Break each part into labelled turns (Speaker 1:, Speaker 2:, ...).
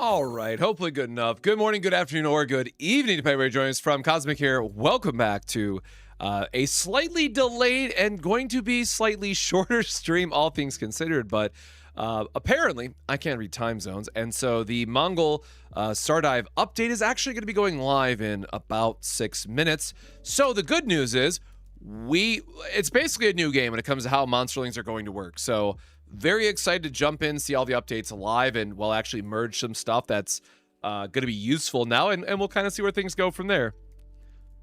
Speaker 1: All right, hopefully good enough. Good morning, good afternoon, or good evening, depending where you're joining us from. Cosmic here. Welcome back to a slightly delayed and going to be slightly shorter stream, all things considered. But apparently, I can't read time zones, and so the Mongol Stardive update is actually going to be going live in about 6 minutes. So the good news is, it's basically a new game when it comes to how Monsterlings are going to work. So very excited to jump in, see all the updates live, and we'll actually merge some stuff that's going to be useful now, and we'll kind of see where things go from there.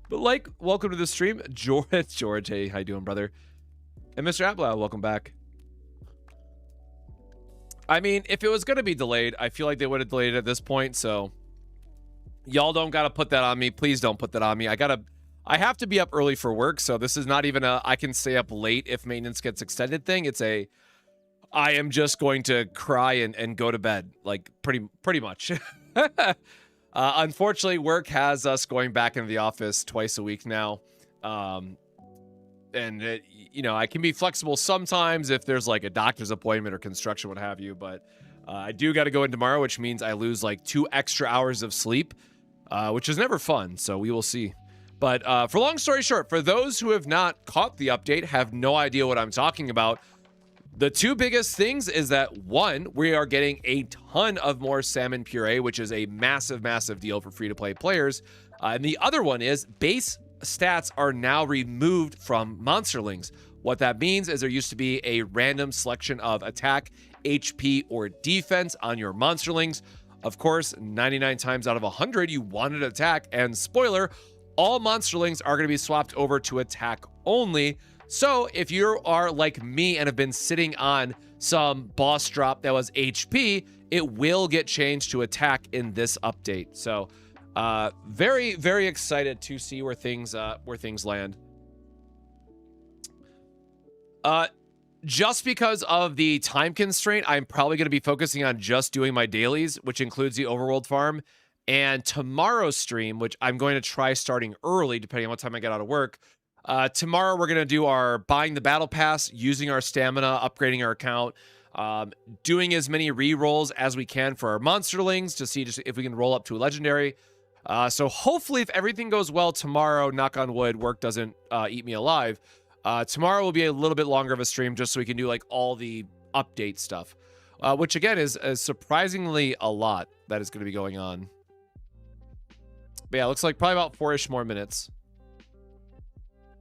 Speaker 1: But welcome to the stream. George, hey, how you doing, brother? And Mr. Aplau, welcome back. I mean, if it was going to be delayed, I feel like they would have delayed it at this point, so y'all don't got to put that on me. Please don't put that on me. I have to be up early for work, so this is not even a I can stay up late if maintenance gets extended thing. It's a I am just going to cry and go to bed, like pretty much. Unfortunately, work has us going back into the office twice a week now. And I can be flexible sometimes if there's like a doctor's appointment or construction, what have you. But I do got to go in tomorrow, which means I lose like 2 extra hours of sleep, which is never fun. So we will see. But for long story short, for those who have not caught the update, have no idea what I'm talking about, the two biggest things is that, one, we are getting a ton of more salmon puree, which is a massive, massive deal for free-to-play players. And the other one is base stats are now removed from Monsterlings. What that means is there used to be a random selection of attack, HP, or defense on your Monsterlings. Of course, 99 times out of 100, you wanted attack, and spoiler, all Monsterlings are going to be swapped over to attack only. So if you are like me and have been sitting on some boss drop that was HP, it will get changed to attack in this update. So very, very excited to see where things land. Just because of the time constraint, I'm probably going to be focusing on just doing my dailies, which includes the overworld farm. And tomorrow's stream, which I'm going to try starting early, depending on what time I get out of work. Tomorrow we're going to do our buying the battle pass, using our stamina, upgrading our account, doing as many re-rolls as we can for our monsterlings to see just if we can roll up to a legendary. So hopefully if everything goes well tomorrow, knock on wood, work doesn't eat me alive, tomorrow will be a little bit longer of a stream just so we can do like all the update stuff, which again is surprisingly a lot that is going to be going on. But yeah, it looks like probably about 4-ish more minutes.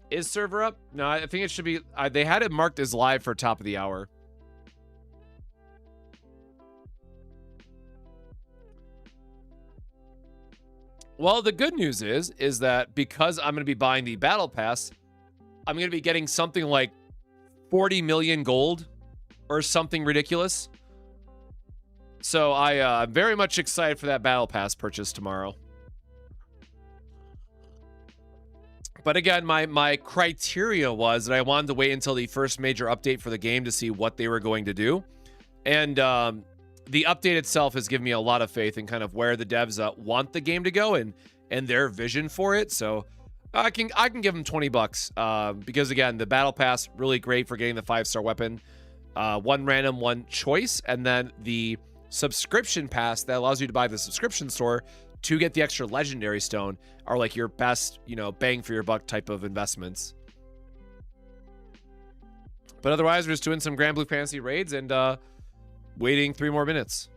Speaker 1: Is server up? No, I think it should be. They had it marked as live for top of the hour. Well, the good news is that because I'm going to be buying the battle pass, I'm going to be getting something like 40 million gold or something ridiculous. So I'm very much excited for that battle pass purchase tomorrow. But again, my criteria was that I wanted to wait until the first major update for the game to see what they were going to do. And the update itself has given me a lot of faith in kind of where the devs want the game to go and their vision for it. So I can give them $20 because again, the battle pass really great for getting the 5-star weapon, one random, one choice, and then the subscription pass that allows you to buy the subscription store to get the extra legendary stone are like your best, bang for your buck type of investments. But otherwise, we're just doing some Grand Blue Fantasy raids and waiting 3 more minutes.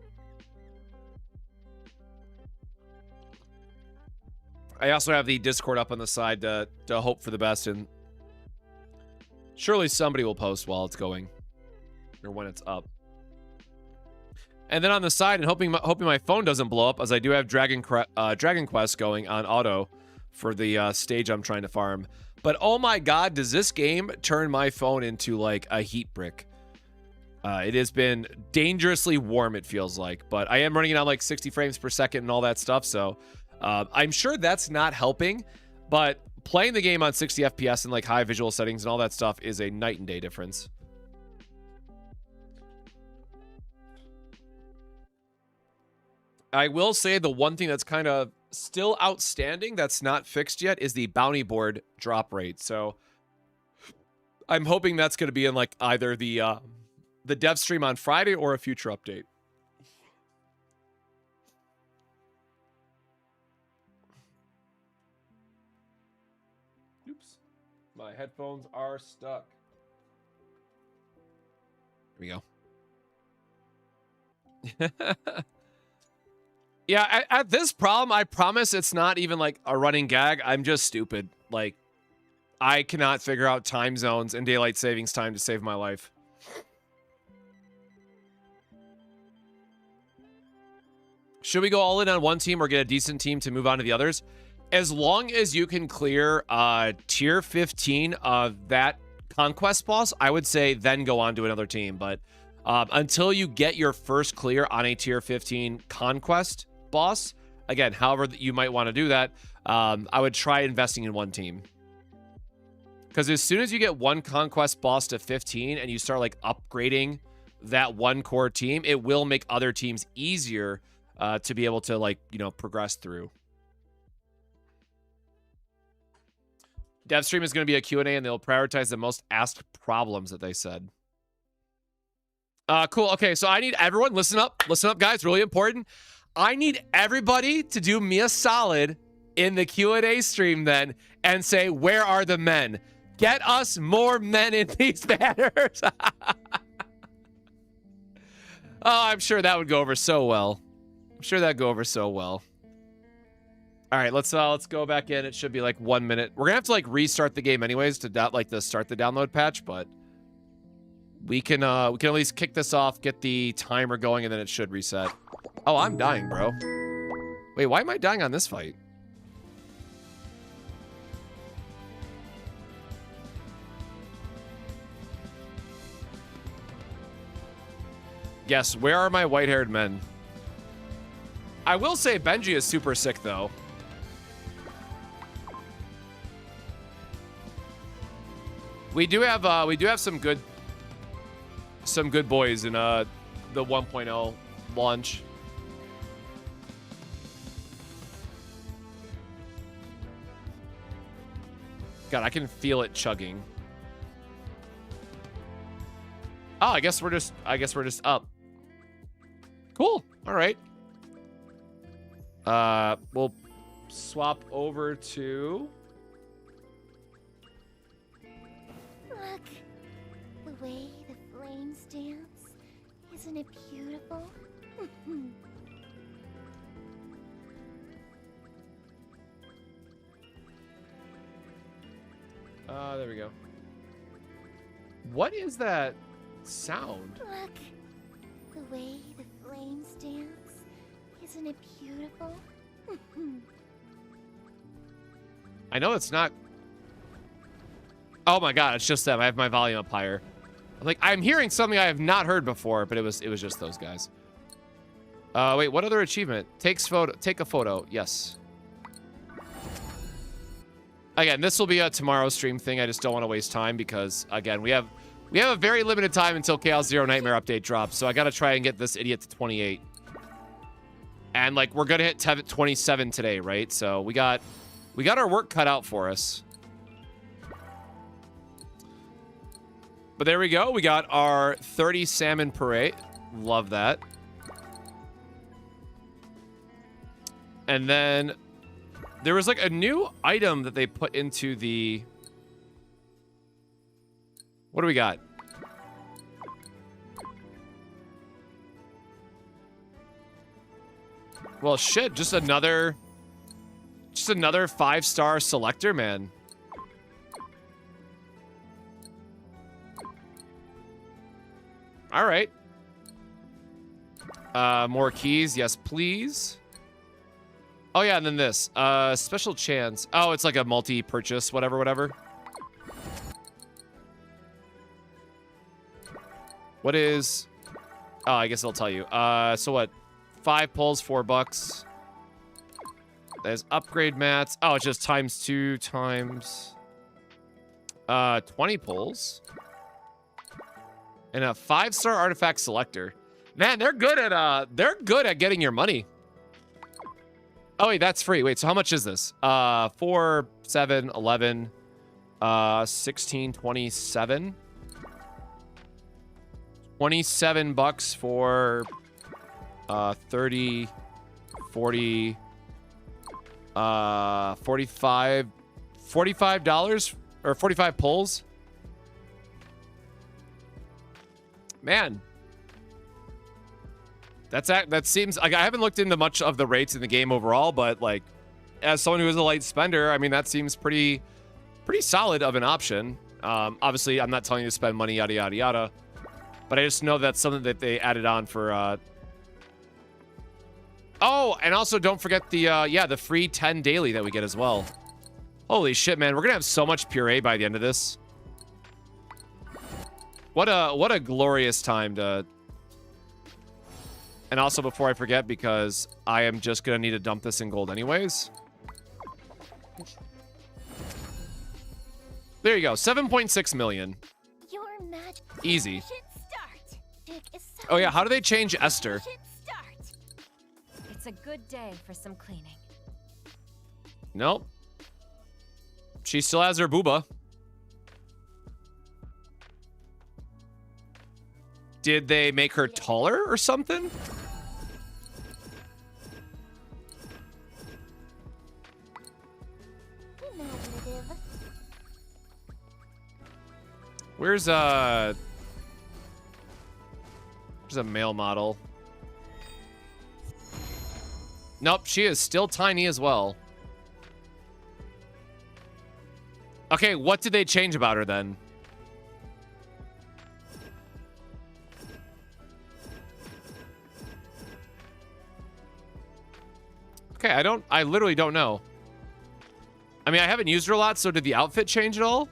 Speaker 1: I also have the Discord up on the side to hope for the best, and surely somebody will post while it's going or when it's up. And then on the side, and hoping my phone doesn't blow up, as I do have Dragon Quest going on auto for the stage I'm trying to farm. But oh my god, does this game turn my phone into like a heat brick? It has been dangerously warm, it feels like. But I am running it on like 60 frames per second and all that stuff, so I'm sure that's not helping. But playing the game on 60 FPS and like high visual settings and all that stuff is a night and day difference. I will say the one thing that's kind of still outstanding that's not fixed yet is the bounty board drop rate. So I'm hoping that's going to be in like either the dev stream on Friday or a future update. Oops. My headphones are stuck. Here we go. Yeah, at this problem, I promise it's not even like a running gag. I'm just stupid. Like, I cannot figure out time zones and daylight savings time to save my life. Should we go all in on one team or get a decent team to move on to the others? As long as you can clear tier 15 of that conquest boss, I would say then go on to another team. But until you get your first clear on a tier 15 conquest boss, again, however you might want to do that, I would try investing in one team. Because as soon as you get one conquest boss to 15 and you start like upgrading that one core team, it will make other teams easier to be able to, like, you know, progress through. Dev stream is going to be a Q&A and they'll prioritize the most asked problems that they said. Cool. Okay, so I need everyone, listen up, guys, really important. I need everybody to do me a solid in the Q&A stream then and say, where are the men? Get us more men in these banners. Oh, I'm sure that would go over so well. I'm sure that'd go over so well. All right, let's go back in. It should be like 1 minute. We're gonna have to like restart the game anyways to start the download patch, but we can at least kick this off, get the timer going, and then it should reset. Oh, I'm dying, bro. Wait, why am I dying on this fight? Yes, where are my white-haired men? I will say Benji is super sick, though. We do have some good boys in the 1.0 launch. God, I can feel it chugging. Oh, I guess we're just up. Cool. All right. We'll swap over to.
Speaker 2: Look, the way the flames dance, isn't it beautiful?
Speaker 1: There we go. What is that sound?
Speaker 2: Look, the way the flames dance, isn't it beautiful?
Speaker 1: I know it's not. Oh my god, it's just them. I have my volume up higher. I'm hearing something I have not heard before, but it was just those guys. Wait, what other achievement? Take a photo. Yes. Again, this will be a tomorrow stream thing. I just don't want to waste time because, again, we have a very limited time until Chaos Zero Nightmare update drops. So I got to try and get this idiot to 28. And like we're gonna hit 27 today, right? So we got our work cut out for us. But there we go. We got our 30 salmon puree. Love that. And then there was like a new item that they put into the... What do we got? Well, shit, just another 5-star selector, man. All right. More keys, yes, please. Oh yeah, and then this special chance. Oh, it's like a multi-purchase, whatever. What is? Oh, I guess I'll tell you. So what? 5 pulls, $4. There's upgrade mats. Oh, it's just ×2 times 20 pulls. And a 5-star artifact selector. Man, they're good at getting your money. Oh wait, that's free. Wait, so how much is this? 4, 7, 11, 16, 27. $27 for 30, 40, 45, $45 or 45 pulls. Man. That seems like, I haven't looked into much of the rates in the game overall, but like as someone who is a light spender, I mean, that seems pretty solid of an option. Obviously, I'm not telling you to spend money, yada, yada, yada. But I just know that's something that they added on for... Oh, and also don't forget the free 10 daily that we get as well. Holy shit, man. We're going to have so much puree by the end of this. What a glorious time to... And also, before I forget, because I am just going to need to dump this in gold anyways. There you go. 7.6 million.
Speaker 2: Your magic
Speaker 1: Easy.
Speaker 2: start.
Speaker 1: Oh, yeah. How do they change Esther?
Speaker 3: It's a good day for some cleaning.
Speaker 1: Nope. She still has her booba. Did they make her taller or something?
Speaker 2: Imaginative.
Speaker 1: Where's a male model? Nope, she is still tiny as well. Okay, what did they change about her then? Okay, I literally don't know. I mean, I haven't used her a lot, so did the outfit change at all?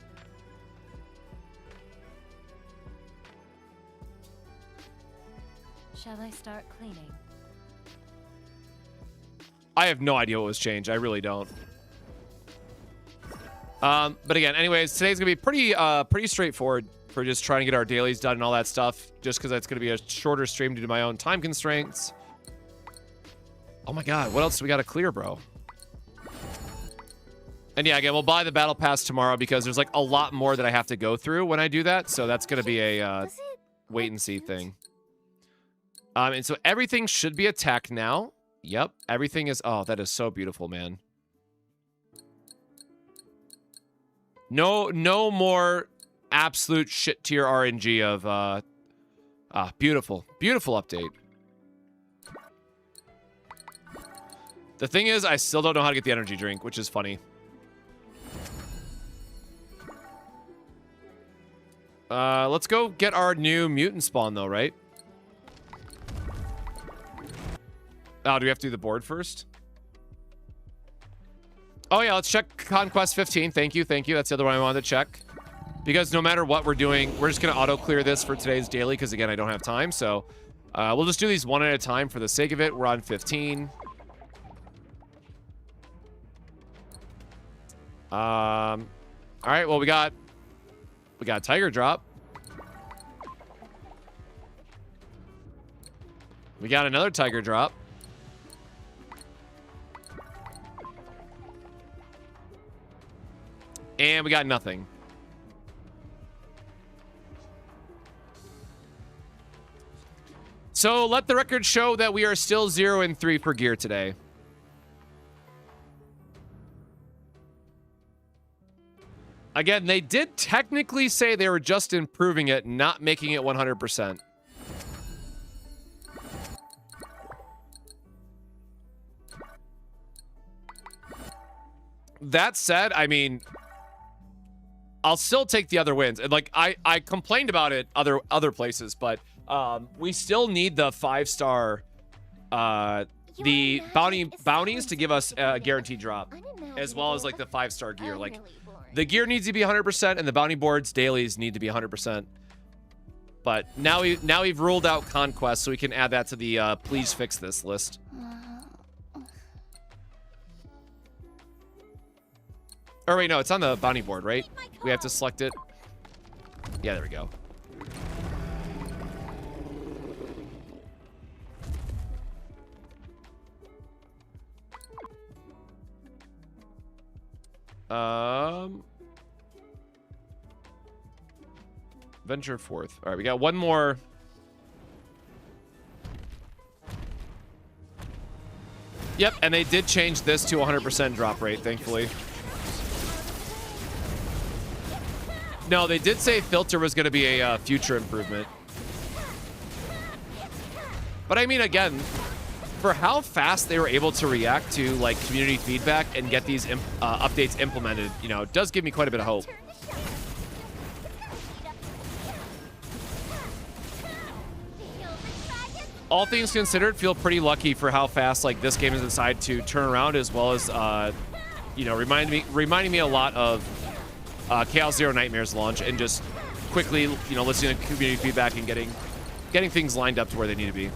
Speaker 3: Shall I start cleaning?
Speaker 1: I have no idea what was changed. I really don't. But again, anyways, today's gonna be pretty straightforward for just trying to get our dailies done and all that stuff. Just because it's gonna be a shorter stream due to my own time constraints. Oh my god, what else do we gotta clear, bro? And yeah, again, we'll buy the battle pass tomorrow because there's like a lot more that I have to go through when I do that. So that's gonna be a wait and see thing. And so everything should be attacked now. Yep, everything is... Oh, that is so beautiful, man. No more absolute shit tier RNG of... beautiful. Beautiful update. The thing is, I still don't know how to get the energy drink, which is funny. Let's go get our new mutant spawn, though, right? Oh, do we have to do the board first? Oh, yeah, let's check Conquest 15. Thank you, thank you. That's the other one I wanted to check. Because no matter what we're doing, we're just going to auto-clear this for today's daily, because, again, I don't have time. So, we'll just do these one at a time for the sake of it. We're on 15. All right, well, we got a Tiger Drop. We got another Tiger Drop. And we got nothing. So let the record show that we are still 0 and 3 for gear today. Again, they did technically say they were just improving it, not making it 100%. That said, I mean... I'll still take the other wins. And like I complained about it other places, but we still need the 5-star the bounties to give us a guaranteed drop, as well as like the 5-star gear. Like the gear needs to be 100% and the bounty boards dailies need to be 100%. But now we've ruled out Conquest, so we can add that to the please fix this list. Or wait, no, it's on the bounty board, right? We have to select it. Yeah, there we go. Venture forth. All right, we got one more. Yep, and they did change this to 100% drop rate, thankfully. No, they did say filter was going to be a future improvement. But I mean, again, for how fast they were able to react to like community feedback and get these updates implemented, you know, it does give me quite a bit of hope. All things considered, feel pretty lucky for how fast like this game has decided to turn around, as well as you know, reminding me a lot of Chaos Zero Nightmares launch, and just quickly, you know, listening to community feedback and getting things lined up to where they need to be.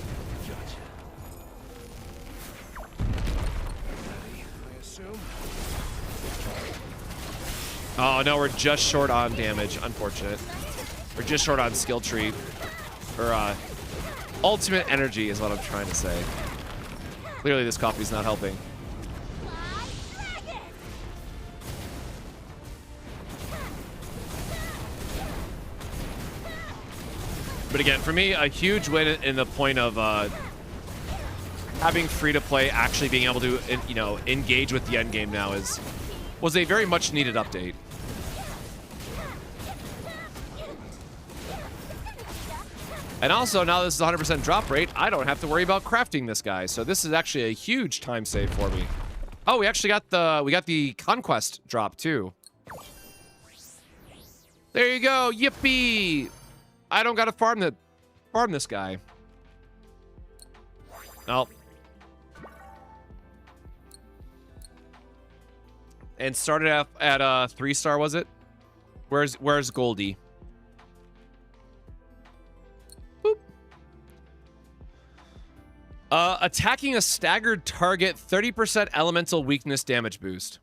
Speaker 1: Oh no, we're just short on damage. Unfortunate. We're just short on skill tree, or ultimate energy is what I'm trying to say. Clearly, this coffee's not helping. But again, for me, a huge win in the point of having free-to-play actually being able to, you know, engage with the endgame now was a very much needed update. And also, now this is 100% drop rate, I don't have to worry about crafting this guy. So this is actually a huge time save for me. Oh, we actually got the conquest drop too. There you go, yippee! I don't gotta farm this guy. Oh. And started off at 3-star, was it? Where's Goldie? Boop. Attacking a staggered target, 30% elemental weakness damage boost.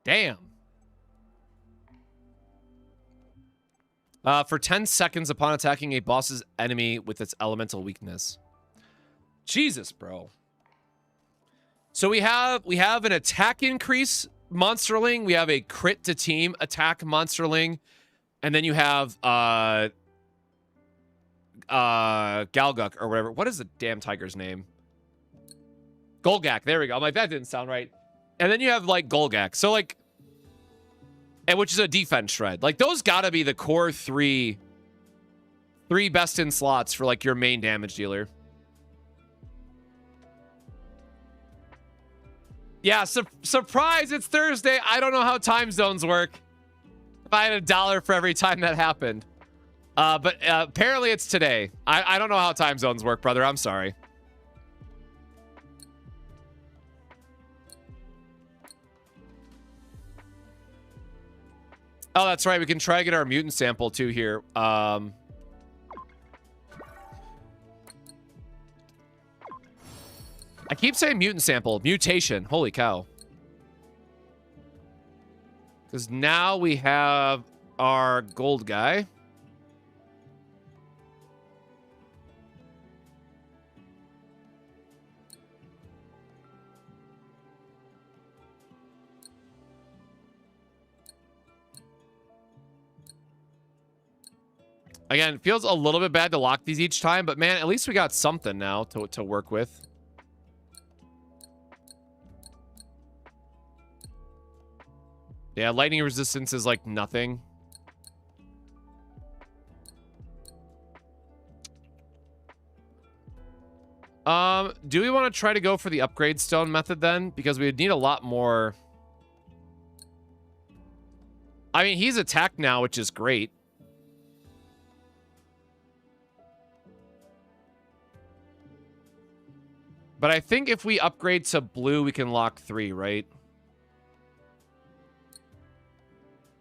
Speaker 1: Damn. For 10 seconds upon attacking a boss's enemy with its elemental weakness. Jesus, bro. So we have an attack increase monsterling, we have a crit to team attack monsterling, and then you have Galguk or whatever. What is the damn tiger's name? Golgak. There we go. I'm like, that didn't sound right. And then you have like Golgak. So like, and which is a defense shred. Like those gotta be the core three best in slots for like your main damage dealer. Yeah, surprise, it's Thursday. I don't know how time zones work. If I had $1 for every time that happened. But apparently it's today. I don't know how time zones work, brother. I'm sorry. Oh, that's right. We can try to get our mutant sample too here. I keep saying mutant sample. Mutation. Holy cow. Because now we have our gold guy. Again, it feels a little bit bad to lock these each time, but man, at least we got something now to work with. Yeah, lightning resistance is like nothing. Do we want to try to go for the upgrade stone method then? Because we would need a lot more. I mean, he's attacked now, which is great. But I think if we upgrade to blue, we can lock 3, right?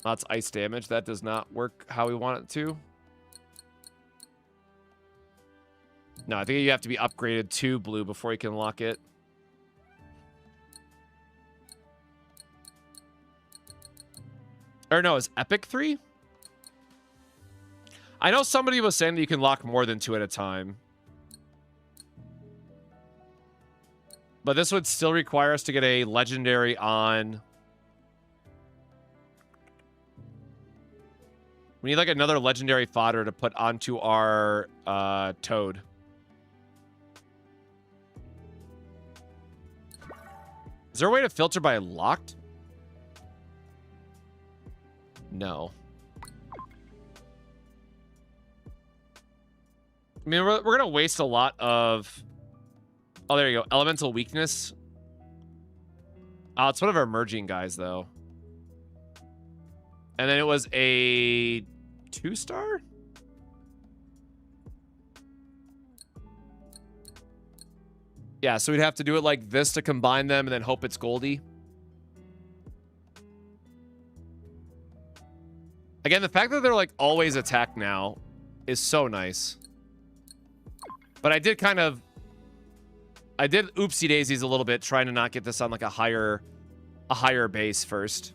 Speaker 1: That's ice damage. That does not work how we want it to. No, I think you have to be upgraded to blue before you can lock it. Or no, is epic 3? I know somebody was saying that you can lock more than 2 at a time. But this would still require us to get a legendary on. We need like another legendary fodder to put onto our toad. Is there a way to filter by locked? No. I mean, we're going to waste a lot of... Oh, there you go. Elemental weakness. Oh, it's one of our merging guys, though. And then it was a 2-star? Yeah, so we'd have to do it like this to combine them and then hope it's Goldie. Again, the fact that they're like always attack now is so nice. But I did oopsie daisies a little bit trying to not get this on like a higher base first.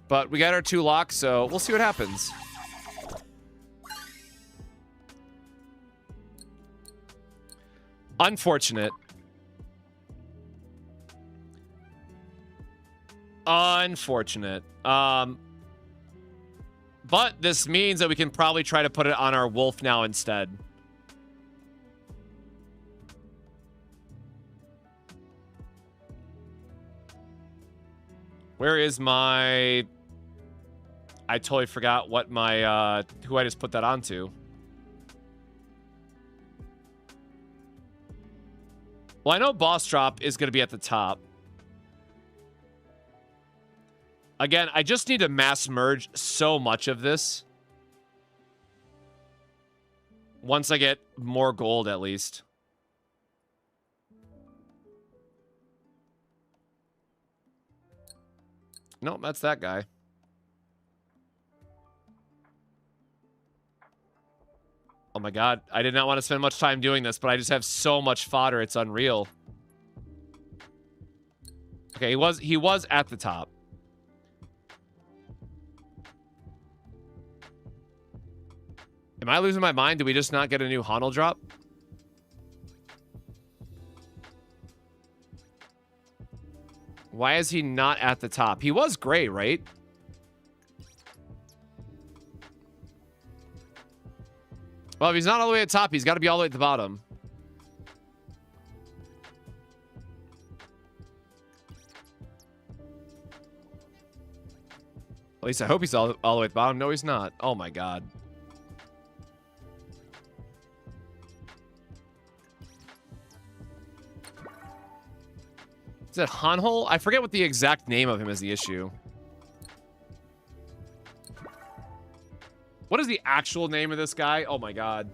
Speaker 1: But we got our 2 locks, so we'll see what happens. Unfortunate. Unfortunate. But this means that we can probably try to put it on our wolf now instead. Where is my... I totally forgot what my, who I just put that onto. Well, I know boss drop is going to be at the top. Again, I just need to mass merge so much of this. Once I get more gold, at least. Nope, that's that guy. Oh my god, I did not want to spend much time doing this, but I just have so much fodder, it's unreal. Okay, he was at the top. Am I losing my mind? Did we just not get a new Honel drop? Why is he not at the top? He was great, right? Well, if he's not all the way at the top, he's got to be all the way at the bottom. At least I hope he's all the way at the bottom. No, he's not. Oh my god. Is it Hanhol? I forget what the exact name of him is the issue. What is the actual name of this guy? Oh my god.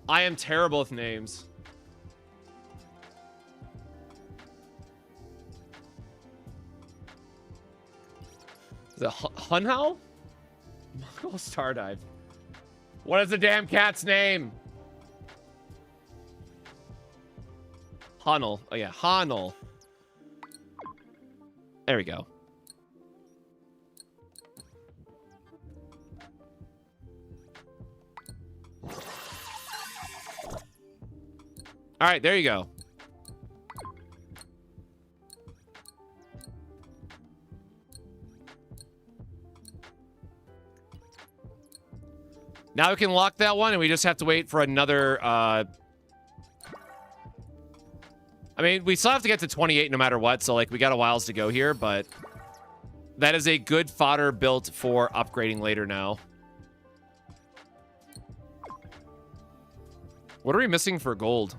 Speaker 1: I am terrible with names. Is it Hunhao? Mongol Stardive. What is the damn cat's name? Hanel. Oh yeah, Hanel. There we go. All right, there you go. Now we can lock that one, and we just have to wait for another... I mean, we still have to get to 28 no matter what, so, like, we got a whiles to go here, but... That is a good fodder built for upgrading later now. What are we missing for gold?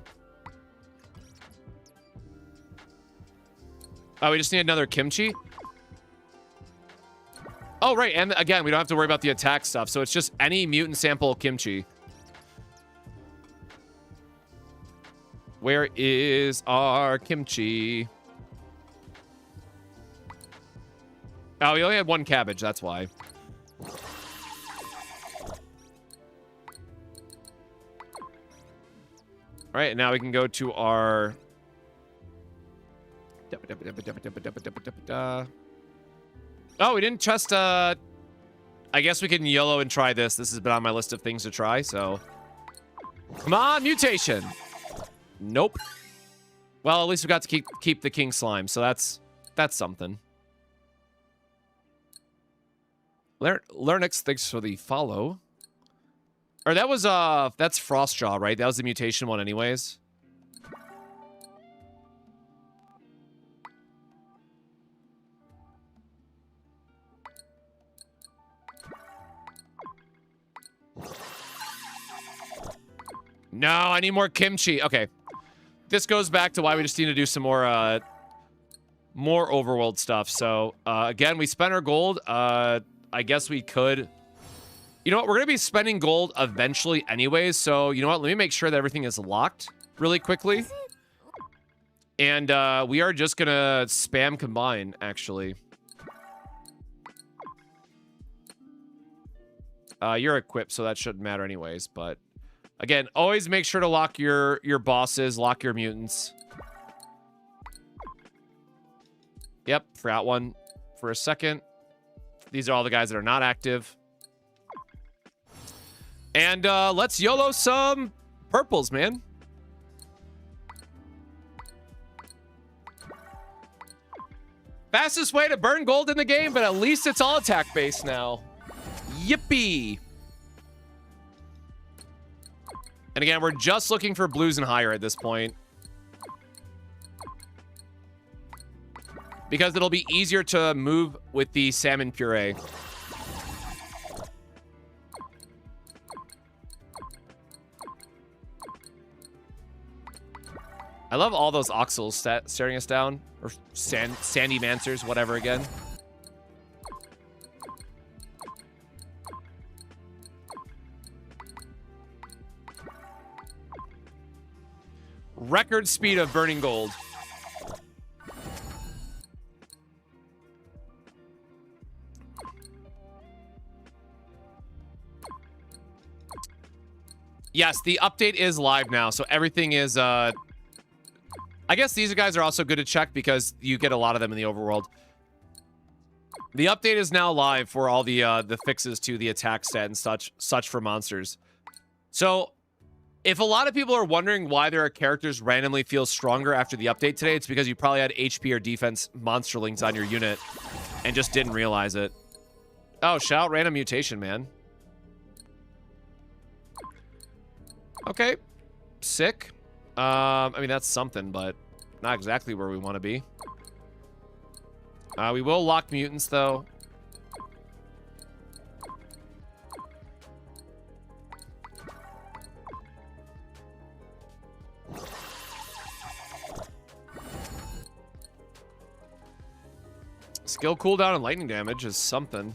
Speaker 1: Oh, we just need another kimchi? Oh, right, and again, we don't have to worry about the attack stuff, so it's just any mutant sample kimchi. Where is our kimchi? Oh, we only had one cabbage, that's why. All right, now we can go to our... Oh, we didn't trust, I guess we can YOLO and try this. This has been on my list of things to try, so... Come on, mutation! Nope. Well, at least we got to keep the king slime, so that's something. Lernix, thanks for the follow. Or that was, that's Frostjaw, right? That was the mutation one anyways. No, I need more kimchi. Okay. This goes back to why we just need to do some more overworld stuff. So, again, we spent our gold. I guess we could... You know what? We're going to be spending gold eventually anyways. So, you know what? Let me make sure that everything is locked really quickly. And we are just going to spam combine, actually. You're equipped, so that shouldn't matter anyways. But, again, always make sure to lock your bosses, lock your mutants. Yep, forgot one for a second. These are all the guys that are not active. And let's YOLO some purples, man. Fastest way to burn gold in the game, but at least it's all attack based now. Yippee. And again, we're just looking for blues and higher at this point. Because it'll be easier to move with the salmon puree. I love all those oxels staring us down. Or sandy mancers, whatever again. Record speed of burning gold. Yes, the update is live now, so everything is, I guess these guys are also good to check because you get a lot of them in the overworld. The update is now live for all the fixes to the attack stat and such for monsters. So, if a lot of people are wondering why their characters randomly feel stronger after the update today, it's because you probably had HP or defense monsterlings on your unit and just didn't realize it. Oh, shout out random mutation, man. Okay, sick. I mean, that's something, but not exactly where we want to be. We will lock mutants, though. Skill cooldown and lightning damage is something.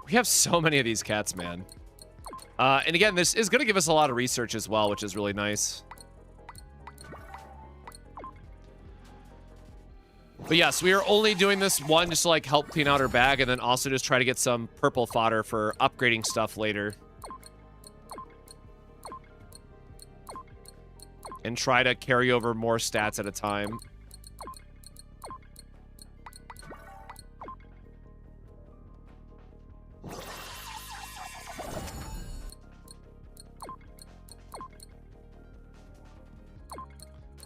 Speaker 1: We have so many of these cats, man. And again, this is going to give us a lot of research as well, which is really nice. But yes, we are only doing this one just to like help clean out our bag and then also just try to get some purple fodder for upgrading stuff later. And try to carry over more stats at a time.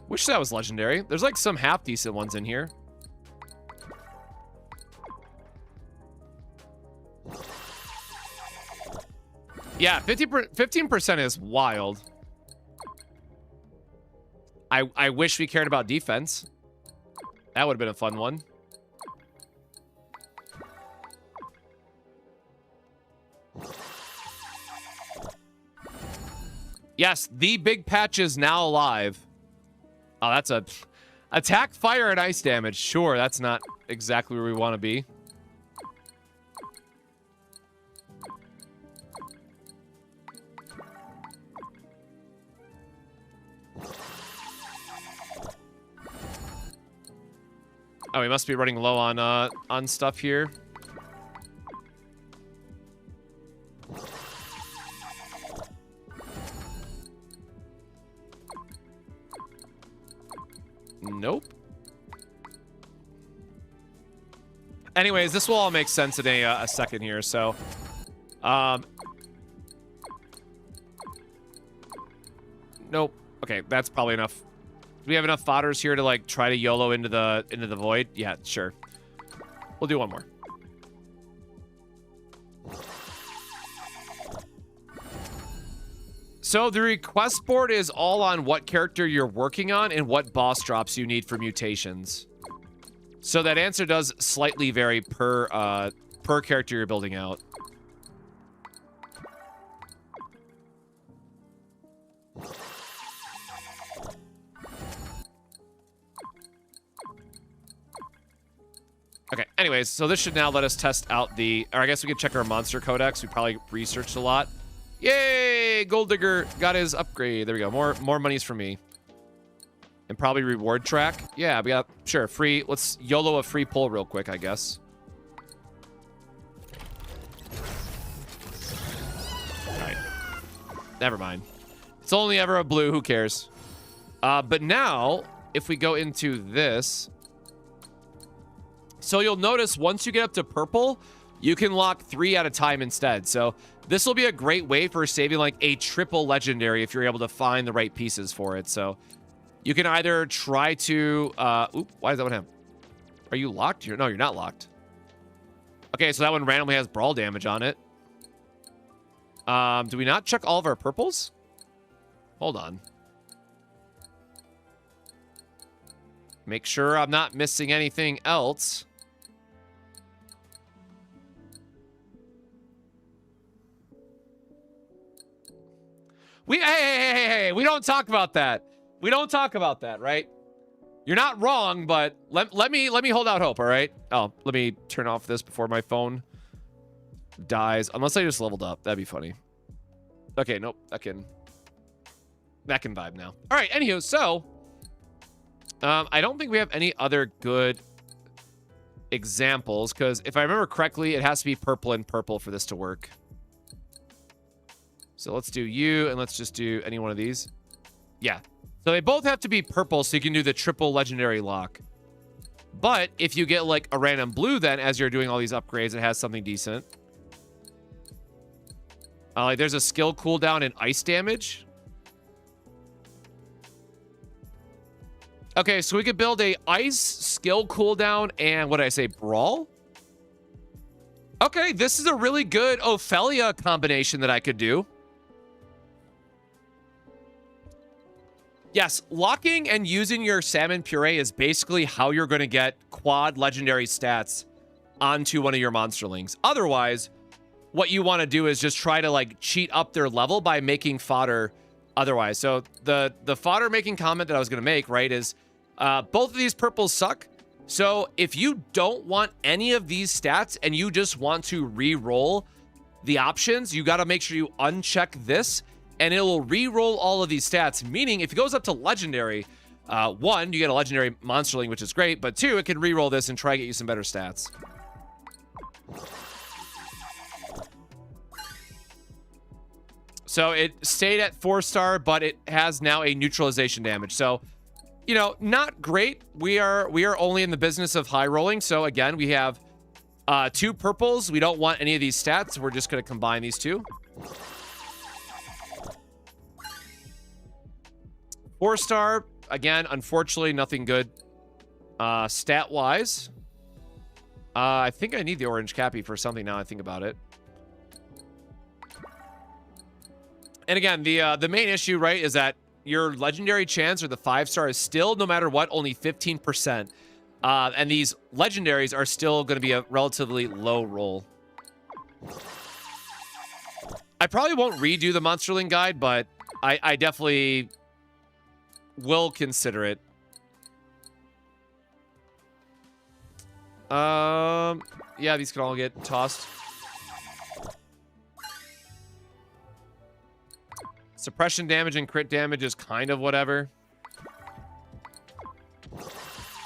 Speaker 1: Wish that was legendary. There's like some half decent ones in here. Yeah, 15% is wild. I wish we cared about defense. That would have been a fun one. Yes, the big patch is now alive. Oh, that's a... Attack, fire, and ice damage. Sure, that's not exactly where we want to be. Oh, we must be running low on stuff here. Nope. Anyways, this will all make sense in a second here, so... Nope. Okay, that's probably enough. Do we have enough fodders here to, like, try to YOLO into the void? Yeah, sure. We'll do one more. So the request board is all on what character you're working on and what boss drops you need for mutations. So that answer does slightly vary per character you're building out. Okay, anyways, so this should now let us test out the... Or I guess we could check our monster codex. We probably researched a lot. Yay! Gold Digger got his upgrade. There we go. More monies for me. And probably reward track. Yeah, we got... Sure, free... Let's YOLO a free pull real quick, I guess. Alright. Never mind. It's only ever a blue. Who cares? But now, if we go into this... So you'll notice once you get up to purple, you can lock 3 at a time instead. So this will be a great way for saving like a triple legendary if you're able to find the right pieces for it. So you can either try to... Oop, why is that what happened? Are you locked? No, you're not locked. Okay, so that one randomly has brawl damage on it. Do we not check all of our purples? Hold on. Make sure I'm not missing anything else. Hey, we don't talk about that. We don't talk about that, right? You're not wrong, but let me hold out hope, all right? Oh, let me turn off this before my phone dies. Unless I just leveled up. That'd be funny. Okay, nope. That can vibe now. All right, anywho, so I don't think we have any other good examples, because if I remember correctly, it has to be purple and purple for this to work. So let's do you, and let's just do any one of these. Yeah. So they both have to be purple, so you can do the triple legendary lock. But if you get like a random blue, then as you're doing all these upgrades, it has something decent. Like there's a skill cooldown in ice damage. Okay, so we could build a ice skill cooldown and what did I say, brawl? Okay, this is a really good Ophelia combination that I could do. Yes, locking and using your salmon puree is basically how you're going to get quad legendary stats onto one of your monsterlings. Otherwise, what you want to do is just try to like cheat up their level by making fodder otherwise. So the fodder making comment that I was going to make, right, is both of these purples suck. So if you don't want any of these stats and you just want to re-roll the options, you got to make sure you uncheck this and it will re-roll all of these stats. Meaning if it goes up to legendary, 1, you get a legendary monsterling, which is great, but 2, it can re-roll this and try to get you some better stats. So it stayed at 4-star, but it has now a neutralization damage. So, you know, not great. We are only in the business of high rolling. So again, we have 2 purples. We don't want any of these stats. We're just going to combine these 2. 4-star, again, unfortunately, nothing good stat-wise. I think I need the orange cappy for something now I think about it. And again, the main issue, right, is that your legendary chance or the 5-star is still, no matter what, only 15%. And these legendaries are still going to be a relatively low roll. I probably won't redo the Monsterling guide, but I definitely will consider it. Yeah, these can all get tossed. Suppression damage and crit damage is kind of whatever.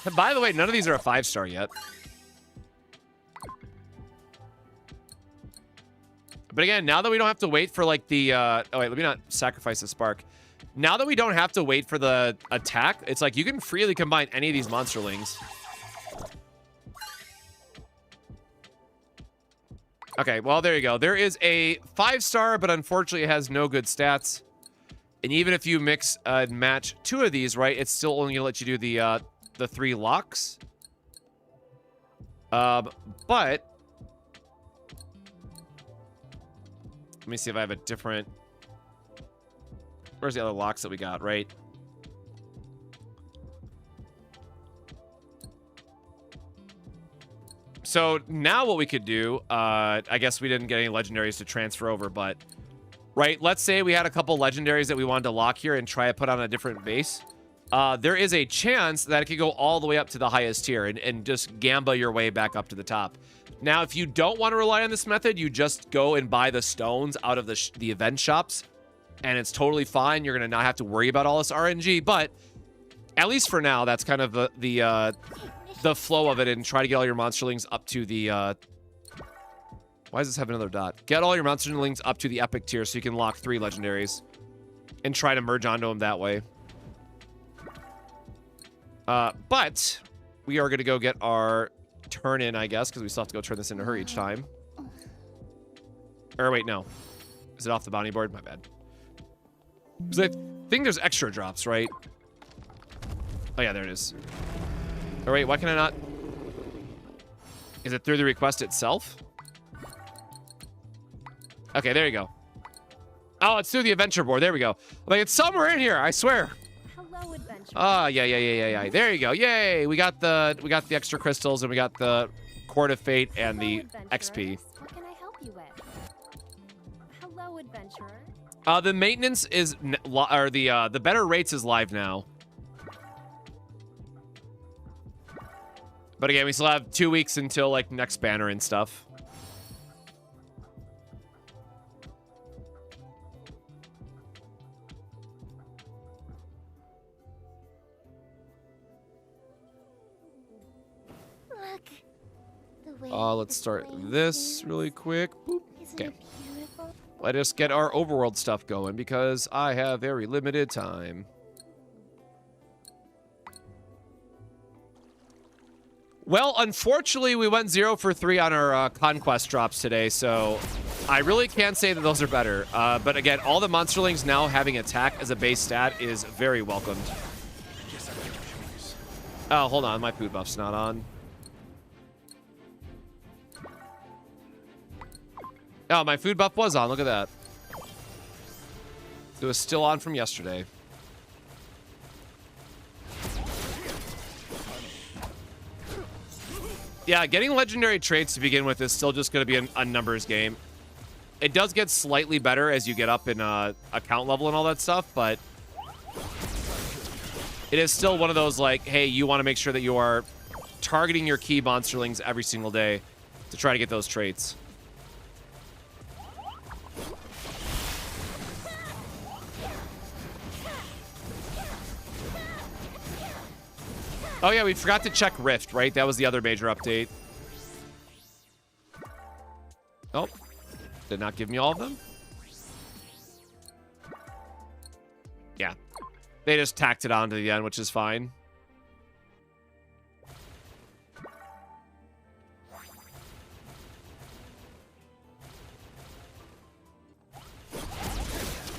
Speaker 1: And by the way, none of these are a 5-star yet. But again, now that we don't have to wait for like the oh wait, let me not sacrifice the spark. Now that we don't have to wait for the attack, it's like you can freely combine any of these monsterlings. Okay, well, there you go. There is a 5-star, but unfortunately it has no good stats. And even if you mix and match 2 of these, right, it's still only gonna let you do the 3 locks. But let me see if I have a different... Where's the other locks that we got, right? So now what we could do, I guess we didn't get any legendaries to transfer over, but, right, let's say we had a couple legendaries that we wanted to lock here and try to put on a different base. there is a chance that it could go all the way up to the highest tier and just gamba your way back up to the top. Now, if you don't want to rely on this method, you just go and buy the stones out of the event shops, and it's totally fine. You're going to not have to worry about all this RNG, but at least for now, that's kind of the flow of it, and try to get all your monsterlings up to the... why does this have another dot? Get all your monsterlings up to the epic tier so you can lock 3 legendaries and try to merge onto them that way. But we are going to go get our turn in, I guess, because we still have to go turn this into her each time. Or wait, no. Is it off the bounty board? My bad. Because I think there's extra drops, right? Oh, yeah, there it is. Oh, wait, why can I not? Is it through the request itself? Okay, there you go. Oh, it's through the adventure board. There we go. Like, it's somewhere in here, I swear.
Speaker 3: Hello, adventure.
Speaker 1: Oh, yeah. There you go. Yay! We got the extra crystals, and we got the Court of Fate and
Speaker 3: Hello,
Speaker 1: the XP.
Speaker 3: What can I help you with? Hello, adventurer.
Speaker 1: The maintenance is, or the better rates is live now. But again, we still have 2 weeks until like next banner and stuff.
Speaker 2: Look. The way
Speaker 1: Let's
Speaker 2: the
Speaker 1: start
Speaker 2: flames
Speaker 1: this
Speaker 2: dance.
Speaker 1: really quick. Boop.
Speaker 2: Isn't
Speaker 1: Okay.
Speaker 2: it beautiful?
Speaker 1: Let us get our overworld stuff going because I have very limited time. Well, unfortunately, we went 0 for 3 on our conquest drops today, so I really can't say that those are better. But again, all the monsterlings now having attack as a base stat is very welcomed. Oh, hold on, my food buff's not on. Oh, my food buff was on. Look at that. It was still on from yesterday. Yeah, getting legendary traits to begin with is still just going to be a numbers game. It does get slightly better as you get up in account level and all that stuff, but it is still one of those like, hey, you want to make sure that you are targeting your key monsterlings every single day to try to get those traits. Oh yeah, we forgot to check Rift, right? That was the other major update. Oh, did not give me all of them? Yeah. They just tacked it on to the end, which is fine.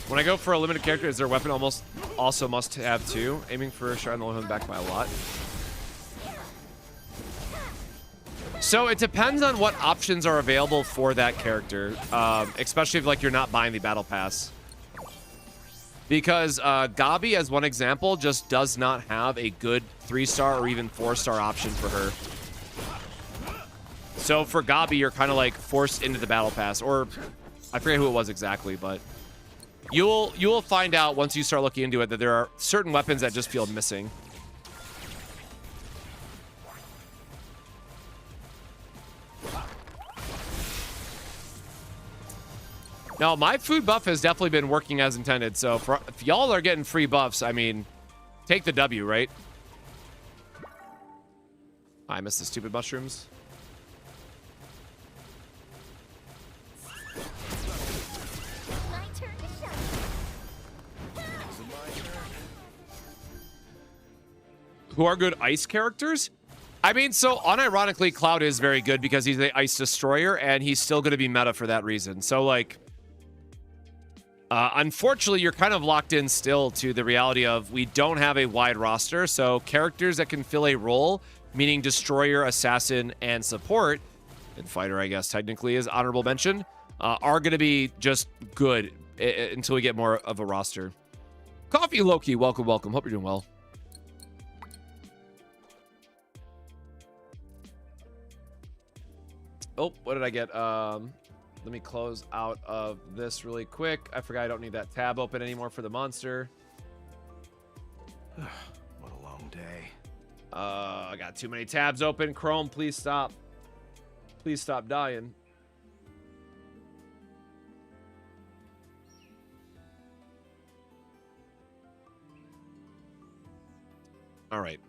Speaker 1: When I go for a limited character, is their weapon also must have too? Aiming for a shot and only back by a lot. So it depends on what options are available for that character, especially if like you're not buying the battle pass. Because Gabi, as one example, just does not have a good 3-star or even 4-star option for her. So for Gabi, you're kind of like forced into the battle pass, or I forget who it was exactly, but you will find out once you start looking into it that there are certain weapons that just feel missing. Now, my food buff has definitely been working as intended, so if y'all are getting free buffs, I mean, take the W, right? I missed the stupid mushrooms.
Speaker 2: My turn to shine.
Speaker 1: Who are good ice characters? I mean, so unironically, Cloud is very good because he's the ice destroyer, and he's still going to be meta for that reason. So, like, unfortunately, you're kind of locked in still to the reality of we don't have a wide roster, so characters that can fill a role, meaning destroyer, assassin, and support, and fighter, I guess, technically is honorable mention, are going to be just good until we get more of a roster. Coffee Loki, welcome, welcome. Hope you're doing well. Oh, what did I get? Let me close out of this really quick. I forgot I don't need that tab open anymore for the monster.
Speaker 4: What a long day.
Speaker 1: I got too many tabs open. Chrome, please stop. Please stop dying. All right.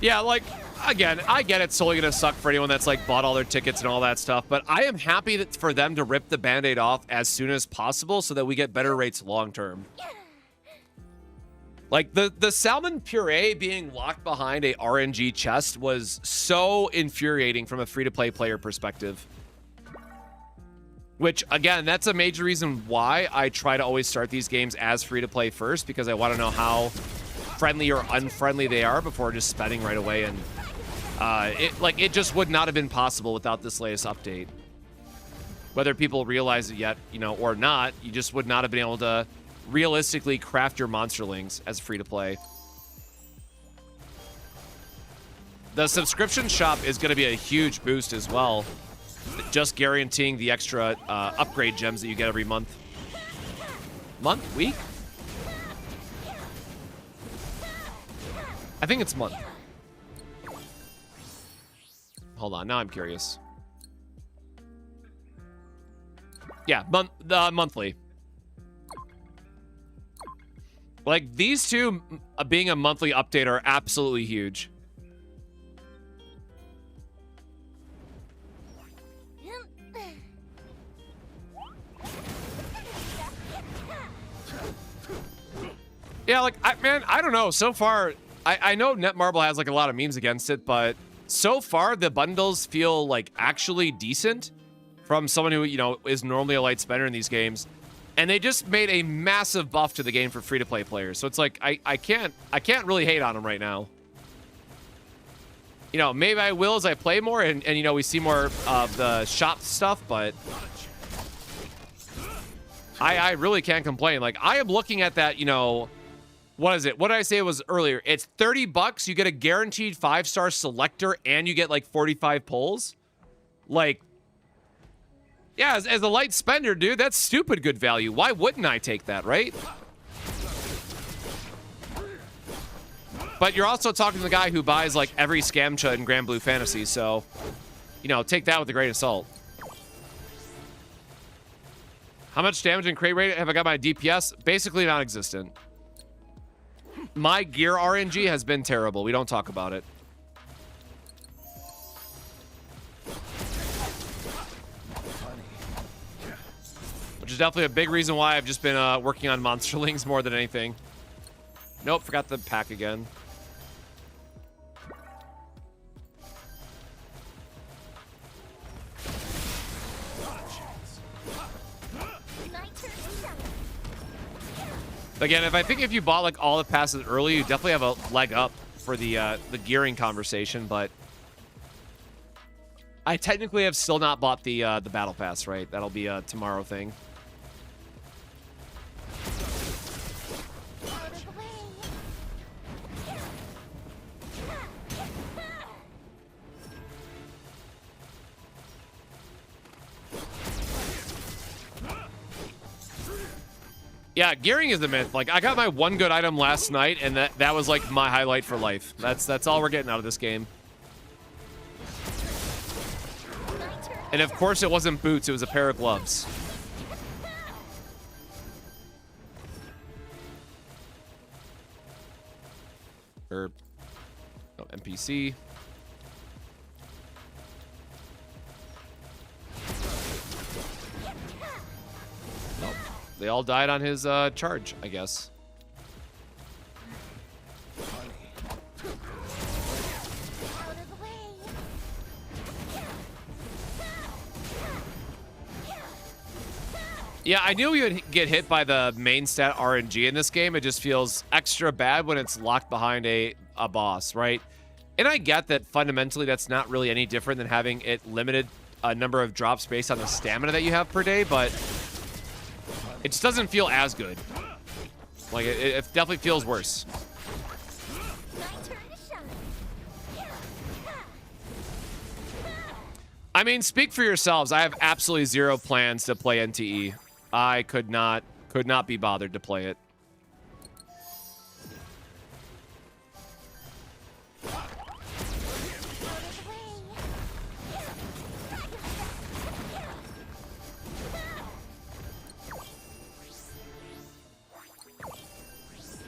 Speaker 1: Yeah, like, again, I get it's solely going to suck for anyone that's, like, bought all their tickets and all that stuff, but I am happy that for them to rip the Band-Aid off as soon as possible so that we get better rates long-term. Like, the salmon puree being locked behind a RNG chest was so infuriating from a free-to-play player perspective. Which, again, that's a major reason why I try to always start these games as free-to-play first, because I want to know how friendly or unfriendly they are before just spending right away. And it just would not have been possible without this latest update. Whether people realize it yet, you know, or not, you just would not have been able to realistically craft your monsterlings as free-to-play. The subscription shop is going to be a huge boost as well, just guaranteeing the extra upgrade gems that you get every month. Week? I think it's month. Hold on, now I'm curious. Yeah, monthly. Like, these two being a monthly update are absolutely huge. Yeah, like, I don't know. So far, I know Netmarble has, like, a lot of memes against it, but so far, the bundles feel, like, actually decent from someone who, you know, is normally a light spender in these games. And they just made a massive buff to the game for free-to-play players. So it's like, I can't really hate on them right now. You know, maybe I will as I play more and you know, we see more of the shop stuff, but I really can't complain. Like, I am looking at that, you know, what is it? What did I say it was earlier? It's 30 bucks. You get a guaranteed 5-star selector and you get like 45 pulls. Like, yeah, as a light spender, dude, that's stupid good value. Why wouldn't I take that, right? But you're also talking to the guy who buys like every Scamcha in Grand Blue Fantasy, so, you know, take that with a grain of salt. How much damage and crate rate have I got my DPS? Basically non-existent. My gear RNG has been terrible. We don't talk about it. Which is definitely a big reason why I've just been working on Monsterlings more than anything. Nope, forgot the pack again. Again, I think if you bought like all the passes early, you definitely have a leg up for the gearing conversation. But I technically have still not bought the battle pass, right? That'll be a tomorrow thing. Yeah, gearing is the myth. Like, I got my one good item last night, and that was like my highlight for life. That's all we're getting out of this game. And of course, it wasn't boots; it was a pair of gloves. Or no, NPC. Nope. They all died on his charge, I guess. Yeah, I knew we would get hit by the main stat RNG in this game. It just feels extra bad when it's locked behind a boss, right? And I get that fundamentally that's not really any different than having it limited a number of drops based on the stamina that you have per day, but it just doesn't feel as good. Like, it definitely feels worse. I mean, speak for yourselves. I have absolutely zero plans to play NTE. I could not be bothered to play it.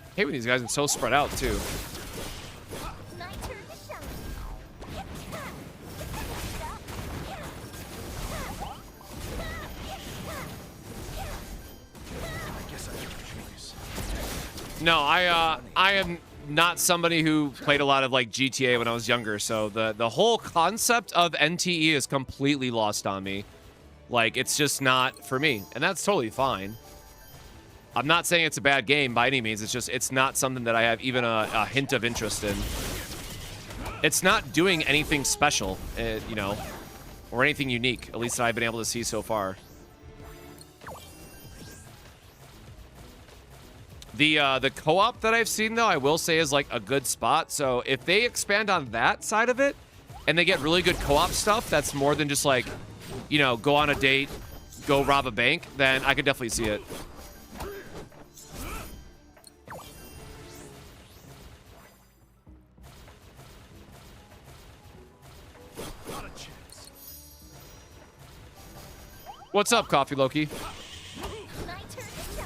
Speaker 1: I hate when these guys are so spread out too.
Speaker 2: My turn to shine.
Speaker 4: I guess I have a choice.
Speaker 1: No, I am not somebody who played a lot of like GTA when I was younger, so the whole concept of NTE is completely lost on me. Like, it's just not for me, and that's totally fine. I'm not saying it's a bad game by any means. It's just, it's not something that I have even a hint of interest in. It's not doing anything special, you know, or anything unique, at least that I've been able to see so far. The co-op that I've seen, though, I will say is like a good spot. So if they expand on that side of it and they get really good co-op stuff that's more than just like, you know, go on a date, go rob a bank, then I could definitely see it. What's up, Coffee Loki?
Speaker 2: My turn to shine.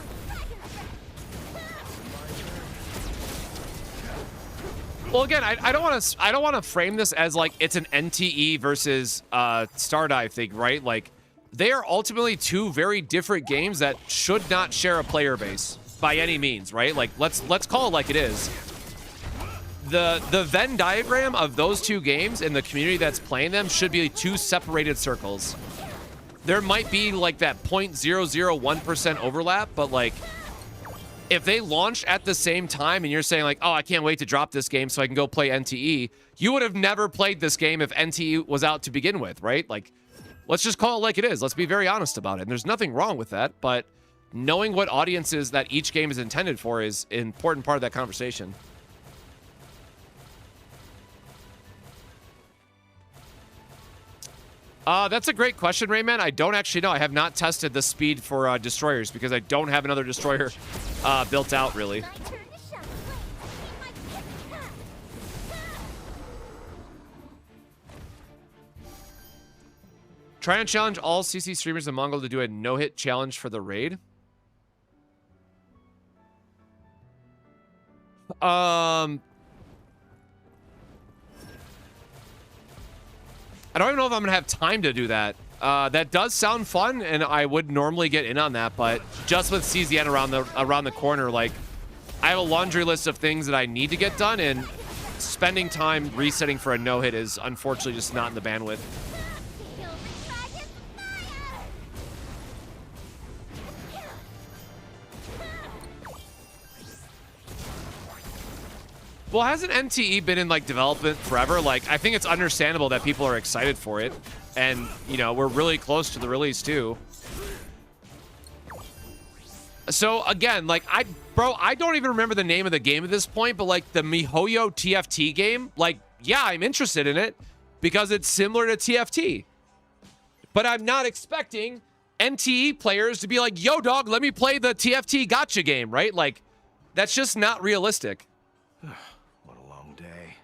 Speaker 1: Well, again, I don't want to frame this as like it's an NTE versus Stardive thing, right? Like, they are ultimately two very different games that should not share a player base by any means, right? Like, let's call it like it is. The Venn diagram of those two games and the community that's playing them should be two separated circles. There might be like that 0.001% overlap, but like, if they launch at the same time and you're saying like, oh, I can't wait to drop this game so I can go play NTE, you would have never played this game if NTE was out to begin with, right? Like, let's just call it like it is. Let's be very honest about it. And there's nothing wrong with that, but knowing what audiences that each game is intended for is an important part of that conversation. That's a great question, Rayman. I don't actually know. I have not tested the speed for destroyers because I don't have another destroyer built out, really.
Speaker 2: My turn to shine.
Speaker 1: Try and challenge all CC streamers in Mongol to do a no-hit challenge for the raid. I don't even know if I'm gonna have time to do that. That does sound fun, and I would normally get in on that, but just with CZN around the corner, like, I have a laundry list of things that I need to get done, and spending time resetting for a no-hit is unfortunately just not in the bandwidth.
Speaker 2: Feel the dragon's fire!
Speaker 1: Well, hasn't NTE been in like development forever? Like, I think it's understandable that people are excited for it, and you know, we're really close to the release too. So again, like, bro, I don't even remember the name of the game at this point, but like the MiHoYo TFT game, like, yeah, I'm interested in it because it's similar to TFT, but I'm not expecting NTE players to be like, yo, dog, let me play the TFT gotcha game, right? Like, that's just not realistic.
Speaker 4: What a long day.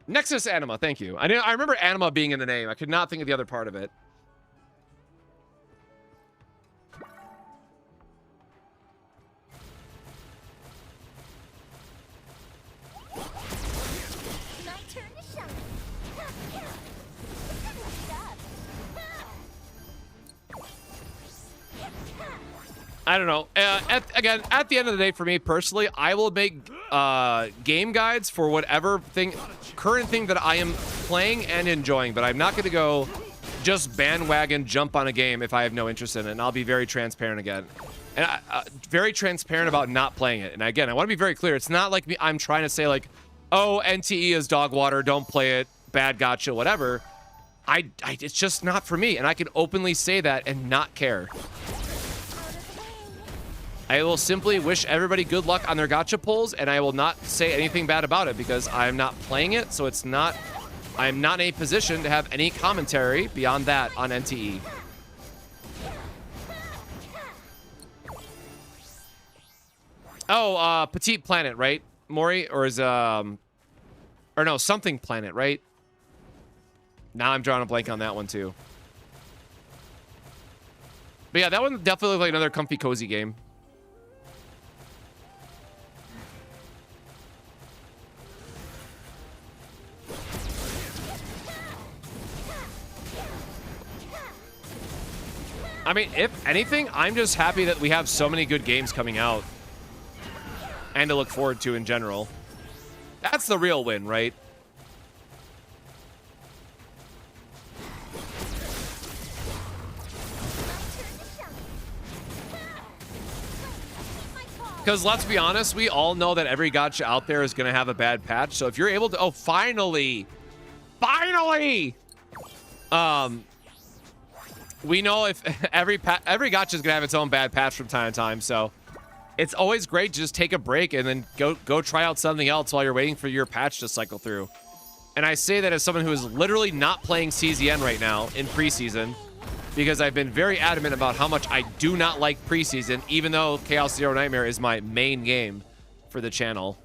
Speaker 1: Nexus Anima, thank you. I remember Anima being in the name. I could not think of the other part of it.
Speaker 2: My turn to shine.
Speaker 1: I don't know. Again, at the end of the day, for me personally, I will make game guides for whatever current thing that I am playing and enjoying, but I'm not going to go just bandwagon jump on a game if I have no interest in it, and I'll be very transparent again. And very transparent about not playing it. And again, I want to be very clear. It's not like I'm trying to say like, oh, NTE is dog water, don't play it, bad gotcha, whatever. It's just not for me, and I can openly say that and not care. I will simply wish everybody good luck on their gotcha pulls, and I will not say anything bad about it because I'm not playing it, so I'm not in a position to have any commentary beyond that on NTE. Oh, Petite Planet, right, Maury? Or is, or no, Something Planet, right? Now I'm drawing a blank on that one, too. But yeah, that one definitely looked like another comfy, cozy game. I mean, if anything, I'm just happy that we have so many good games coming out. And to look forward to in general. That's the real win, right? Because let's be honest, we all know that every gacha out there is going to have a bad patch. So if you're able to... Oh, finally! Finally! We know if every gacha is going to have its own bad patch from time to time. So it's always great to just take a break and then go try out something else while you're waiting for your patch to cycle through. And I say that as someone who is literally not playing CZN right now in preseason, because I've been very adamant about how much I do not like preseason, even though Chaos Zero Nightmare is my main game for the channel.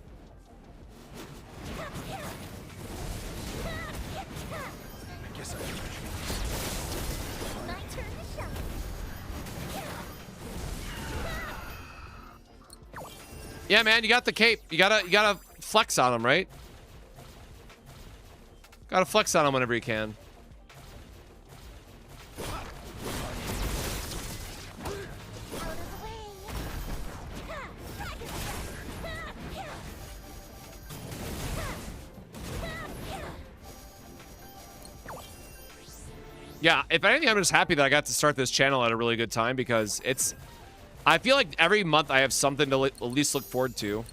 Speaker 1: Yeah, man, you got the cape. You gotta flex on them, right? Gotta flex on them whenever you can. Yeah, if anything, I'm just happy that I got to start this channel at a really good time because it's... I feel like every month I have something to at least look forward to.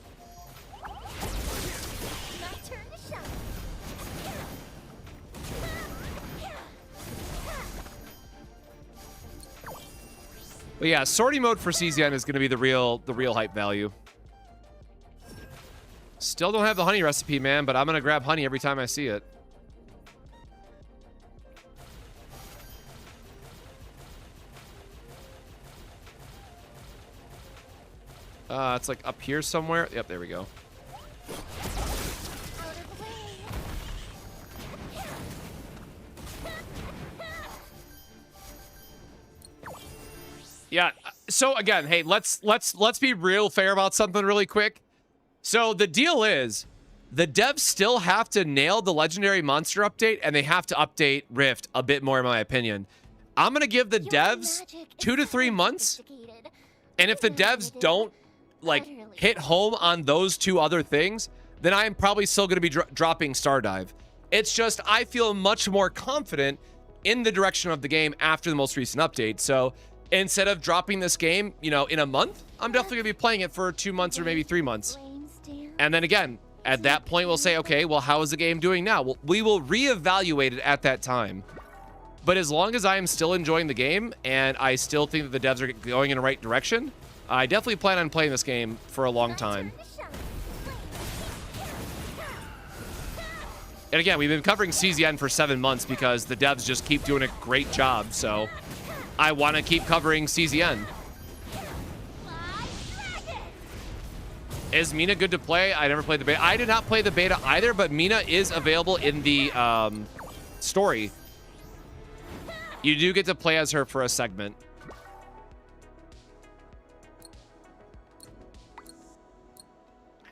Speaker 1: But yeah, sortie mode for CZN is going to be the real hype value. Still don't have the honey recipe, man, but I'm going to grab honey every time I see it. It's like up here somewhere. Yep, there we go. Yeah, so again, hey, let's be real fair about something really quick. So the deal is, the devs still have to nail the legendary monster update, and they have to update Rift a bit more, in my opinion. I'm gonna give the devs 2 to 3 months, and if the devs don't like hit home on those two other things, then I am probably still going to be dropping Stardive. It's just I feel much more confident in the direction of the game after the most recent update. So instead of dropping this game, you know, in a month, I'm definitely going to be playing it for 2 months or maybe 3 months. And then again, at that point, we'll say, okay, well, how is the game doing now? Well, we will reevaluate it at that time. But as long as I am still enjoying the game and I still think that the devs are going in the right direction, I definitely plan on playing this game for a long time. And again, we've been covering CZN for 7 months because the devs just keep doing a great job. So I want to keep covering CZN. Is Mina good to play? I never played the beta. I did not play the beta either, but Mina is available in the story. You do get to play as her for a segment.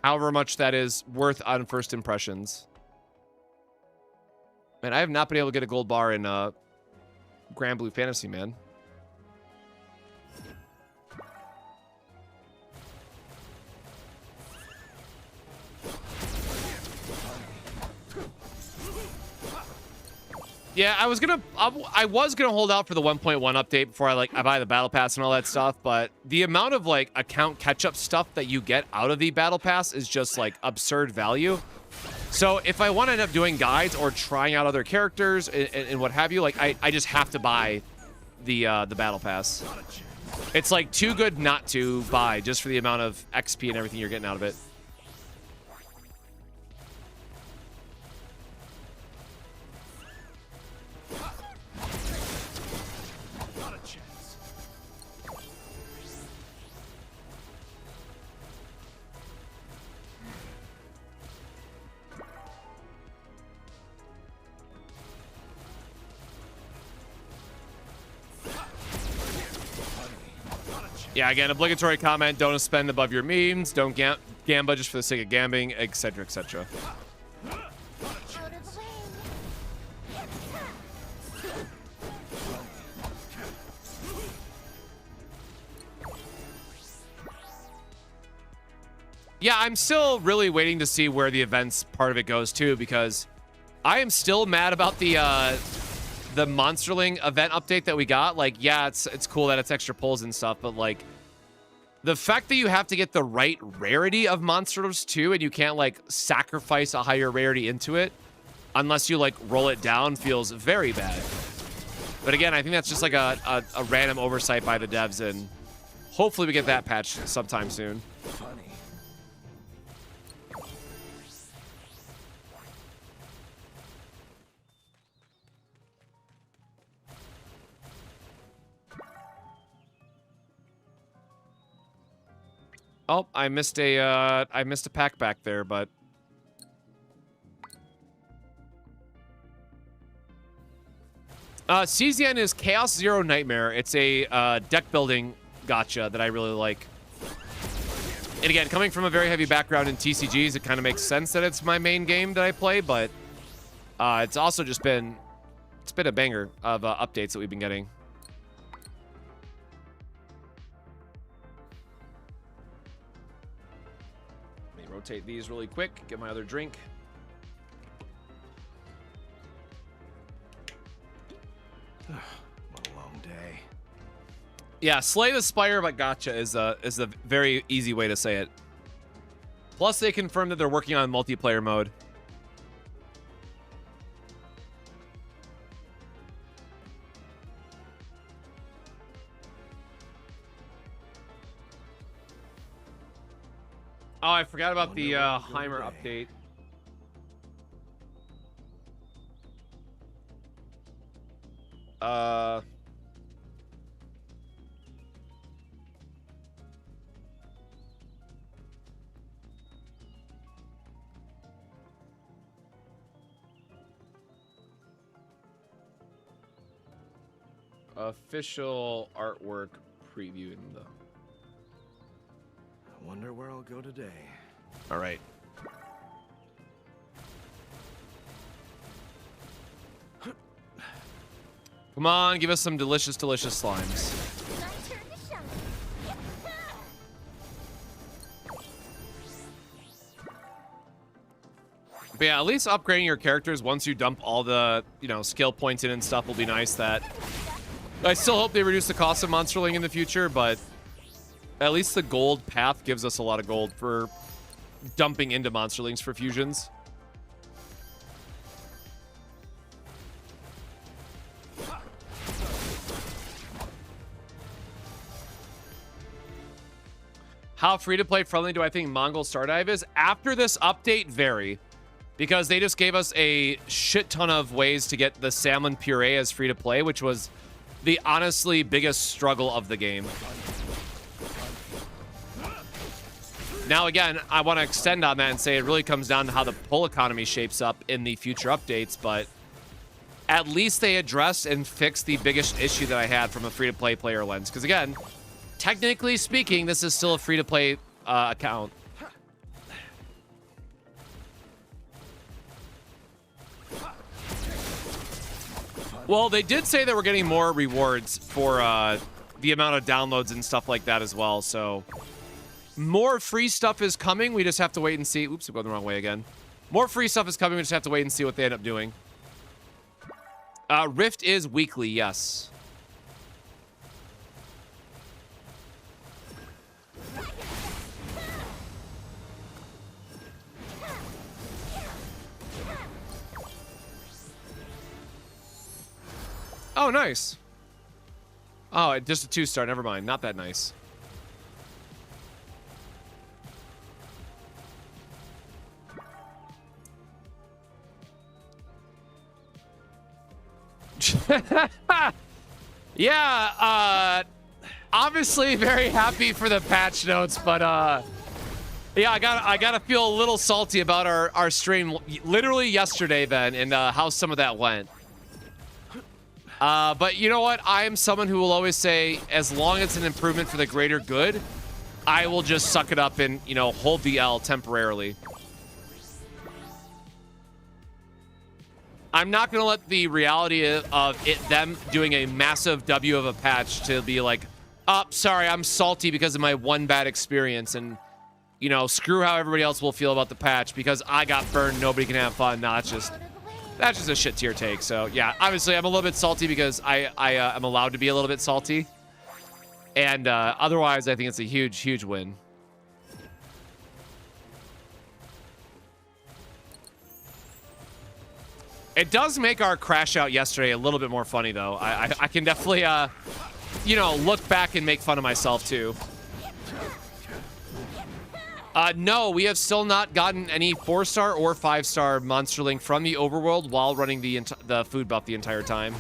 Speaker 1: However much that is worth on first impressions. Man, I have not been able to get a gold bar in Grand Blue Fantasy, man. Yeah, I was gonna hold out for the 1.1 update before I buy the battle pass and all that stuff, but the amount of like account catch-up stuff that you get out of the battle pass is just like absurd value. So if I want to end up doing guides or trying out other characters and what have you, like I just have to buy the battle pass. It's like too good not to buy just for the amount of XP and everything you're getting out of it. Yeah, again, obligatory comment. Don't spend above your means. Don't gamba just for the sake of gambling, etc., etc.
Speaker 2: Out of the way.
Speaker 1: Yeah, I'm still really waiting to see where the events part of it goes too, because I am still mad about the Monsterling event update that we got. Like, yeah, it's cool that it's extra pulls and stuff, but like the fact that you have to get the right rarity of monsters too, and you can't like sacrifice a higher rarity into it unless you like roll it down feels very bad. But again, I think that's just like a random oversight by the devs, and hopefully we get that patched sometime soon.
Speaker 4: Funny.
Speaker 1: Oh, I missed a pack back there, but CZN is Chaos Zero Nightmare. It's a deck building gacha that I really like. And again, coming from a very heavy background in TCGs, it kind of makes sense that it's my main game that I play, but it's also just been a banger of updates that we've been getting. Rotate these really quick, get my other drink.
Speaker 4: What a long day.
Speaker 1: Yeah, slay the spire, but gotcha is a very easy way to say it. Plus, they confirmed that they're working on multiplayer mode. Oh, I forgot about the Heimer update. Official artwork preview in the...
Speaker 4: I wonder where I'll go today.
Speaker 1: All right. Come on, give us some delicious, delicious slimes.
Speaker 2: My turn to shine.
Speaker 1: But yeah, at least upgrading your characters once you dump all the, you know, skill points in and stuff will be nice. That I still hope they reduce the cost of Monsterling in the future, but at least the gold path gives us a lot of gold for dumping into Monsterlings for fusions. How free-to-play friendly do I think Mongol Stardive is? After this update, very. Because they just gave us a shit ton of ways to get the salmon puree as free-to-play, which was the honestly biggest struggle of the game. Now, again, I want to extend on that and say it really comes down to how the pull economy shapes up in the future updates, but at least they addressed and fixed the biggest issue that I had from a free-to-play player lens. Because, again, technically speaking, this is still a free-to-play account. Well, they did say that we're getting more rewards for the amount of downloads and stuff like that as well, so... More free stuff is coming. We just have to wait and see. Oops, I'm going the wrong way again. More free stuff is coming. We just have to wait and see what they end up doing. Rift is weekly, yes. Oh, nice. Oh, just a 2-star. Never mind. Not that nice. Yeah, obviously very happy for the patch notes, but yeah, I gotta feel a little salty about our stream literally yesterday then, and how some of that went. But you know what? I am someone who will always say, as long as it's an improvement for the greater good, I will just suck it up and, you know, hold the L temporarily. I'm not going to let the reality of them doing a massive W of a patch to be like, oh, sorry, I'm salty because of my one bad experience. And, you know, screw how everybody else will feel about the patch because I got burned. Nobody can have fun. Nah, that's just a shit tier take. So, yeah, obviously I'm a little bit salty because I am allowed to be a little bit salty. And otherwise, I think it's a huge, huge win. It does make our crash out yesterday a little bit more funny, though. I can definitely, you know, look back and make fun of myself, too. No, we have still not gotten any 4-star or 5-star Monsterling from the overworld while running the food buff the entire time.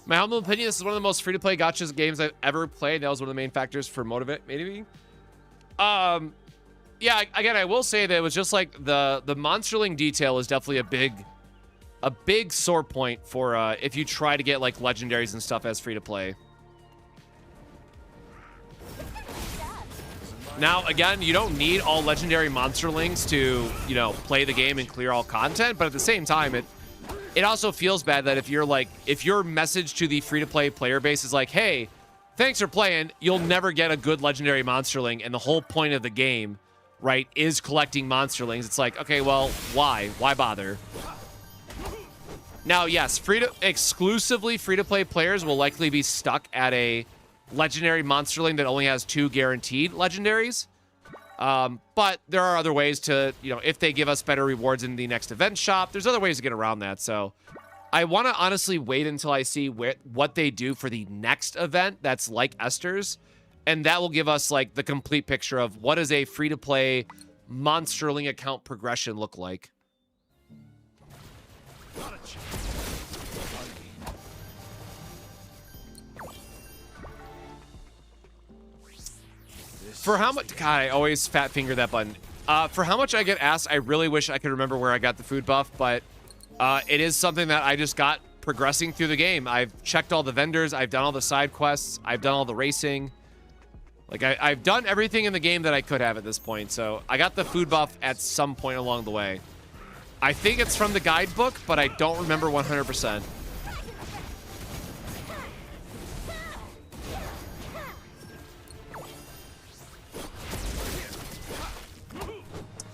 Speaker 1: My humble opinion, this is one of the most free-to-play gotcha games I've ever played. That was one of the main factors for motivating me. Yeah, again, I will say that it was just like the Monsterling detail is definitely a big sore point for if you try to get like legendaries and stuff as free to play. Now, again, you don't need all legendary Monsterlings to, you know, play the game and clear all content, but at the same time, it also feels bad that if your message to the free-to-play player base is like, hey, thanks for playing, you'll never get a good legendary Monsterling, and the whole point of the game, right, is collecting Monsterlings. It's like, okay, well, why? Why bother? Now, yes, exclusively free-to-play players will likely be stuck at a legendary Monsterling that only has 2 guaranteed legendaries. But there are other ways to, you know, if they give us better rewards in the next event shop, there's other ways to get around that. So I want to honestly wait until I see what they do for the next event that's like Esther's. And that will give us like the complete picture of what does a free-to-play Monsterling account progression look like. For how much, God, I always fat finger that button. For how much I get asked, I really wish I could remember where I got the food buff, but it is something that I just got progressing through the game. I've checked all the vendors, I've done all the side quests, I've done all the racing. Like, I've done everything in the game that I could have at this point, so I got the food buff at some point along the way. I think it's from the guidebook, but I don't remember 100%.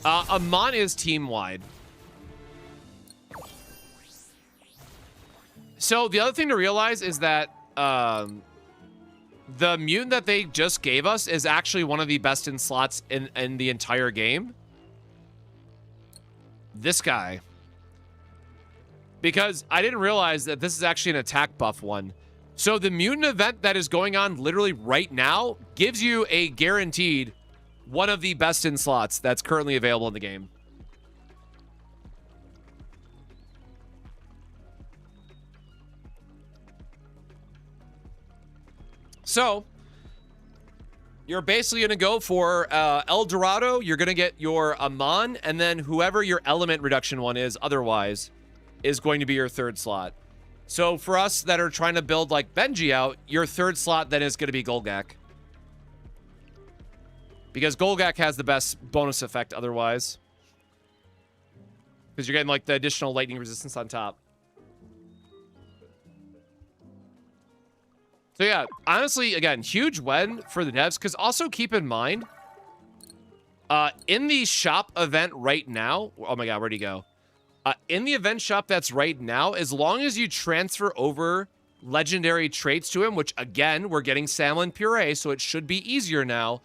Speaker 1: Amon is team-wide. So the other thing to realize is that the mutant that they just gave us is actually one of the best in slots in the entire game. This guy. Because I didn't realize that this is actually an attack buff one. So the mutant event that is going on literally right now gives you a guaranteed one of the best in slots that's currently available in the game. So, you're basically going to go for El Dorado. You're going to get your Amon, and then whoever your element reduction one is otherwise is going to be your third slot. So, for us that are trying to build like Benji out, your third slot then is going to be Golgak. Because Golgak has the best bonus effect otherwise. Because you're getting like the additional lightning resistance on top. So yeah, honestly, again, huge win for the devs. Because also keep in mind, in the shop event right now, oh my god, where'd he go? In the event shop that's right now, as long as you transfer over legendary traits to him, which again, we're getting salmon puree, so it should be easier now.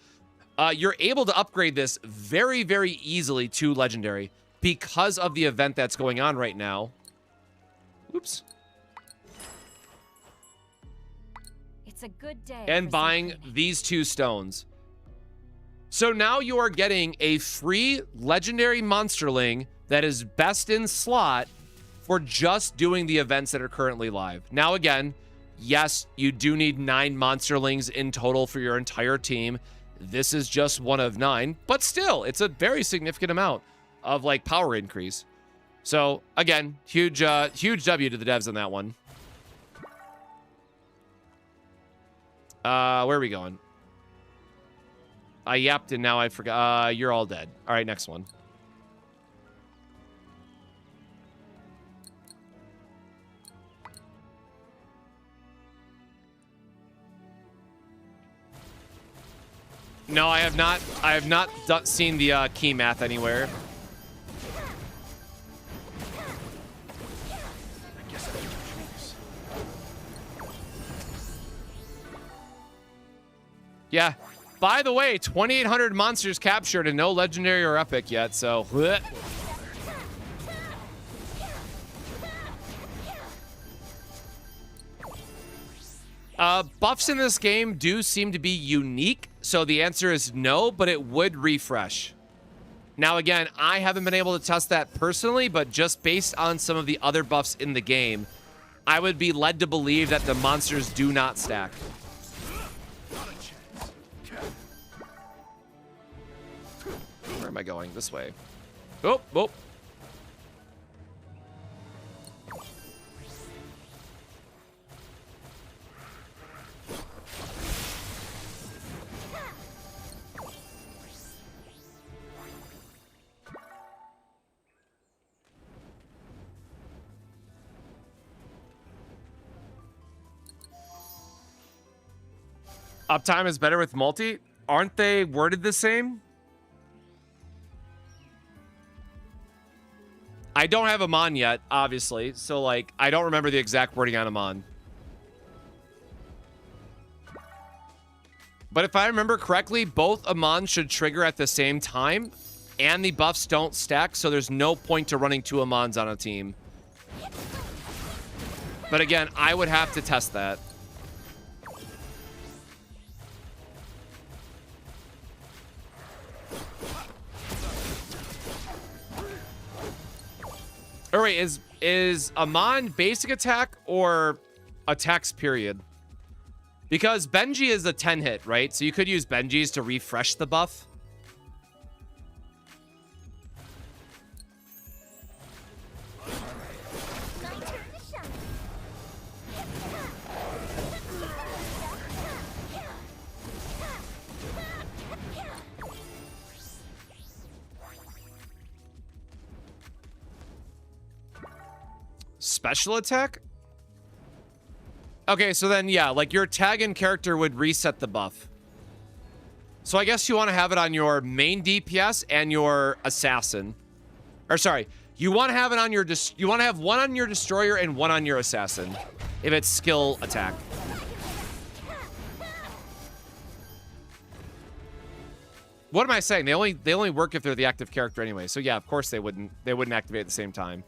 Speaker 1: You're able to upgrade this very, very easily to legendary because of the event that's going on right now. Oops.
Speaker 3: It's a good day.
Speaker 1: And buying these 2 stones. So now you are getting a free legendary Monsterling that is best in slot for just doing the events that are currently live. Now again, yes, you do need 9 Monsterlings in total for your entire team. This is just 1 of 9, but still, it's a very significant amount of like power increase. So again, huge W to the devs on that one. Where are we going? I yapped and now I forgot. You're all dead. All right, next one. No, I have not. I have not seen the key math anywhere. Yeah. By the way, 2,800 monsters captured and no legendary or epic yet, so. Bleh. Buffs in this game do seem to be unique, so the answer is no, but it would refresh. Now, again, I haven't been able to test that personally, but just based on some of the other buffs in the game, I would be led to believe that the monsters do not stack. Where am I going? This way. Oh, oh. Uptime is better with multi. Aren't they worded the same? I don't have Amon yet, obviously. So, like, I don't remember the exact wording on Amon. But if I remember correctly, both Amon should trigger at the same time, and the buffs don't stack, so there's no point to running 2 Amons on a team. But again, I would have to test that. Or wait, is Amon basic attack or attacks period? Because Benji is a 10 hit, right? So you could use Benji's to refresh the buff. Special attack? Okay, so then, yeah, like your tag and character would reset the buff. So I guess you want to have it on your main DPS and your assassin. Or sorry, you want to have it on your you want to have one on your destroyer and one on your assassin if it's skill attack. What am I saying? They only work if they're the active character anyway. So yeah, of course they wouldn't activate at the same time.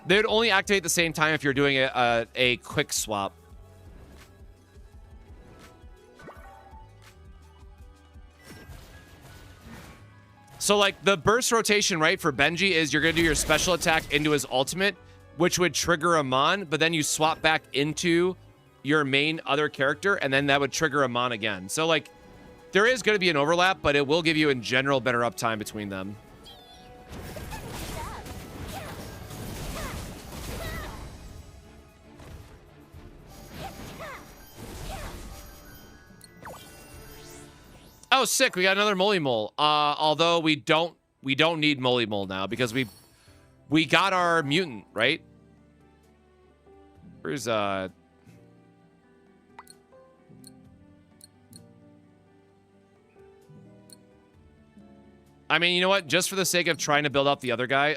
Speaker 1: They would only activate at the same time if you're doing a quick swap. So, like, the burst rotation, right, for Benji is you're going to do your special attack into his ultimate, which would trigger Amon, but then you swap back into your main other character, and then that would trigger Amon again. So, like, there is going to be an overlap, but it will give you, in general, better uptime between them. Oh, sick! We got another Moly Mole. Although we don't need Moly Mole now because we got our mutant, right? Where's I mean, you know what? Just for the sake of trying to build up the other guy,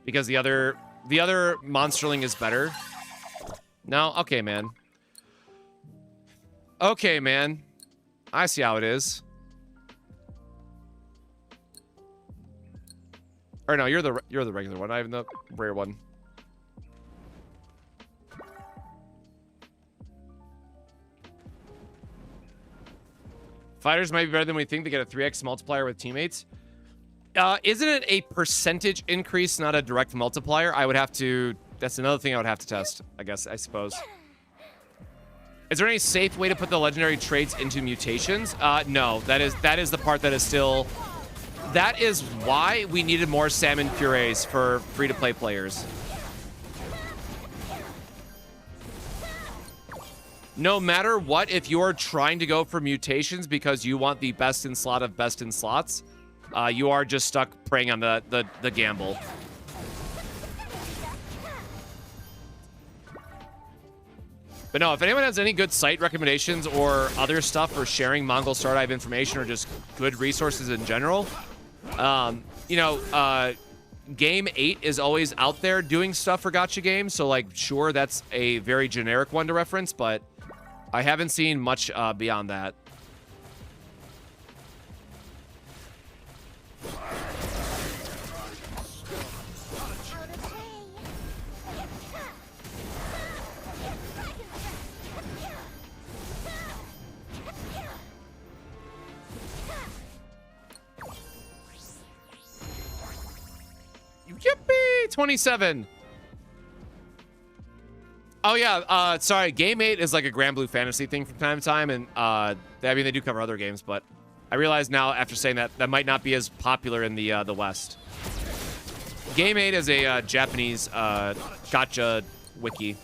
Speaker 1: because the other Monsterling is better. No, okay, man. Okay, man. I see how it is. Or no, you're the regular one. I have the rare one. Fighters might be better than we think. They get a 3x multiplier with teammates. Isn't it a percentage increase, not a direct multiplier? I would have to... That's another thing I would have to test, I guess, I suppose. Is there any safe way to put the legendary traits into mutations? No, that is the part that is still... That is why we needed more salmon purees for free-to-play players. No matter what, if you're trying to go for mutations because you want the best in slot of best in slots, you are just stuck preying on the gamble. But no, if anyone has any good site recommendations or other stuff for sharing Mongol Star Dive information or just good resources in general, you know, Game 8 is always out there doing stuff for gacha games, so, like, sure, that's a very generic one to reference, but I haven't seen much beyond that. Yippee! 27. Oh yeah, sorry. Game 8 is like a Grand Blue Fantasy thing from time to time, and I mean they do cover other games, but I realize now after saying that that might not be as popular in the West. Game 8 is a Japanese gacha wiki.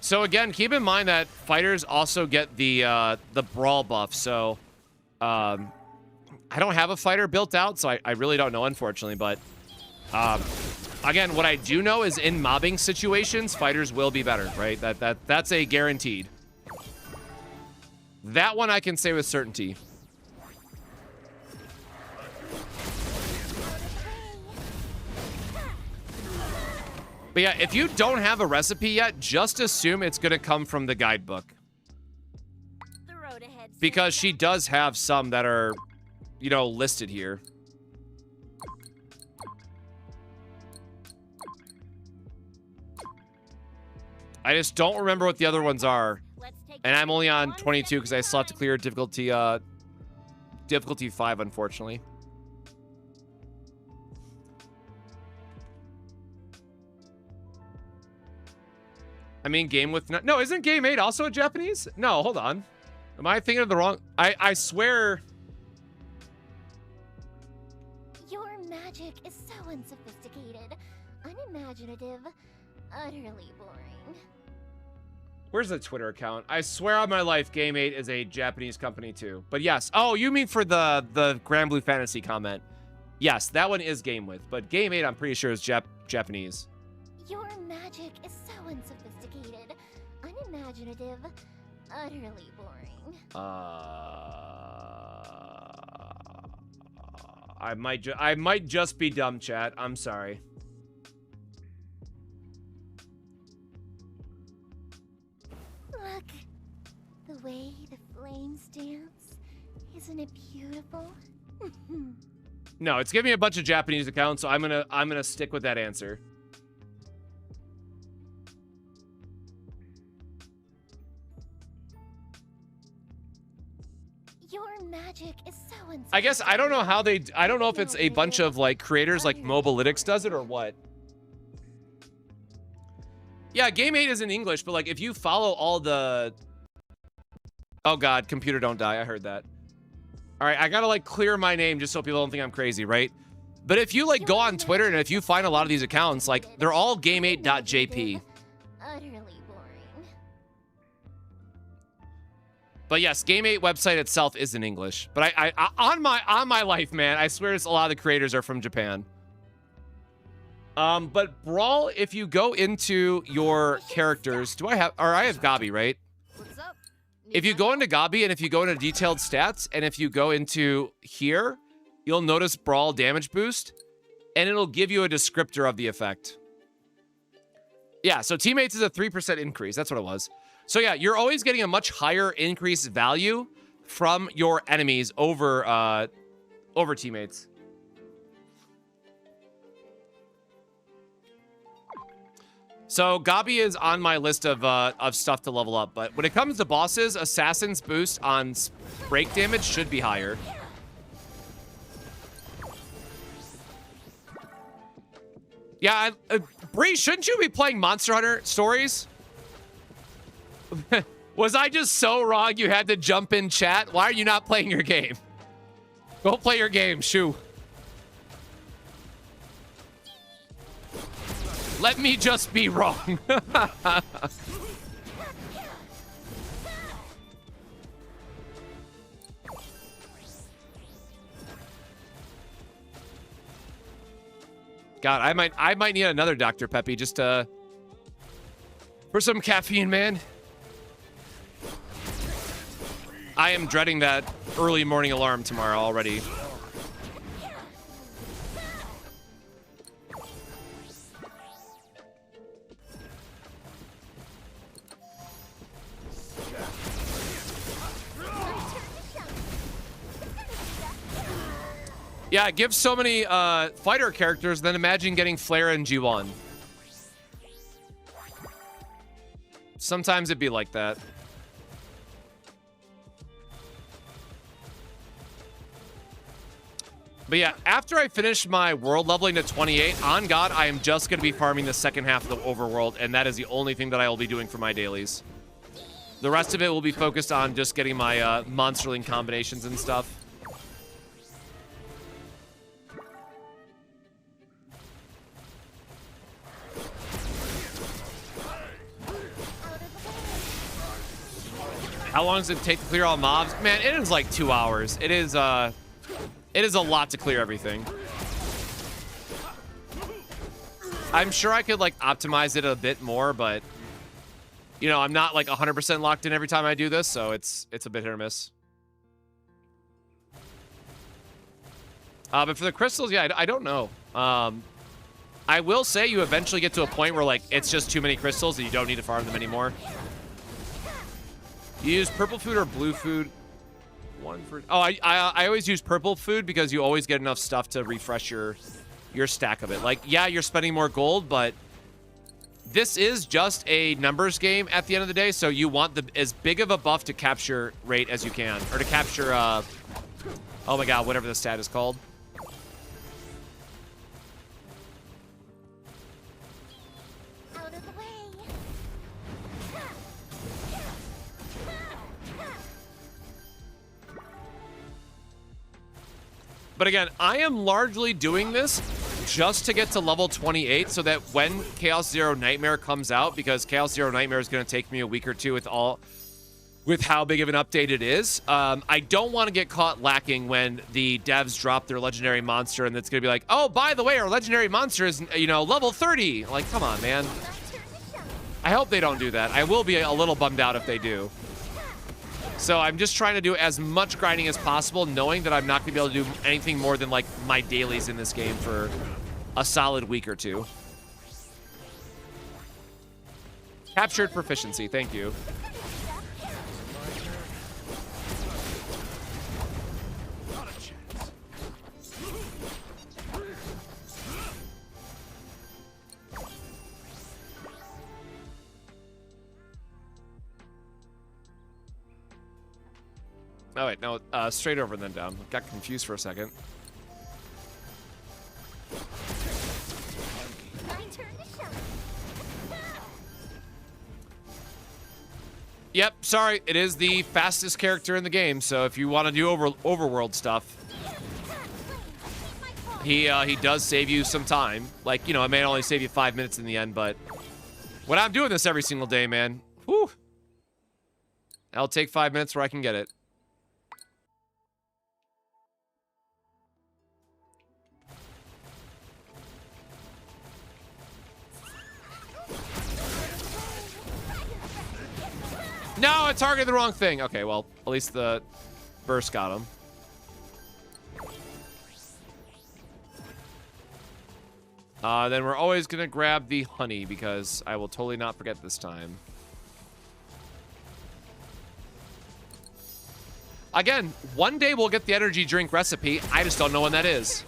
Speaker 1: So again, keep in mind that fighters also get the brawl buff. So I don't have a fighter built out, so I really don't know, unfortunately. But again, what I do know is in mobbing situations, fighters will be better, right? That's a guaranteed. That one I can say with certainty. But yeah, if you don't have a recipe yet, just assume it's going to come from the guidebook. Because she does have some that are, you know, listed here. I just don't remember what the other ones are. And I'm only on 22 because I still have to clear difficulty 5, unfortunately. I mean, game with... No, isn't Game 8 also a Japanese? No, hold on. Am I thinking of the wrong... I swear...
Speaker 2: Your magic is so unsophisticated, unimaginative, utterly boring.
Speaker 1: Where's the Twitter account? I swear on my life, Game 8 is a Japanese company too. But yes. Oh, you mean for the Grand Blue Fantasy comment. Yes, that one is Game with. But Game 8, I'm pretty sure is Japanese.
Speaker 2: Your magic is so unsophisticated, unimaginative, utterly boring.
Speaker 1: I might just be dumb, chat. I'm sorry.
Speaker 2: Look, the way the flames dance, isn't it beautiful?
Speaker 1: No, it's giving me a bunch of Japanese accounts, so I'm gonna stick with that answer.
Speaker 2: Your magic is so unsophisticated.
Speaker 1: I guess I don't know how they... I don't know if it's a bunch of, like, creators like Mobalytics does it or what. Yeah, Game 8 is in English, but, like, if you follow all the... Oh, God. Computer, don't die. I heard that. All right, I gotta, like, clear my name just so people don't think I'm crazy, right? But if you, like, go on Twitter and if you find a lot of these accounts, like, they're all game8.jp.
Speaker 2: Utterly boring.
Speaker 1: But yes, Game 8 website itself is in English. But I on my life, man, I swear a lot of the creators are from Japan. But Brawl, if you go into your characters, I have Gabi, right?
Speaker 3: What's up?
Speaker 1: If you go into Gabi and if you go into detailed stats and if you go into here, you'll notice Brawl damage boost and it'll give you a descriptor of the effect. Yeah, so teammates is a 3% increase. That's what it was. So yeah, you're always getting a much higher increased value from your enemies over teammates. So Gabi is on my list of stuff to level up, but when it comes to bosses, Assassin's boost on break damage should be higher. Yeah, Bree, shouldn't you be playing Monster Hunter Stories? Was I just so wrong you had to jump in chat? Why are you not playing your game? Go play your game, shoo. Let me just be wrong. God, I might need another Dr. Peppy just for some caffeine, man. I am dreading that early morning alarm tomorrow already. Yeah, it gives so many fighter characters, then imagine getting Flare and G1. Sometimes it'd be like that. But yeah, after I finish my world leveling to 28, on God, I am just going to be farming the second half of the overworld, and that is the only thing that I will be doing for my dailies. The rest of it will be focused on just getting my monsterling combinations and stuff. How long does it take to clear all mobs? Man, it is like 2 hours. It is a lot to clear everything. I'm sure I could like optimize it a bit more, but you know, I'm not like 100% locked in every time I do this, so it's a bit hit or miss. But for the crystals, yeah, I don't know. I will say you eventually get to a point where like it's just too many crystals and you don't need to farm them anymore. You use purple food or blue food? One for... Oh, I always use purple food because you always get enough stuff to refresh your stack of it. Like, yeah, you're spending more gold, but this is just a numbers game at the end of the day, so you want as big of a buff to capture rate as you can. Or to capture, oh my god, whatever the stat is called. But again, I am largely doing this just to get to level 28 so that when Chaos Zero Nightmare comes out, because Chaos Zero Nightmare is going to take me a week or two with how big of an update it is. I don't want to get caught lacking when the devs drop their legendary monster and it's going to be like, oh, by the way, our legendary monster is, you know, level 30. Like, come on, man. I hope they don't do that. I will be a little bummed out if they do. So I'm just trying to do as much grinding as possible, knowing that I'm not going to be able to do anything more than like my dailies in this game for a solid week or two. Captured proficiency, thank you. Oh, wait, no, straight over and then down. Got confused for a second. Yep, sorry, it is the fastest character in the game, so if you want to do overworld stuff, he does save you some time. Like, you know, it may only save you 5 minutes in the end, but when I'm doing this every single day, man, whew, I'll take 5 minutes where I can get it. No, I targeted the wrong thing. Okay, well, at least the burst got him. Then we're always going to grab the honey because I will totally not forget this time. Again, one day we'll get the energy drink recipe. I just don't know when that is.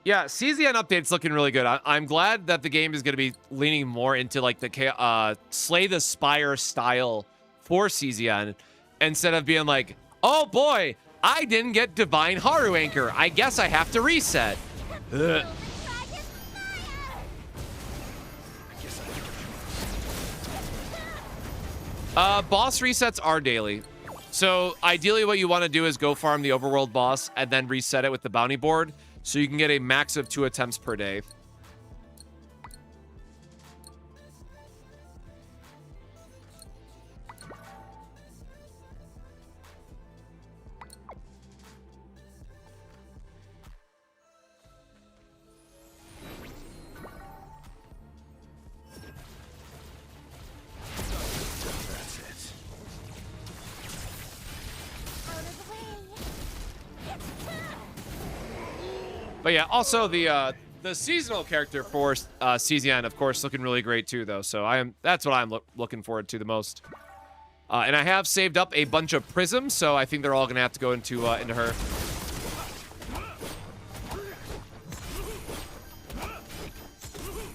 Speaker 1: Yeah, CZN update's looking really good. I'm glad that the game is going to be leaning more into like the Slay the Spire style for CZN instead of being like, oh boy, I didn't get Divine Haru Anchor. I guess I have to reset. Ugh. Boss resets are daily. So ideally what you want to do is go farm the overworld boss and then reset it with the bounty board so you can get a max of 2 attempts per day. But yeah, also the seasonal character for CZN, of course, looking really great too, though. So that's what I'm looking forward to the most. And I have saved up a bunch of prisms, so I think they're all gonna have to go into her.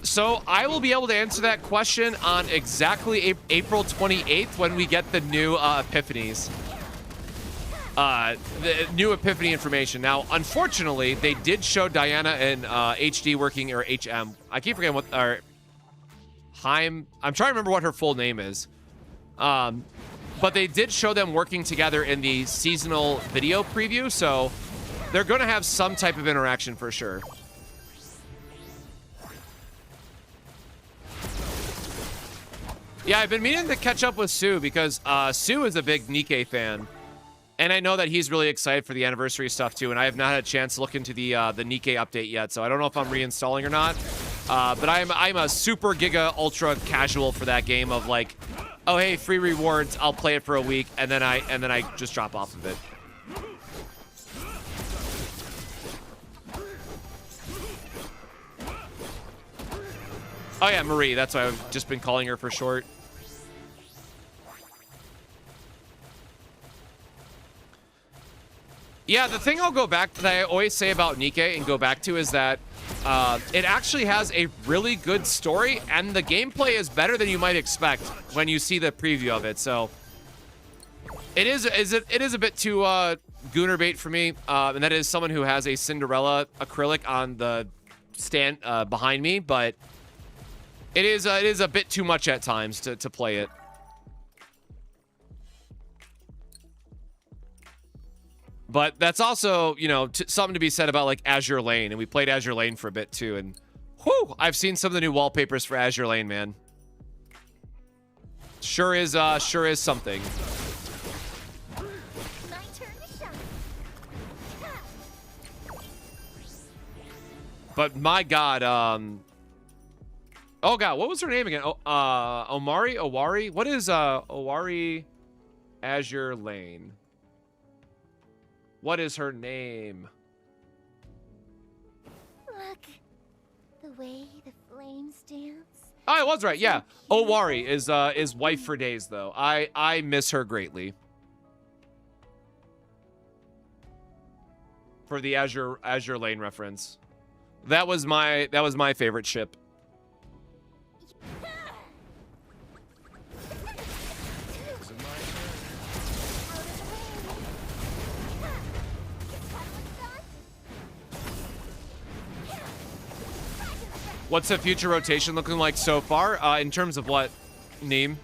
Speaker 1: So I will be able to answer that question on exactly April 28th when we get the new epiphanies. The new epiphany information. Now, unfortunately, they did show Diana in HD working, or HM. I keep forgetting what, or Heim. I'm trying to remember what her full name is. But they did show them working together in the seasonal video preview, so they're going to have some type of interaction for sure. Yeah, I've been meaning to catch up with Sue because Sue is a big Nikke fan. And I know that he's really excited for the anniversary stuff too, and I have not had a chance to look into the Nikke update yet, so I don't know if I'm reinstalling or not. But I'm a super giga ultra casual for that game of like, oh hey, free rewards, I'll play it for a week, and then I just drop off of it. Oh yeah, Marie, that's why I've just been calling her for short. Yeah, the thing I'll go back that I always say about Nikke and go back to is that it actually has a really good story, and the gameplay is better than you might expect when you see the preview of it. So it is a bit too gooner bait for me, and that is someone who has a Cinderella acrylic on the stand behind me, but it is a bit too much at times to play it. But that's also, you know, something to be said about like Azure Lane, and we played Azure Lane for a bit too, and whew, I've seen some of the new wallpapers for Azure Lane, man. Sure is something.
Speaker 2: My turn to shine.
Speaker 1: But my God, oh God, what was her name again? Owari? What is Owari Azure Lane? What is her name?
Speaker 2: Look, the way the flames dance.
Speaker 1: Oh, I was right. Yeah, Owari is wife for days though. I miss her greatly. For the Azure Lane reference, that was my favorite ship. What's the future rotation looking like so far? In terms of what, Neem?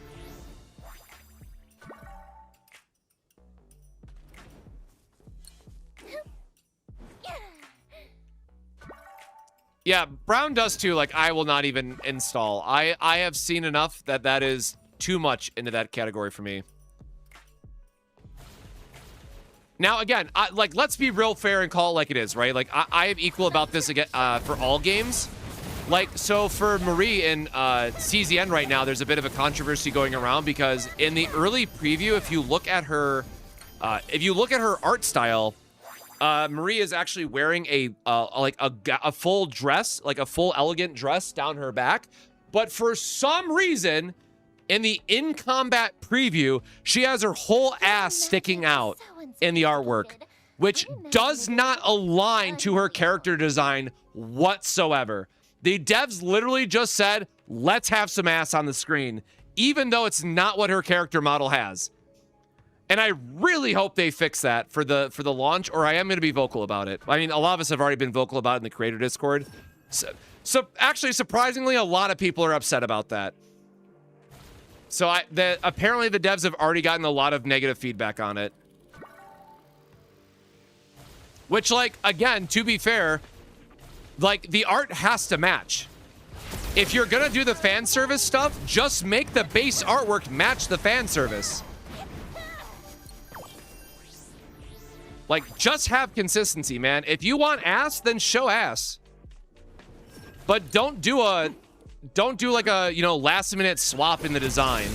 Speaker 1: Yeah, Brown does too. Like, I will not even install. I have seen enough that is too much into that category for me. Now, again, like, let's be real fair and call it like it is, right? Like, I am equal about this again for all games. Like, so for Marie in CZN right now, there's a bit of a controversy going around because in the early preview, if you look at her art style, Marie is actually wearing a full dress, like a full elegant dress down her back. But for some reason, in the in-combat preview, she has her whole ass sticking out in the artwork, which does not align to her character design whatsoever. The devs literally just said, let's have some ass on the screen, even though it's not what her character model has. And I really hope they fix that for the launch, or I am going to be vocal about it. I mean, a lot of us have already been vocal about it in the creator Discord. So actually, surprisingly, a lot of people are upset about that. So apparently the devs have already gotten a lot of negative feedback on it. Which, like, again, to be fair, like, the art has to match. If you're gonna do the fan service stuff, just make the base artwork match the fan service. Like, just have consistency, man. If you want ass, then show ass. But don't do like a, you know, last minute swap in the design.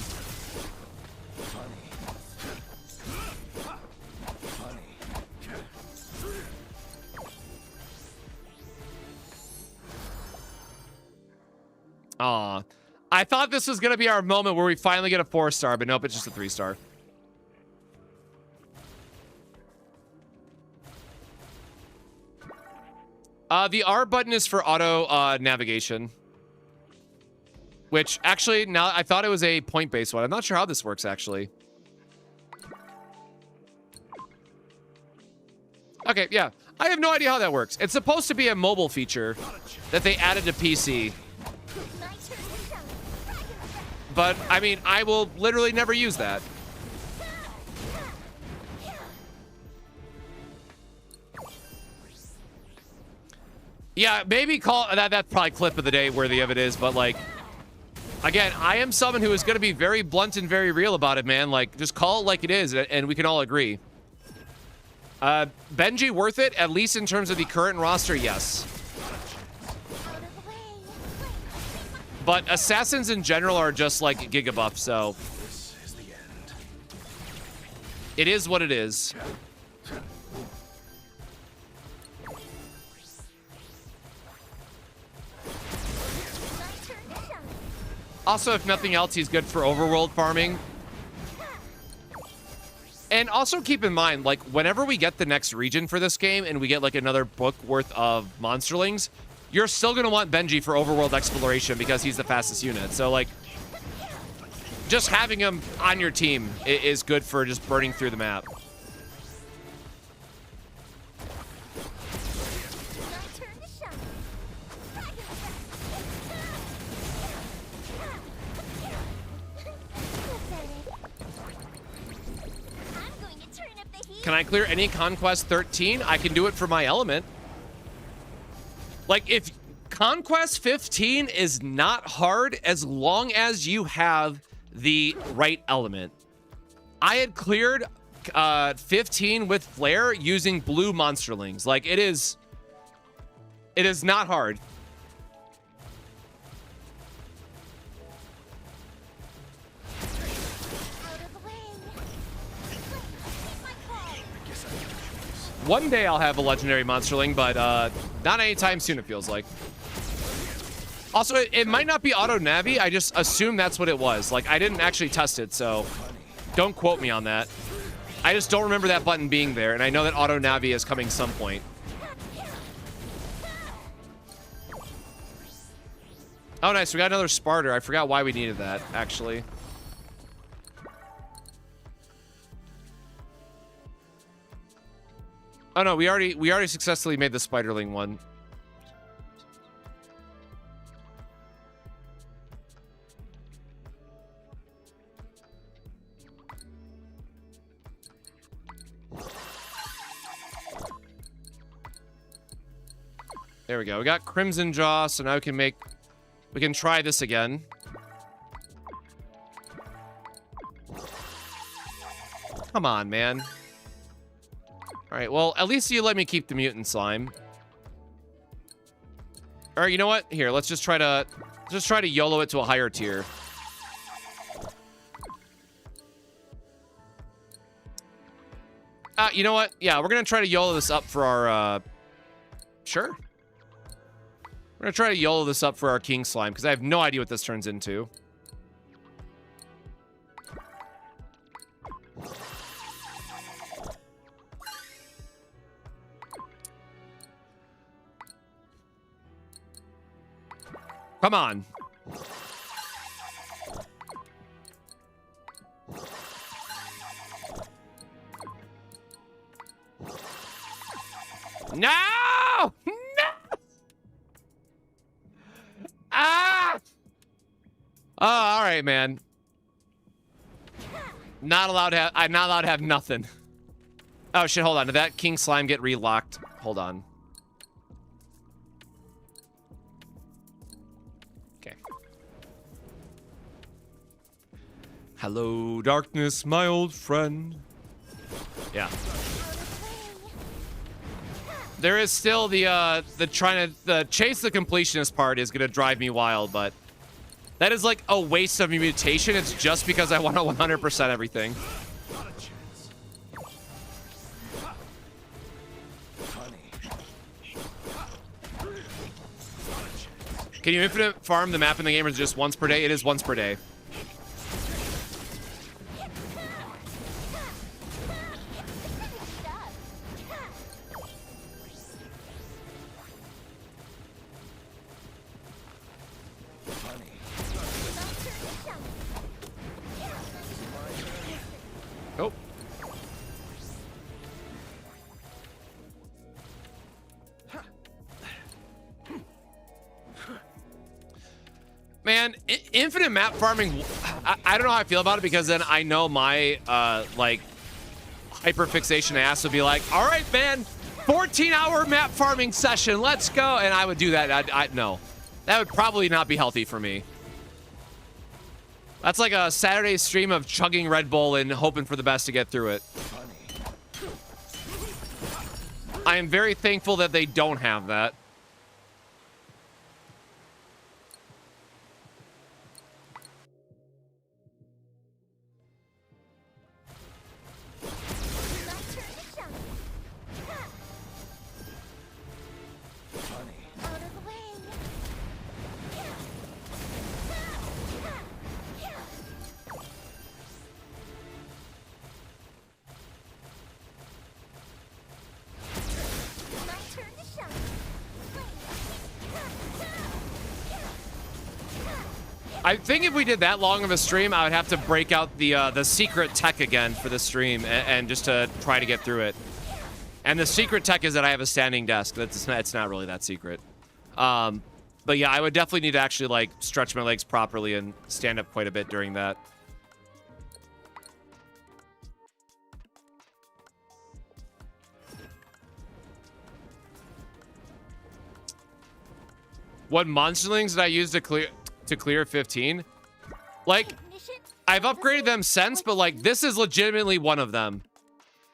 Speaker 1: Aw. I thought this was gonna be our moment where we finally get a 4-star, but nope, it's just a 3-star. The R button is for auto navigation. Which, actually, now I thought it was a point-based one. I'm not sure how this works, actually. Okay, yeah. I have no idea how that works. It's supposed to be a mobile feature that they added to PC. But, I mean, I will literally never use that. Yeah, maybe call that's probably clip of the day worthy of it is, but like, again, I am someone who is going to be very blunt and very real about it, man. Like, just call it like it is, and we can all agree. Benji worth it, at least in terms of the current roster, yes. But assassins in general are just like gigabuff, so
Speaker 4: This is the end.
Speaker 1: it is what it is. Also, if nothing else, he's good for overworld farming. And also keep in mind, like, whenever we get the next region for this game and we get, like, another book worth of monsterlings, you're still going to want Benji for overworld exploration because he's the fastest unit. So, like, just having him on your team is good for just burning through the map. Can I clear any Conquest 13? I can do it for my element. Like, if Conquest 15 is not hard as long as you have the right element. I had cleared 15 with Flare using blue Monsterlings. Like, it is not hard. One day I'll have a legendary Monsterling, but not anytime soon, it feels like. Also, it might not be auto navi. I just assume that's what it was. Like, I didn't actually test it, so don't quote me on that. I just don't remember that button being there, and I know that auto navi is coming some point. Oh, nice. We got another Sparter. I forgot why we needed that, actually. Oh no, we already successfully made the Spiderling one. There we go. We got Crimson Jaw, so now we can try this again. Come on, man. All right, well, at least you let me keep the mutant slime. All right, you know what? Here, let's just try to YOLO it to a higher tier. You know what? Yeah, we're gonna try to YOLO this up for our sure. We're gonna try to YOLO this up for our king slime because I have no idea what this turns into. Come on. Oh, all right, man. Not allowed to have. I'm not allowed to have nothing. Oh shit! Hold on. Did that king slime get relocked? Hold on. Okay. Hello, darkness, my old friend. Yeah. There is still the chase the completionist part is gonna drive me wild, but that is like a waste of a mutation. It's just because I want to 100% everything. Can you infinite farm the map in the game or is it just once per day? It is once per day. Oh. Man, infinite map farming, I don't know how I feel about it because then I know my, like, hyperfixation ass would be like, all right, man, 14-hour map farming session, let's go. And I would do that. No, that would probably not be healthy for me. That's like a Saturday stream of chugging Red Bull and hoping for the best to get through it. I am very thankful that they don't have that. I think if we did that long of a stream, I would have to break out the secret tech again for the stream and just to try to get through it. And the secret tech is that I have a standing desk. It's not really that secret. But yeah, I would definitely need to actually like stretch my legs properly and stand up quite a bit during that. What monsterlings did I use to clear 15? Like, I've upgraded them since, but like this is legitimately one of them.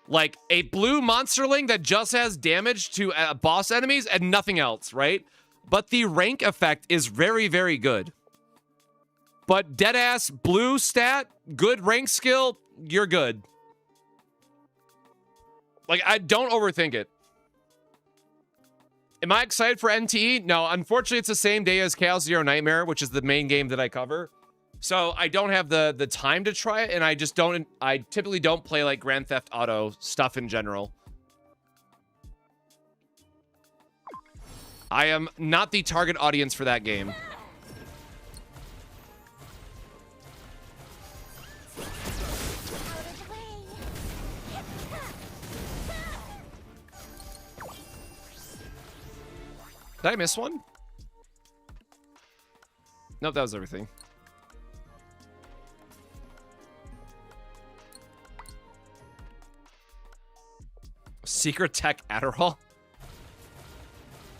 Speaker 1: Like a blue monsterling that just has damage to boss enemies and nothing else, right? But the rank effect is very, very good. But deadass blue stat, good rank skill, you're good. Like, I don't overthink it. Am I excited for NTE? No, unfortunately, it's the same day as Chaos Zero Nightmare, which is the main game that I cover. So I don't have the time to try it, and I typically don't play like Grand Theft Auto stuff in general. I am not the target audience for that game. Did I miss one? Nope, that was everything. Secret tech Adderall?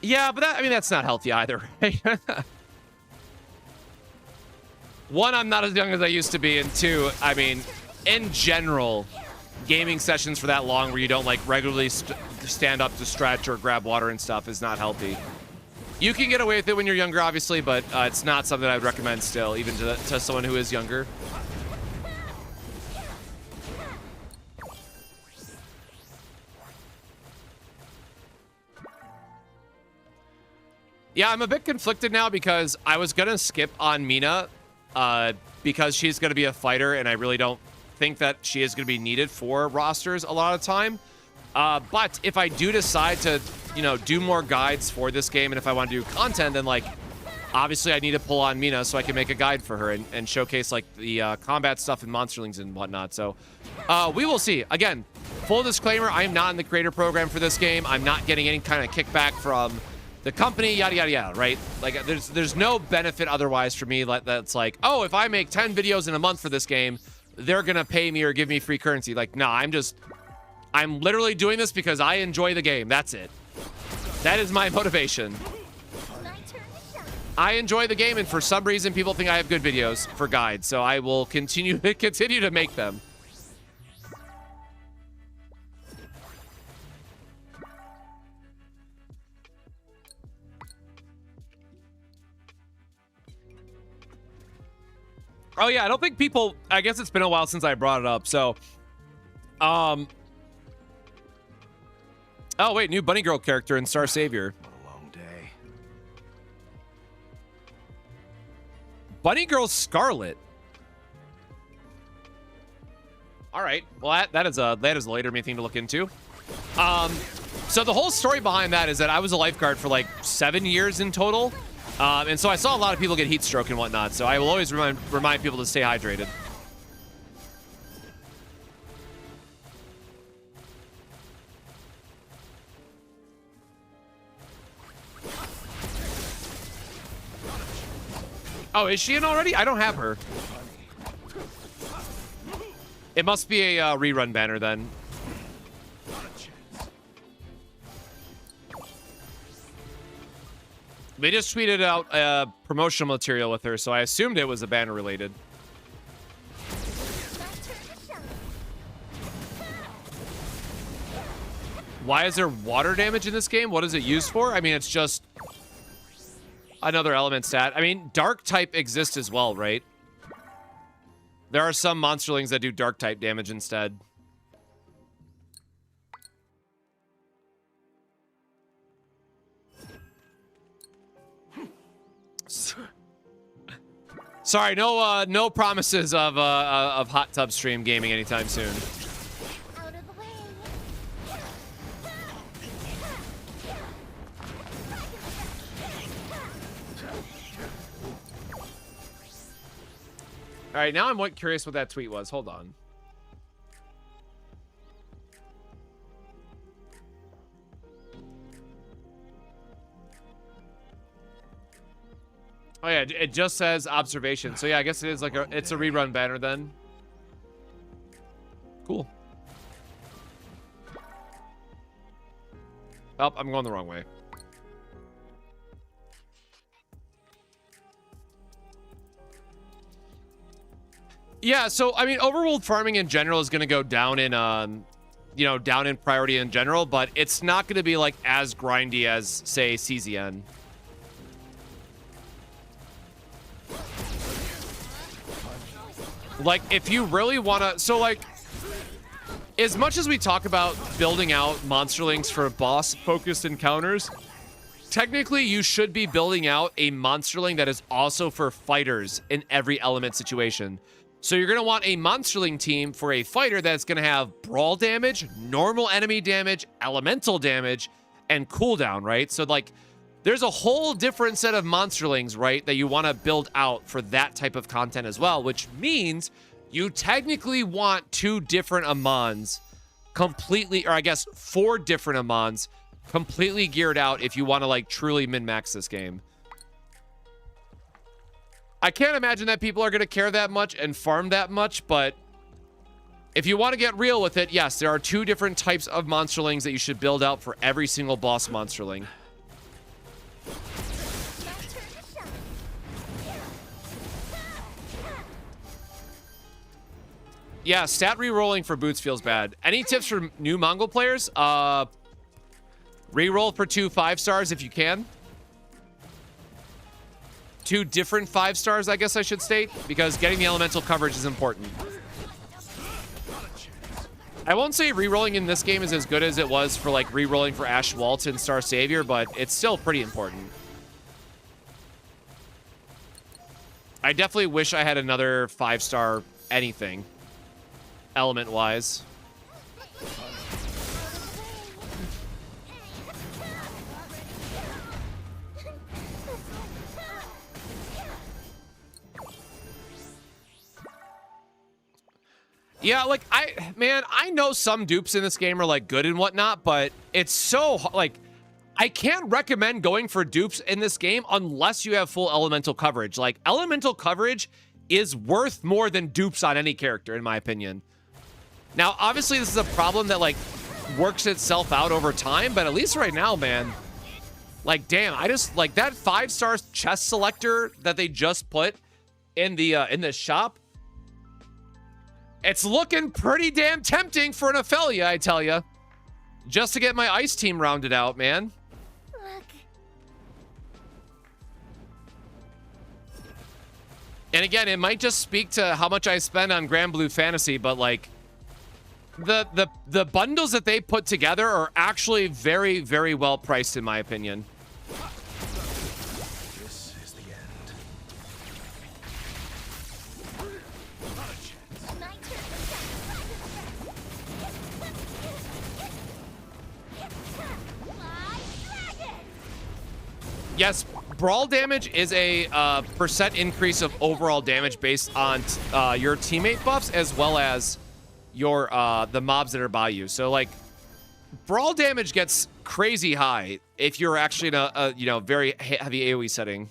Speaker 1: Yeah, but that, I mean, that's not healthy either, right? One, I'm not as young as I used to be, and two, I mean, in general, gaming sessions for that long where you don't like regularly stand up to stretch or grab water and stuff is not healthy. You can get away with it when you're younger, obviously, but it's not something I would recommend still, even to someone who is younger. Yeah, I'm a bit conflicted now because I was going to skip on Mina because she's going to be a fighter, and I really don't think that she is going to be needed for rosters a lot of time. But if I do decide to, you know, do more guides for this game, and if I want to do content, then, like, obviously I need to pull on Mina so I can make a guide for her and showcase, like, the combat stuff and monsterlings and whatnot. So we will see. Again, full disclaimer, I am not in the creator program for this game. I'm not getting any kind of kickback from the company, yada yada yada, right? Like there's no benefit otherwise for me that's like, oh, if I make 10 videos in a month for this game, they're gonna pay me or give me free currency. Like, nah, I'm literally doing this because I enjoy the game. That's it. That is my motivation. I enjoy the game, and for some reason, people think I have good videos for guides, so I will continue to make them. Oh yeah, I don't think people. I guess it's been a while since I brought it up. So, oh wait, new bunny girl character in Star Savior.
Speaker 4: What a long day.
Speaker 1: Bunny Girl Scarlet. All right. Well, that is a later me thing to look into. So the whole story behind that is that I was a lifeguard for like 7 years in total, and so I saw a lot of people get heat stroke and whatnot. So I will always remind people to stay hydrated. Oh, is she in already? I don't have her. It must be a rerun banner then. They just tweeted out promotional material with her, so I assumed it was a banner related. Why is there water damage in this game? What is it used for? I mean, it's just another element stat. I mean, dark type exists as well, right? There are some monsterlings that do dark type damage instead. Sorry, no promises of hot tub stream gaming anytime soon.
Speaker 2: Out of the way.
Speaker 1: All right, now I'm curious what that tweet was. Hold on. Oh yeah, it just says observation. So yeah, I guess it is like it's a rerun banner then. Cool. Oh, I'm going the wrong way. Yeah, so I mean, overworld farming in general is going to go down in, you know, down in priority in general, but it's not going to be like as grindy as, say, CZN. Like, if you really want to, so like, as much as we talk about building out monsterlings for boss-focused encounters, technically you should be building out a monsterling that is also for fighters in every element situation. So you're going to want a monsterling team for a fighter that's going to have brawl damage, normal enemy damage, elemental damage, and cooldown, right? So like, there's a whole different set of monsterlings, right, that you want to build out for that type of content as well, which means you technically want 2 different Amons completely, or I guess 4 different Amons completely geared out if you want to like truly min-max this game. I can't imagine that people are going to care that much and farm that much, but if you want to get real with it, yes, there are 2 different types of monsterlings that you should build out for every single boss monsterling. Yeah, stat re-rolling for boots feels bad. Any tips for new Mongol players? Re-roll for 2 5-stars if you can. 2 different 5-stars, I guess I should state, because getting the elemental coverage is important. I won't say re-rolling in this game is as good as it was for like re-rolling for Ash Waltz in Star Savior, but it's still pretty important. I definitely wish I had another 5-star anything, element-wise. Yeah, like, I know some dupes in this game are, like, good and whatnot, but it's so, like, I can't recommend going for dupes in this game unless you have full elemental coverage. Like, elemental coverage is worth more than dupes on any character, in my opinion. Now, obviously, this is a problem that, like, works itself out over time, but at least right now, man, like, damn, I just, like, that 5-star chest selector that they just put in the shop, it's looking pretty damn tempting for an Ophelia, I tell ya. Just to get my ice team rounded out, man.
Speaker 2: Look.
Speaker 1: And again, it might just speak to how much I spend on Grand Blue Fantasy, but like the bundles that they put together are actually very, very well priced in my opinion.
Speaker 4: This is the end.
Speaker 1: Yes, brawl damage is a percent increase of overall damage based on your teammate buffs as well as your the mobs that are by you. So like brawl damage gets crazy high if you're actually in a you know, very heavy AoE setting.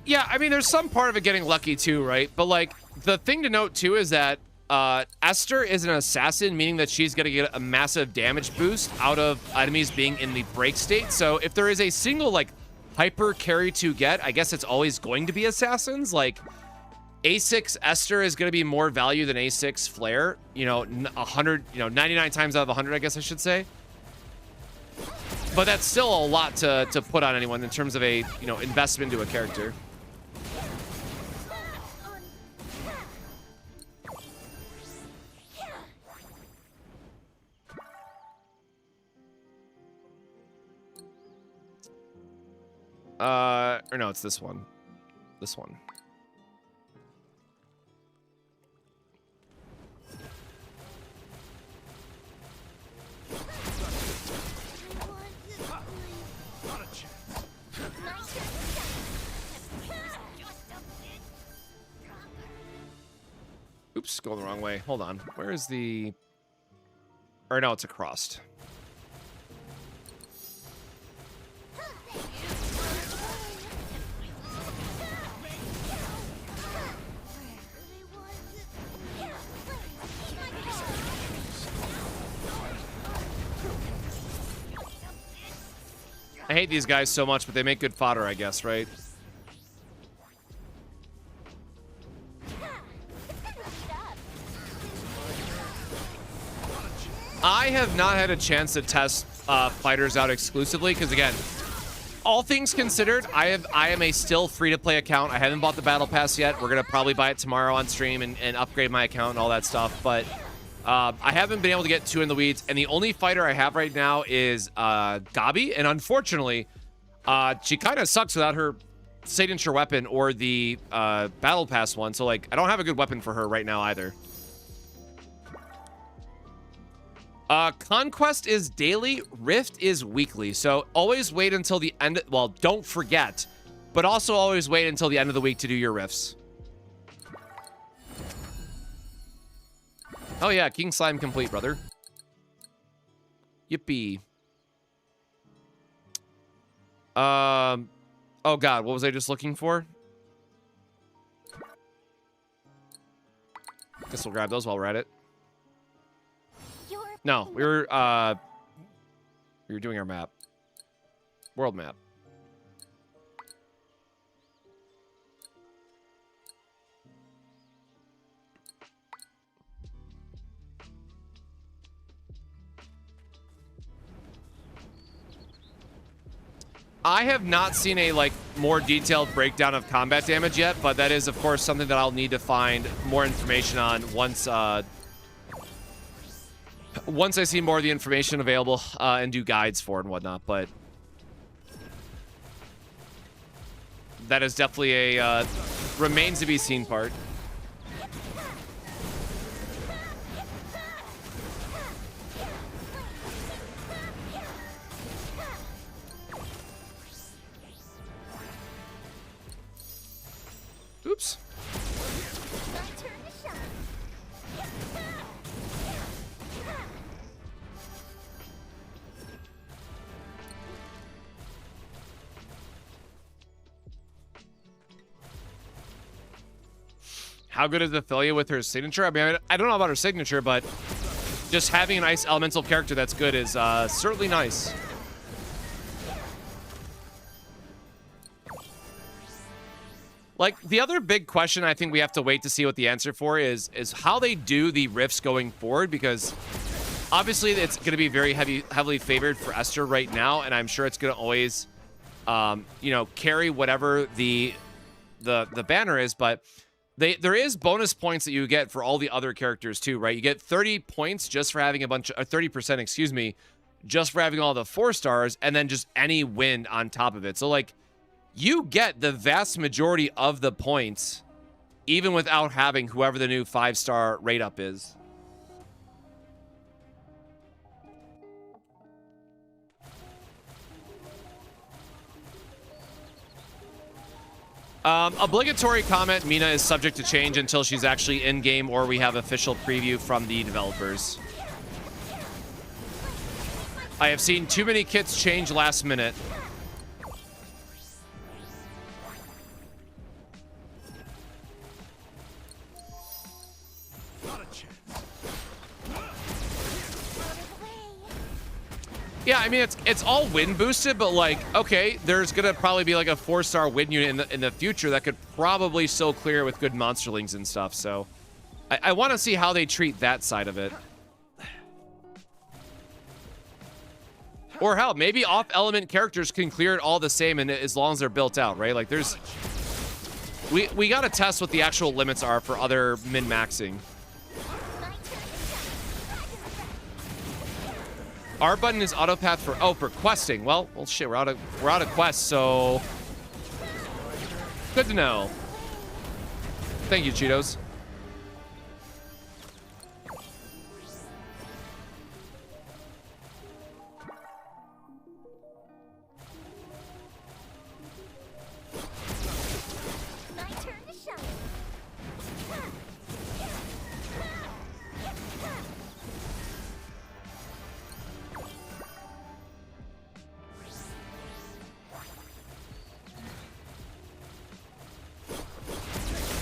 Speaker 1: Yeah, I mean, there's some part of it getting lucky too, right? But like, the thing to note too is that Esther is an assassin, meaning that she's gonna get a massive damage boost out of enemies being in the break state. So if there is a single like hyper carry to get, I guess it's always going to be assassins. Like A6 Esther is gonna be more value than A6 Flare. You know, 100, you know, 99 times out of 100, I guess I should say. But that's still a lot to put on anyone in terms of a, you know, investment into a character. Or no, it's this one. This one. Oops, going the wrong way. Hold on. Where is the... Or no, it's across. I hate these guys so much, but they make good fodder, I guess, right? I have not had a chance to test fighters out exclusively, because again, all things considered, I am a still free-to-play account. I haven't bought the battle pass yet. We're gonna probably buy it tomorrow on stream and upgrade my account and all that stuff, but I haven't been able to get too in the weeds, and the only fighter I have right now is Gabi, and unfortunately, she kind of sucks without her signature weapon or the battle pass one, so like, I don't have a good weapon for her right now either. Conquest is daily, Rift is weekly, so always wait until the end, well, don't forget, but also always wait until the end of the week to do your rifts. Oh yeah, King Slime complete, brother. Yippee. Oh god, what was I just looking for? Guess we'll grab those while we're at it. No, we were doing our map. World map. I have not seen a like more detailed breakdown of combat damage yet, but that is of course something that I'll need to find more information on once once I see more of the information available and do guides for it and whatnot. But that is definitely a remains to be seen part. How good is Athalia with her signature? I mean, I don't know about her signature, but just having a nice elemental character that's good is certainly nice. Like, the other big question I think we have to wait to see what the answer for is how they do the rifts going forward, because obviously it's going to be very heavily favored for Esther right now, and I'm sure it's going to always, you know, carry whatever the banner is, but there is bonus points that you get for all the other characters too, right? You get 30 points just for having a bunch of 30%, excuse me, just for having all the 4 stars, and then just any win on top of it. So like, you get the vast majority of the points even without having whoever the new 5-star rate up is. Obligatory comment, Mina is subject to change until she's actually in game or we have official preview from the developers. I have seen too many kits change last minute. Yeah, I mean, it's all win boosted, but like, okay, there's gonna probably be like a 4-star win unit in the future that could probably still clear with good monsterlings and stuff. So I want to see how they treat that side of it. Or hell, maybe off element characters can clear it all the same, and as long as they're built out, right? Like, there's we gotta test what the actual limits are for other min-maxing. R button is auto path for questing. Well shit, we're out of quest, so good to know. Thank you, Cheetos.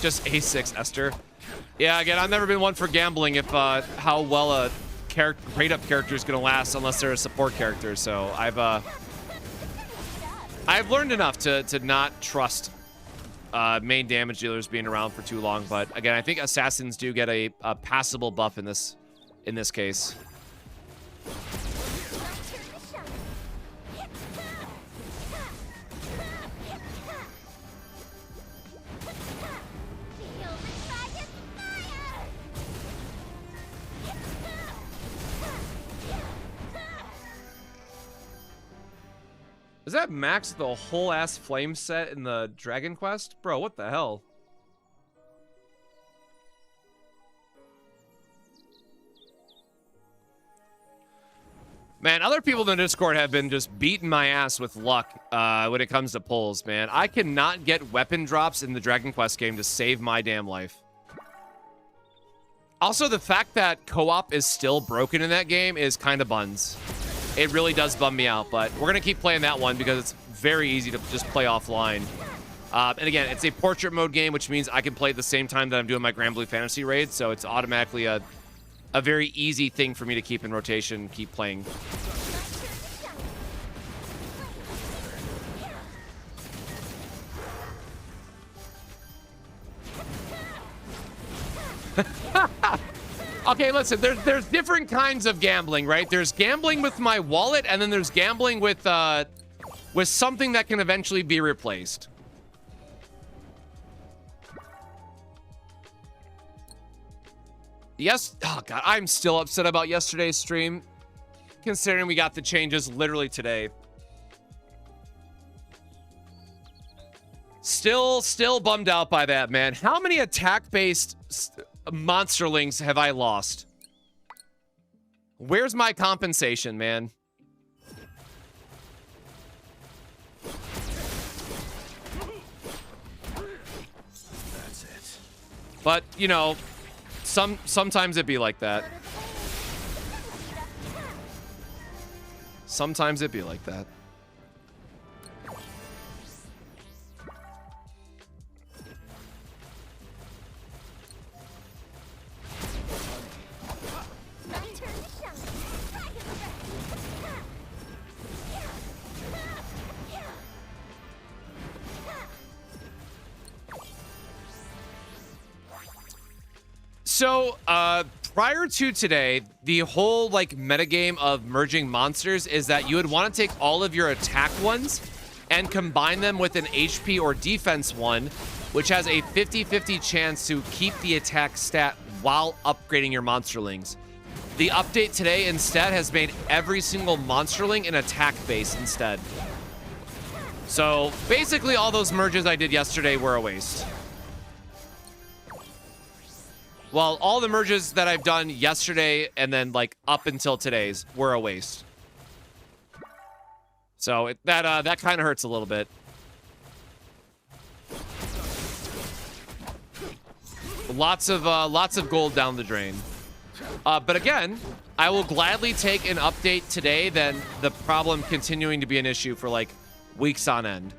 Speaker 1: Just A6 Esther. Yeah, again, I've never been one for gambling if how well a rate-up character is going to last unless they're a support character. So I've learned enough to not trust main damage dealers being around for too long. But again, I think assassins do get a passable buff in this case. Is that max the whole ass flame set in the Dragon Quest? Bro, what the hell? Man, other people in the Discord have been just beating my ass with luck when it comes to pulls, man. I cannot get weapon drops in the Dragon Quest game to save my damn life. Also, the fact that co-op is still broken in that game is kind of buns. It really does bum me out, but we're going to keep playing that one because it's very easy to just play offline. And again, it's a portrait mode game, which means I can play at the same time that I'm doing my Grand Blue Fantasy raid, so it's automatically a very easy thing for me to keep in rotation, keep playing. Okay, listen, there's different kinds of gambling, right? There's gambling with my wallet, and then there's gambling with something that can eventually be replaced. Yes, oh god, I'm still upset about yesterday's stream, considering we got the changes literally today. Still bummed out by that, man. How many attack-based monsterlings have I lost? Where's my compensation, man?
Speaker 4: That's it.
Speaker 1: But, you know, sometimes it be like that. Sometimes it be like that. So, prior to today, the whole like metagame of merging monsters is that you would want to take all of your attack ones and combine them with an HP or defense one, which has a 50-50 chance to keep the attack stat while upgrading your monsterlings. The update today instead has made every single monsterling an attack base instead. So basically all those merges I did yesterday were a waste. Well, all the merges that I've done yesterday and then like up until today's were a waste. So that kind of hurts a little bit. Lots of gold down the drain. But again, I will gladly take an update today than the problem continuing to be an issue for like weeks on end.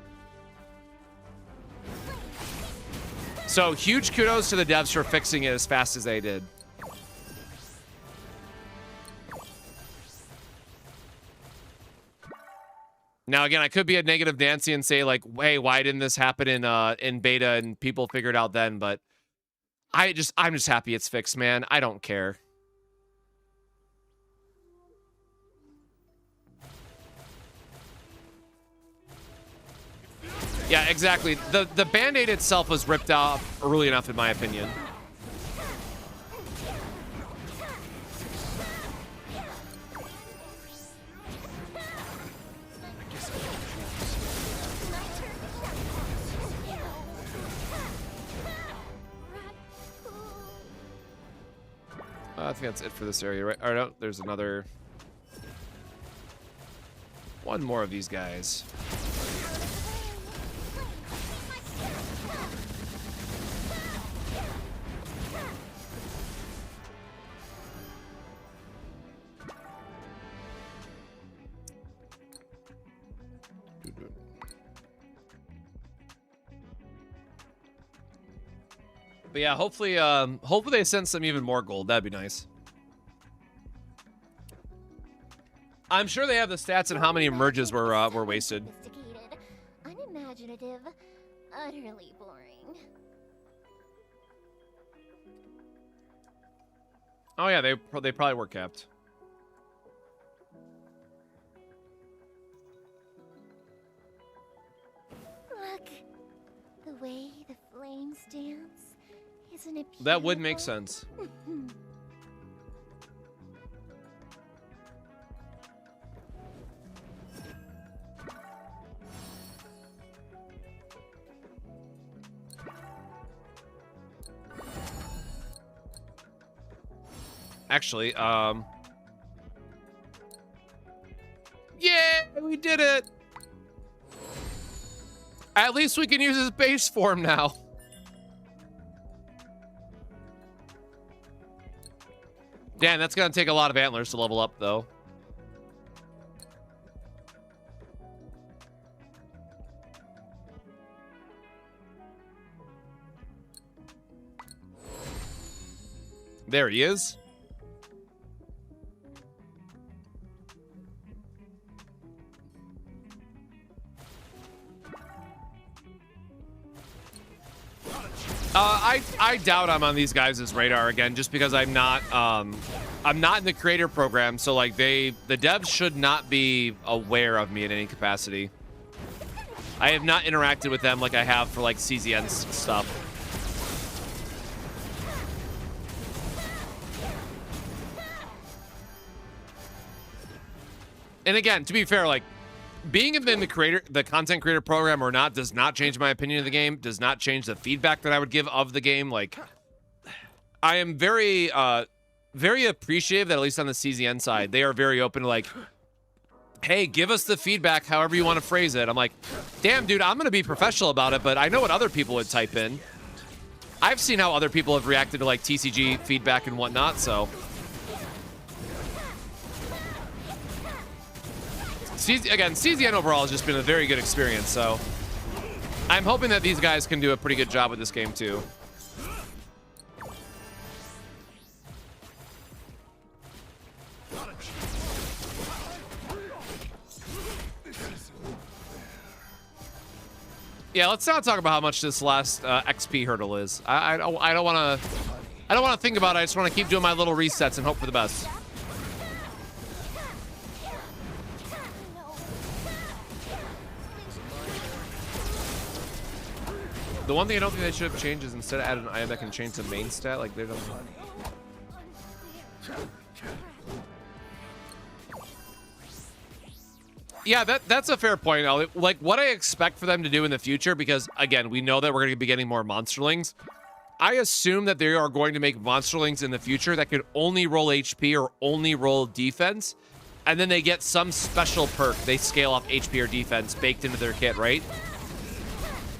Speaker 1: So huge kudos to the devs for fixing it as fast as they did. Now again, I could be a negative Nancy and say like, hey, why didn't this happen in beta and people figured out then? But I'm just happy it's fixed, man. I don't care. Yeah, exactly. The band-aid itself was ripped off early enough, in my opinion. I think that's it for this area, right? Or no, there's another... one more of these guys. But yeah, hopefully they send some even more gold. That'd be nice. I'm sure they have the stats and how many merges were wasted.
Speaker 2: Unimaginative, utterly boring.
Speaker 1: Oh yeah, they probably were kept.
Speaker 2: Look, the way the flames dance. Isn't it beautiful?
Speaker 1: That would make sense. Actually, yeah, we did it. At least we can use his base form now. Damn, that's gonna take a lot of antlers to level up, though. There he is. I doubt I'm on these guys' radar again, just because I'm not in the creator program, so like the devs should not be aware of me in any capacity. I have not interacted with them like I have for like CZN stuff. And again, to be fair, like being in the content creator program or not does not change my opinion of the game, does not change the feedback that I would give of the game. Like, I am very, very appreciative that at least on the CZN side, they are very open to like, hey, give us the feedback however you want to phrase it. I'm like, damn, dude, I'm going to be professional about it, but I know what other people would type in. I've seen how other people have reacted to like TCG feedback and whatnot, so... Again, CZN overall has just been a very good experience, so I'm hoping that these guys can do a pretty good job with this game too. Yeah, let's not talk about how much this last XP hurdle is. I don't want to. I don't want to think about it. I just want to keep doing my little resets and hope for the best. The one thing I don't think they should have changed is instead of adding an item that can change the main stat, like they don't. Yeah, that's a fair point, Ollie. Like what I expect for them to do in the future, because again, we know that we're going to be getting more monsterlings. I assume that they are going to make monsterlings in the future that could only roll HP or only roll defense, and then they get some special perk. They scale off HP or defense baked into their kit, right?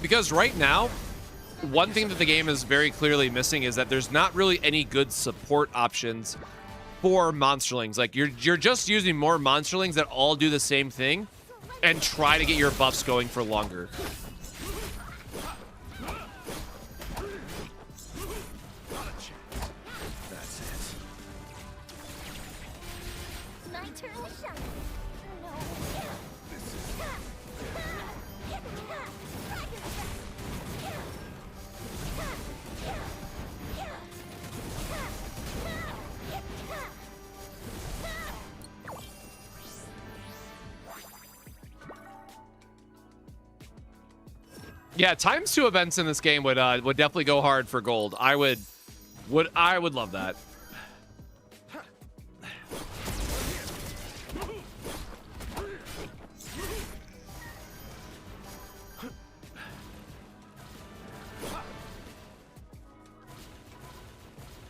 Speaker 1: Because right now, one thing that the game is very clearly missing is that there's not really any good support options for monsterlings. Like you're just using more monsterlings that all do the same thing and try to get your buffs going for longer.
Speaker 4: That's it.
Speaker 2: My turn to shine. No.
Speaker 1: Yeah, ×2 events in this game would definitely go hard for gold. I would love that.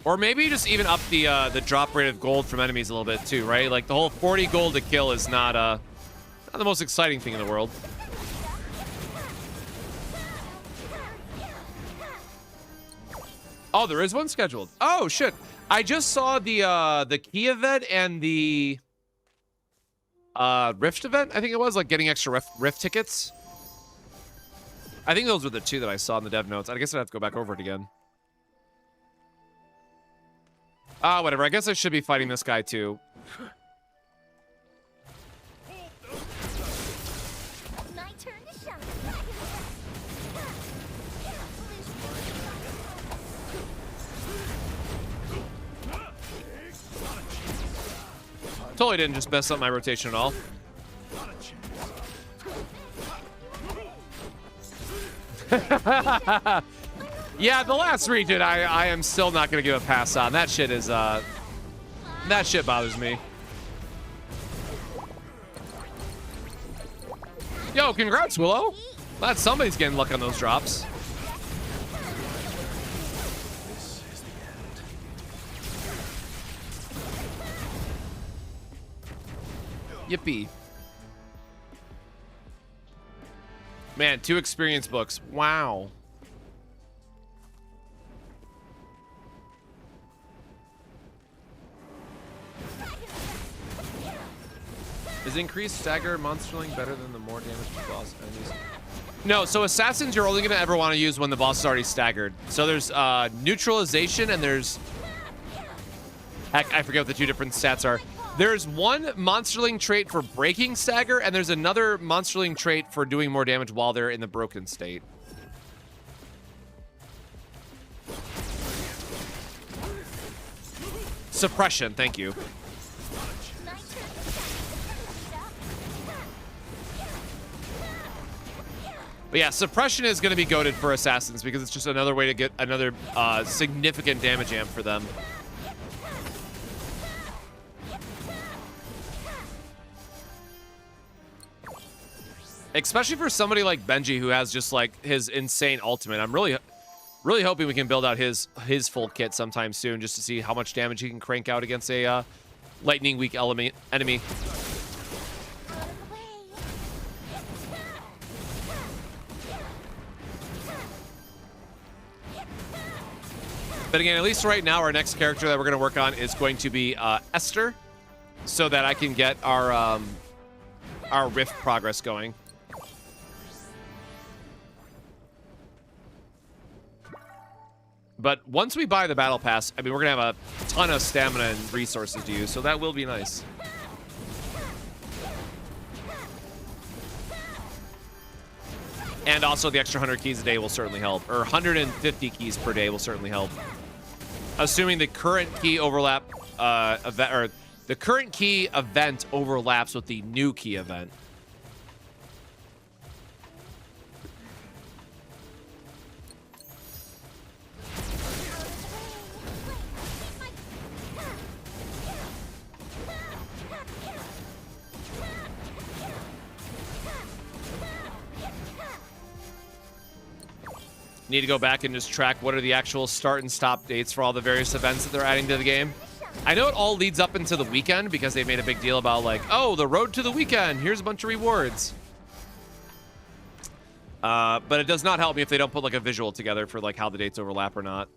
Speaker 1: Or maybe just even up the drop rate of gold from enemies a little bit too, right? Like the whole 40 gold to kill is not the most exciting thing in the world. Oh, there is one scheduled. Oh shit! I just saw the key event and the rift event. I think it was like getting extra rift tickets. I think those were the two that I saw in the dev notes. I guess I'd have to go back over it again. Whatever. I guess I should be fighting this guy too.
Speaker 2: My turn to shine.
Speaker 1: Totally didn't just mess up my rotation at all. Yeah, the last region I am still not gonna give a pass on. That shit is that shit bothers me. Yo, congrats, Willow. Glad somebody's getting luck on those drops.
Speaker 4: This is the end.
Speaker 1: Yippee. Man, 2 experience books. Wow. Is increased stagger monsterling better than the more damage to boss enemies? No, so assassins you're only gonna ever want to use when the boss is already staggered. So there's neutralization and there's... Heck, I forget what the 2 different stats are. There's one monsterling trait for breaking stagger, and there's another monsterling trait for doing more damage while they're in the broken state. Suppression, thank you. But yeah, suppression is going to be goated for assassins because it's just another way to get another significant damage amp for them. Especially for somebody like Benji who has just like his insane ultimate. I'm really hoping we can build out his full kit sometime soon just to see how much damage he can crank out against a lightning weak enemy. But again, at least right now, our next character that we're going to work on is going to be Esther, so that I can get our rift progress going. But once we buy the battle pass, I mean, we're going to have a ton of stamina and resources to use, so that will be nice. And also the extra 100 keys a day will certainly help, or 150 keys per day will certainly help. assuming the current key overlap event, or the current key event overlaps with the new key event. Need to go back and just track what are the actual start and stop dates for all the various events that they're adding to the game. I know it all leads up into the weekend because they made a big deal about like, oh, the road to the weekend. Here's a bunch of rewards. But it does not help me if they don't put like a visual together for like how the dates overlap or not.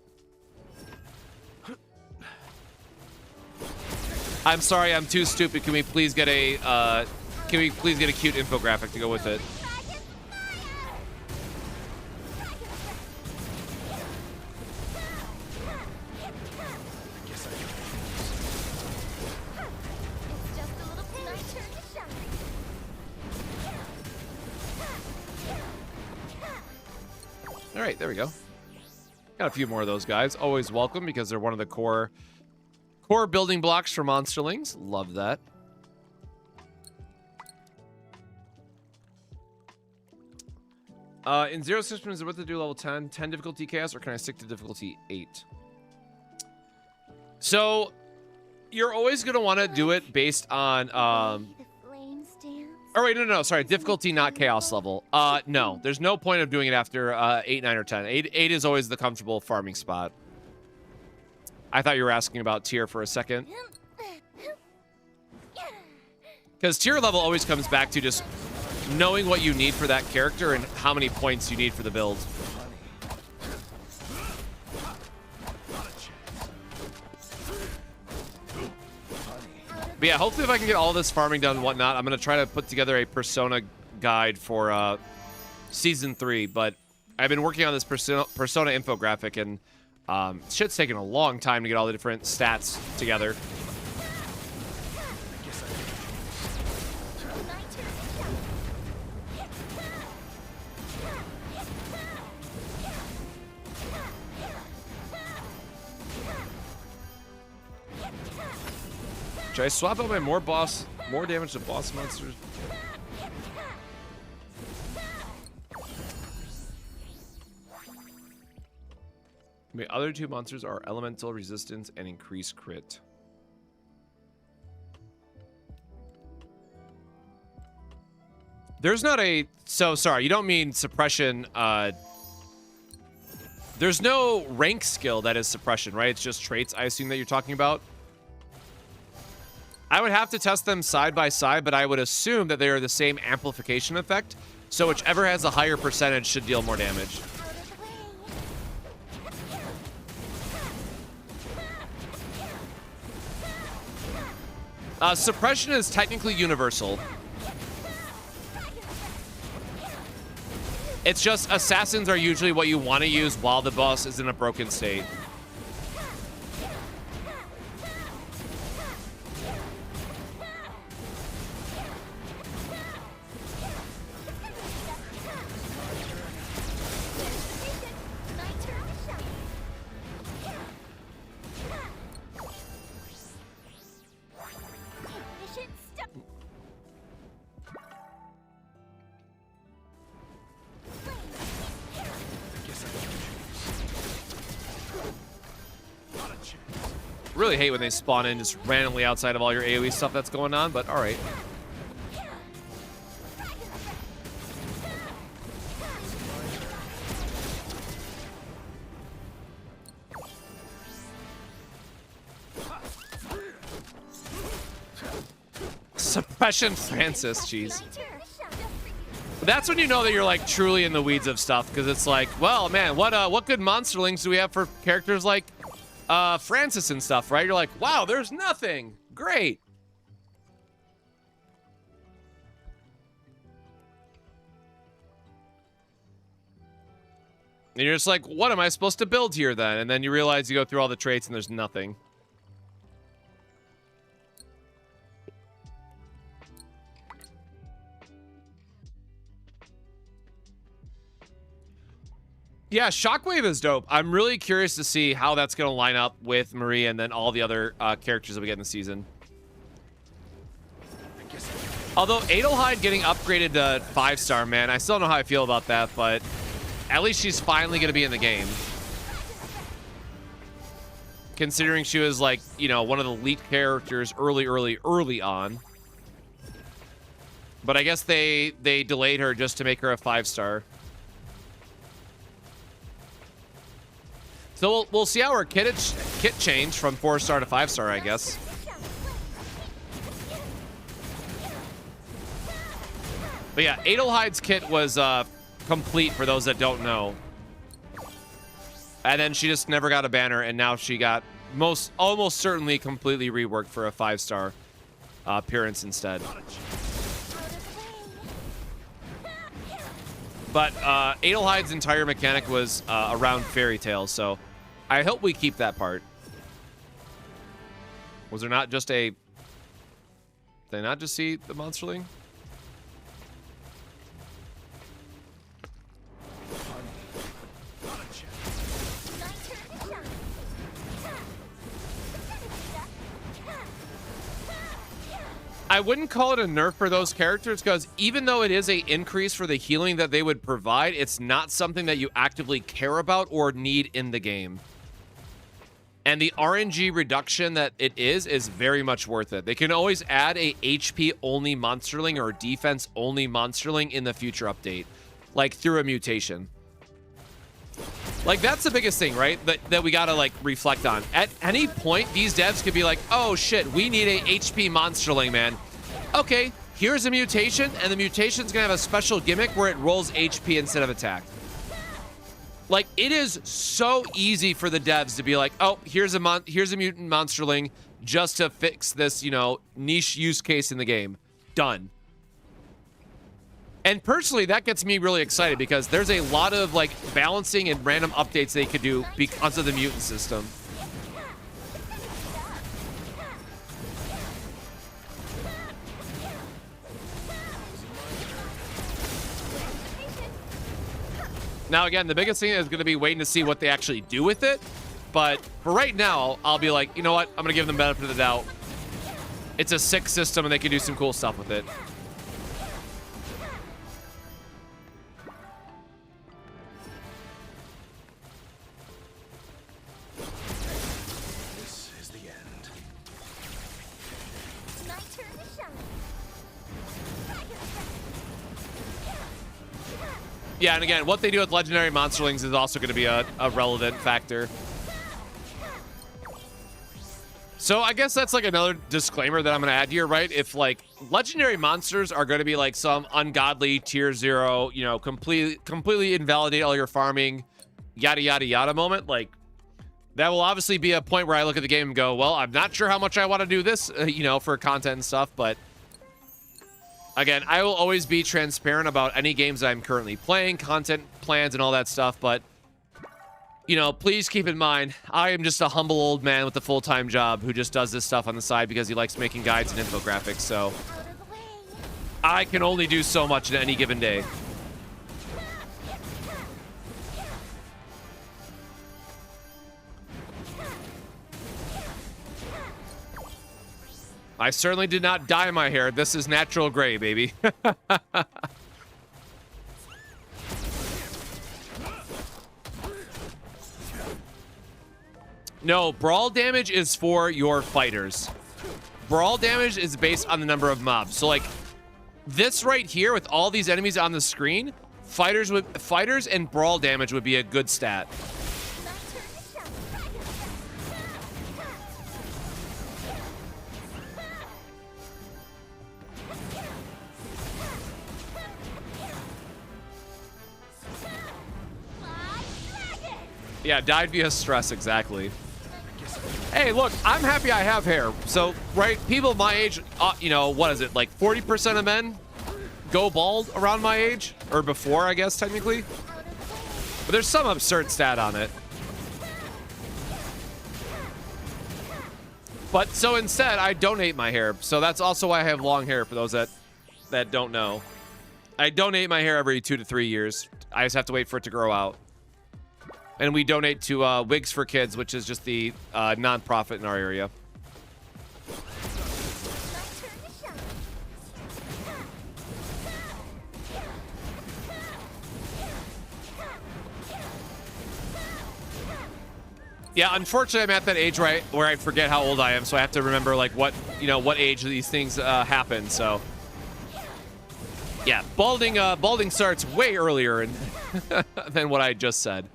Speaker 1: I'm sorry, I'm too stupid. Can we please get a cute infographic to go with it? All right, there we go. Got a few more of those guys. Always welcome because they're one of the core building blocks for Monsterlings. Love that. In Zero System, is it what to do level 10? 10 difficulty chaos, or can I stick to difficulty 8? So, you're always going to want to do it based on... Oh, wait, no, sorry. Difficulty, not chaos level. No, there's no point of doing it after 8, 9, or 10. 8 is always the comfortable farming spot. I thought you were asking about tier for a second. Because tier level always comes back to just knowing what you need for that character and how many points you need for the build. But yeah, hopefully if I can get all this farming done and whatnot, I'm going to try to put together a Persona guide for Season 3. But I've been working on this Persona infographic, and shit's taken a long time to get all the different stats together. Should I swap out my more damage to boss monsters? The other two monsters are elemental resistance and increased crit. There's not a... So, sorry, you don't mean suppression. There's no rank skill that is suppression, right? It's just traits, I assume, that you're talking about. I would have to test them side by side, but I would assume that they are the same amplification effect. So whichever has a higher percentage should deal more damage. Suppression is technically universal. It's just assassins are usually what you want to use while the boss is in a broken state. Really hate when they spawn in just randomly outside of all your AoE stuff that's going on, but all right. Suppression Francis, jeez. That's when you know that you're like truly in the weeds of stuff, because it's like, well, man, what good monsterlings do we have for characters like Francis and stuff, right? You're like, wow, there's nothing. Great. And you're just like, what am I supposed to build here then? And then you realize you go through all the traits and there's nothing. Yeah, Shockwave is dope. I'm really curious to see how that's going to line up with Marie and then all the other characters that we get in the season. Although Adelheid getting upgraded to 5-star, man, I still don't know how I feel about that, but at least she's finally going to be in the game. Considering she was like, you know, one of the lead characters early on. But I guess they delayed her just to make her a 5-star. So we'll see how her kit changed from 4-star to 5-star, I guess. But yeah, Adelheid's kit was complete for those that don't know. And then she just never got a banner, and now she got almost certainly completely reworked for a 5-star appearance instead. But Adelheid's entire mechanic was around fairy tales, so I hope we keep that part. Was there not just a... Did they not just see the Monsterling? I wouldn't call it a nerf for those characters because even though it is an increase for the healing that they would provide, it's not something that you actively care about or need in the game. And the RNG reduction that it is very much worth it. They can always add a HP-only Monsterling or defense-only Monsterling in the future update, like through a mutation. Like, that's the biggest thing, right? That we gotta, like, reflect on. At any point, these devs could be like, oh, shit, we need a HP Monsterling, man. Okay, here's a mutation, and the mutation's gonna have a special gimmick where it rolls HP instead of attack. Like, it is so easy for the devs to be like, oh, here's a mutant Monsterling just to fix this, you know, niche use case in the game. Done. And personally, that gets me really excited because there's a lot of like balancing and random updates they could do because of the mutant system. Now, again, the biggest thing is going to be waiting to see what they actually do with it. But for right now, I'll be like, you know what? I'm going to give them the benefit of the doubt. It's a sick system and they can do some cool stuff with it. Yeah, and again, what they do with legendary Monsterlings is also going to be a relevant factor. So I guess that's like another disclaimer that I'm going to add here, right? If like legendary monsters are going to be like some ungodly tier 0, you know, completely invalidate all your farming, yada, yada, yada moment, like that will obviously be a point where I look at the game and go, well, I'm not sure how much I want to do this, you know, for content and stuff, but again, I will always be transparent about any games that I'm currently playing, content plans, and all that stuff. But, you know, please keep in mind, I am just a humble old man with a full-time job who just does this stuff on the side because he likes making guides and infographics. So I can only do so much in any given day. I certainly did not dye my hair. This is natural gray, baby. No, brawl damage is for your fighters. Brawl damage is based on the number of mobs. So, like, this right here with all these enemies on the screen, fighters and brawl damage would be a good stat. Yeah, died via stress, exactly. Hey, look, I'm happy I have hair. So, right, people my age, you know, what is it, like 40% of men go bald around my age? Or before, I guess, technically. But there's some absurd stat on it. But, so instead, I donate my hair. So that's also why I have long hair, for those that don't know. I donate my hair every 2 to 3 years. I just have to wait for it to grow out. And we donate to Wigs for Kids, which is just the nonprofit in our area. Yeah, unfortunately, I'm at that age where I forget how old I am, so I have to remember like what age these things happen. So, yeah, balding starts way earlier than what I just said.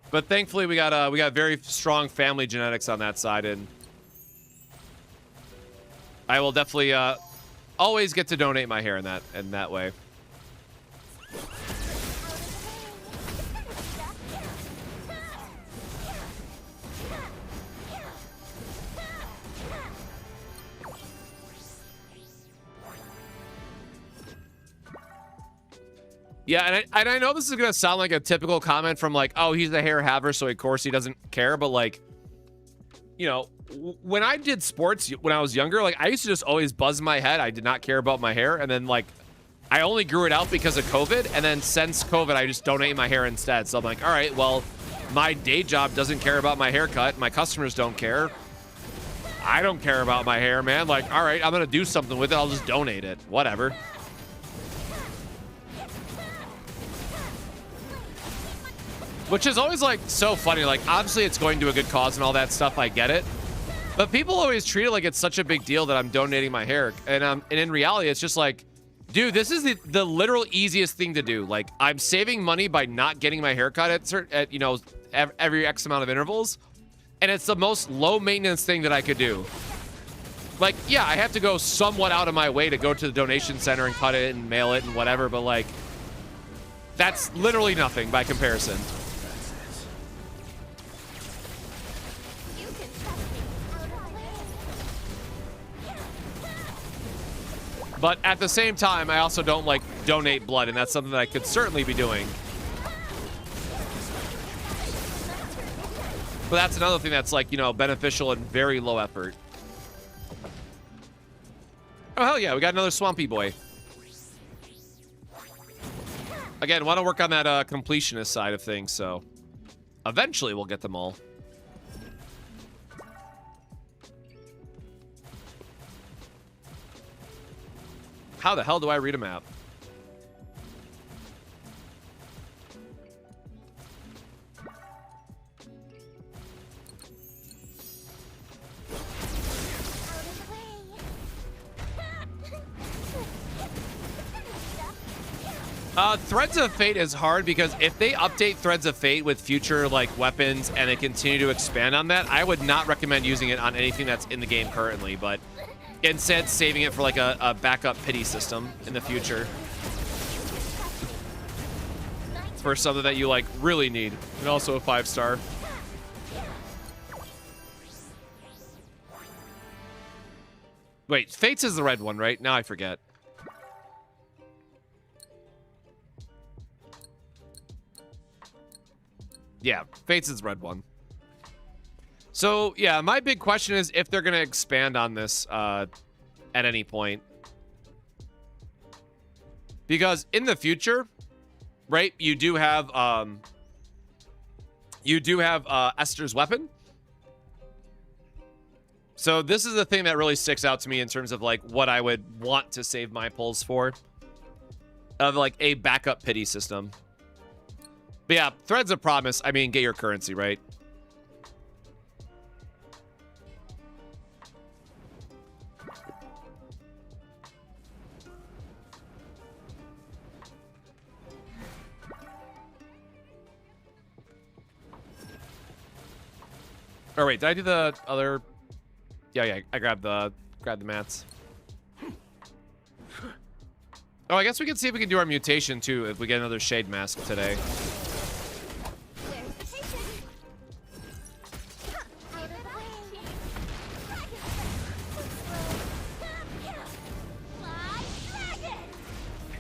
Speaker 1: But thankfully, we got very strong family genetics on that side, and I will definitely always get to donate my hair in that way. Yeah, and I know this is gonna sound like a typical comment from like, oh, he's a hair haver, so of course he doesn't care. But like, you know, when I did sports when I was younger, like I used to just always buzz my head. I did not care about my hair, and then like I only grew it out because of COVID, and then since COVID, I just donate my hair instead. So I'm like, all right, well, my day job doesn't care about my haircut. My customers don't care. I don't care about my hair, man. Like, all right, I'm gonna do something with it. I'll just donate it. Whatever. Which is always like so funny. Like, obviously it's going to a good cause and all that stuff. I get it. But people always treat it like it's such a big deal that I'm donating my hair. And in reality, it's just like, dude, this is the literal easiest thing to do. Like, I'm saving money by not getting my hair cut at you know, every X amount of intervals. And it's the most low maintenance thing that I could do. Like, yeah, I have to go somewhat out of my way to go to the donation center and cut it and mail it and whatever. But like, that's literally nothing by comparison. But at the same time, I also don't like donate blood, and that's something that I could certainly be doing. But that's another thing that's like, you know, beneficial and very low effort. Oh, hell yeah, we got another swampy boy. Again, want to work on that completionist side of things, so eventually we'll get them all. How the hell do I read a map? Threads of Fate is hard because if they update Threads of Fate with future like weapons and they continue to expand on that, I would not recommend using it on anything that's in the game currently, but instead saving it for like a backup pity system in the future. For something that you like really need. And also a 5-star. Wait, Fates is the red one, right? Now I forget. Yeah, Fates is the red one. So, yeah, my big question is if they're going to expand on this at any point. Because in the future, right, you do have Esther's weapon. So this is the thing that really sticks out to me in terms of like what I would want to save my pulls for. Of like a backup pity system. But yeah, Threads of Promise, I mean, get your currency, right? Oh wait, did I do the other? Yeah, I grabbed the mats. Oh, I guess we can see if we can do our mutation too if we get another shade mask today.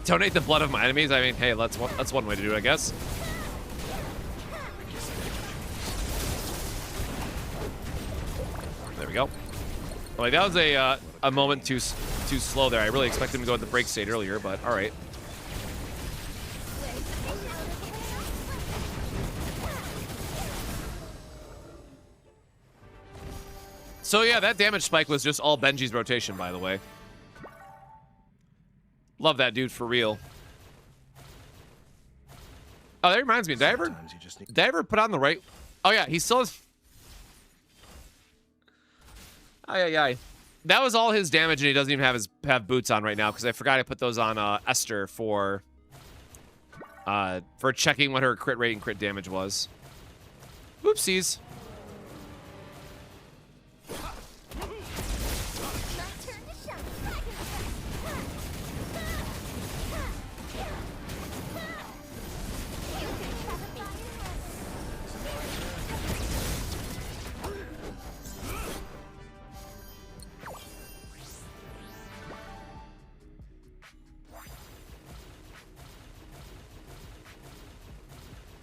Speaker 1: Donate the blood of my enemies. I mean, hey, that's one way to do it, I guess. There we go. Like that was a moment too too slow there. I really expected him to go at the break state earlier, but all right. So yeah, that damage spike was just all Benji's rotation, by the way. Love that dude for real. Oh, that reminds me. Did I ever put on the right? Oh yeah, he still has. Ay. That was all his damage, and he doesn't even have boots on right now because I forgot I put those on Esther for checking what her crit rate and crit damage was. Oopsies.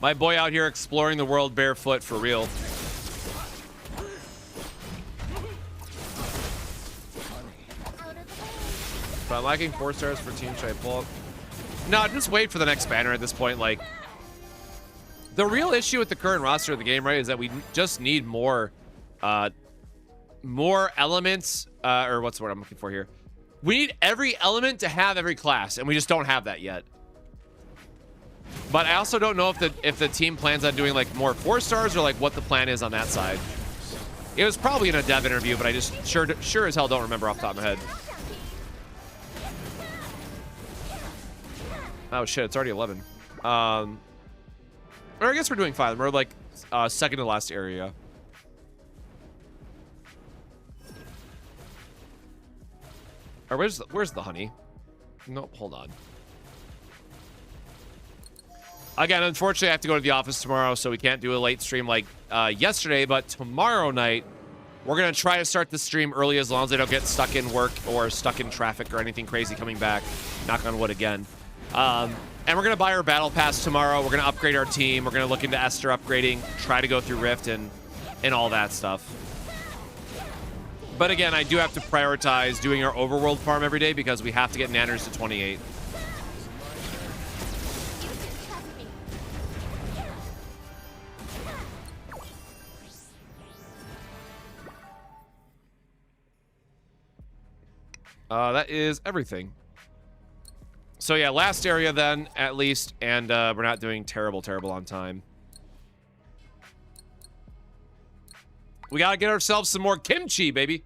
Speaker 1: My boy out here exploring the world barefoot for real. If I'm lacking 4 stars for team, should I pull up? No, just wait for the next banner at this point. Like, the real issue with the current roster of the game, right, is that we just need more elements, or what's the word I'm looking for here? We need every element to have every class, and we just don't have that yet. But I also don't know if the team plans on doing like more 4 stars or like what the plan is on that side. It was probably in a dev interview, but I just sure as hell don't remember off the top of my head. Oh shit, it's already 11. Or I guess we're doing 5. We're like second to last area. Or where's the honey? Nope, hold on. Again, unfortunately, I have to go to the office tomorrow, so we can't do a late stream like yesterday. But tomorrow night, we're going to try to start the stream early as long as I don't get stuck in work or stuck in traffic or anything crazy coming back. Knock on wood again. And we're going to buy our battle pass tomorrow. We're going to upgrade our team. We're going to look into Esther upgrading, try to go through Rift and all that stuff. But again, I do have to prioritize doing our overworld farm every day because we have to get Nanners to 28. That is everything. So yeah, last area then, at least, and we're not doing terrible on time. We gotta get ourselves some more kimchi, baby.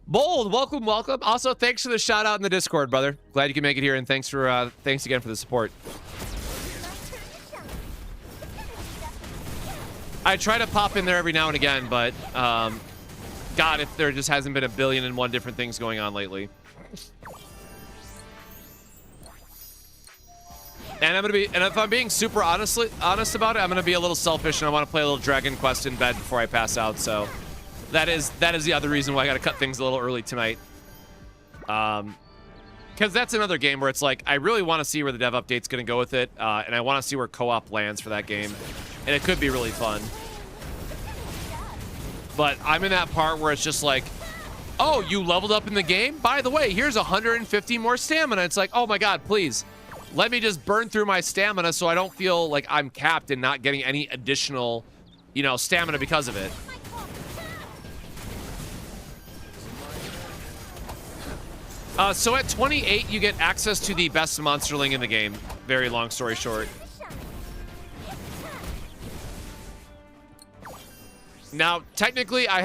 Speaker 1: Bold, welcome. Also, thanks for the shout out in the Discord, brother. Glad you can make it here, and thanks again for the support. I try to pop in there every now and again, but God, if there just hasn't been a billion and one different things going on lately. And if I'm being super honest about it, I'm gonna be a little selfish and I want to play a little Dragon Quest in bed before I pass out. So that is the other reason why I got to cut things a little early tonight. Because that's another game where it's like I really want to see where the dev update's gonna go with it, and I want to see where co-op lands for that game, and it could be really fun. But I'm in that part where it's just like, oh, you leveled up in the game? By the way, here's 150 more stamina. It's like, oh my God, please. Let me just burn through my stamina so I don't feel like I'm capped and not getting any additional, stamina because of it. So at 28, you get access to the best monsterling in the game. Very long story short. Now, technically, I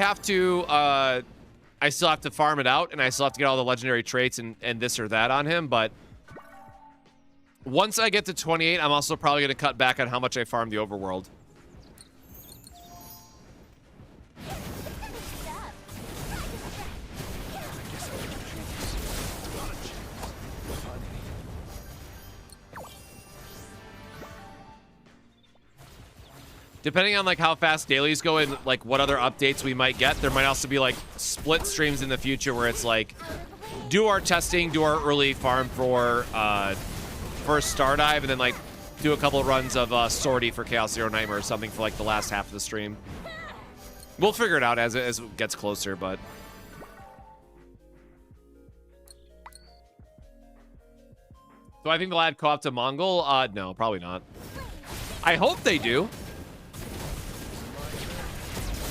Speaker 1: still have to farm it out, and I still have to get all the legendary traits and this or that on him, but once I get to 28, I'm also probably going to cut back on how much I farm the overworld. Depending on like how fast dailies go and like what other updates we might get, there might also be like split streams in the future where it's like do our testing, do our early farm for Star Dive, and then like do a couple of runs of Sortie for Chaos Zero Nightmare or something for like the last half of the stream. We'll figure it out as it gets closer, but Do I think they'll add co-op to Mongol? No, probably not. I hope they do.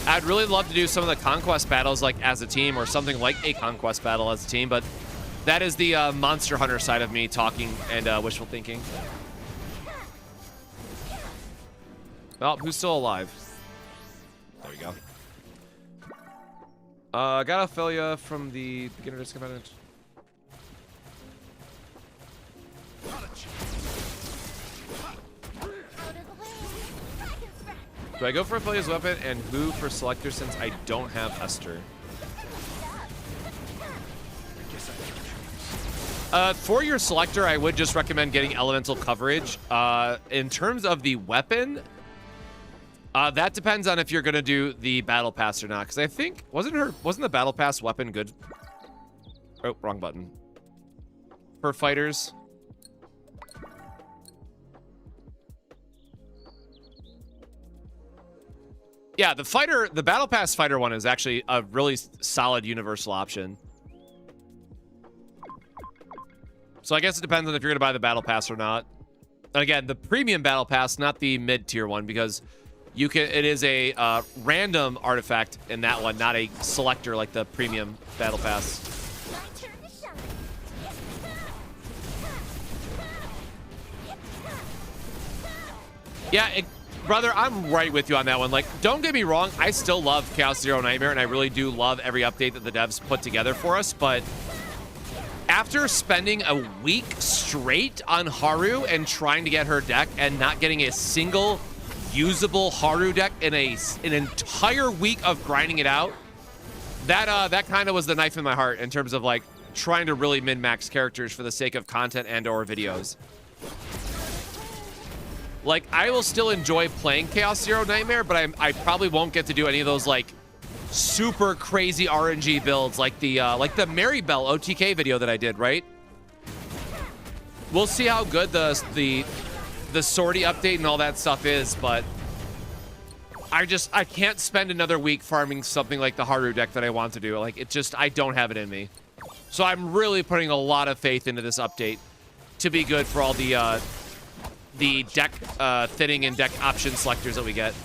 Speaker 1: I'd really love to do some of the conquest battles like as a team or something like a conquest battle as a team, but that is the monster hunter side of me talking and wishful thinking. Well, who's still alive? There we go. Got Ophelia from the beginner discomponent. Do I go for Ophelia's weapon and who for selector since I don't have Esther? For your selector, I would just recommend getting elemental coverage. In terms of the weapon, that depends on if you're gonna do the battle pass or not. Because I think wasn't the battle pass weapon good? Oh, wrong button. For fighters. Yeah, the battle pass fighter one is actually a really solid universal option. So I guess it depends on if you're gonna buy the battle pass or not. And again, the premium battle pass, not the mid-tier one, because you can. It is a random artifact in that one, not a selector like the premium battle pass. Yeah, brother, I'm right with you on that one. Like, don't get me wrong, I still love Chaos Zero Nightmare, and I really do love every update that the devs put together for us, but after spending a week straight on Haru and trying to get her deck and not getting a single usable Haru deck in an entire week of grinding it out, that kind of was the knife in my heart in terms of like trying to really min-max characters for the sake of content and or videos. Like, I will still enjoy playing Chaos Zero Nightmare, but I probably won't get to do any of those like super crazy RNG builds like the Maribel OTK video that I did, right? We'll see how good the sortie update and all that stuff is, but I can't spend another week farming something like the Haru deck that I want to do. Like, it just, I don't have it in me. So I'm really putting a lot of faith into this update to be good for all the deck thinning and deck option selectors that we get.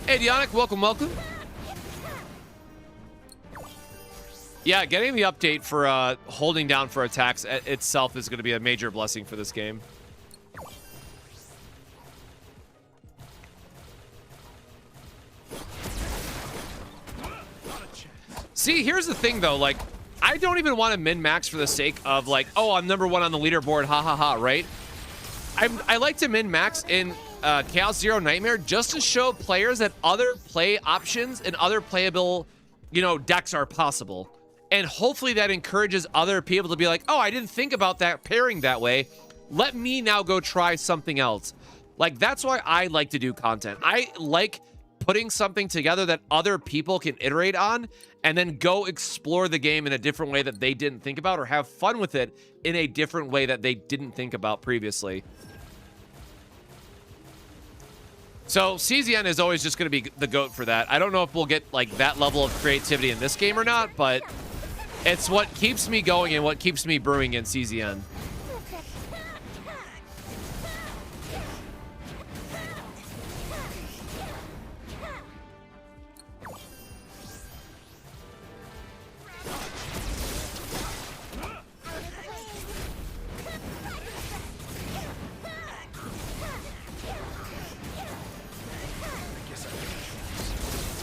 Speaker 1: Hey, Dionic, welcome. Yeah, getting the update for holding down for attacks itself is going to be a major blessing for this game. See, here's the thing, though. Like, I don't even want to min-max for the sake of, like, oh, I'm #1 on the leaderboard, ha ha ha, right? I like to min-max in Chaos Zero Nightmare just to show players that other play options and other playable, decks are possible. And hopefully that encourages other people to be like, oh, I didn't think about that pairing that way. Let me now go try something else. Like, that's why I like to do content. I like putting something together that other people can iterate on and then go explore the game in a different way that they didn't think about or have fun with it in a different way that they didn't think about previously. So CZN is always just going to be the GOAT for that. I don't know if we'll get like that level of creativity in this game or not, but it's what keeps me going and what keeps me brewing in CZN.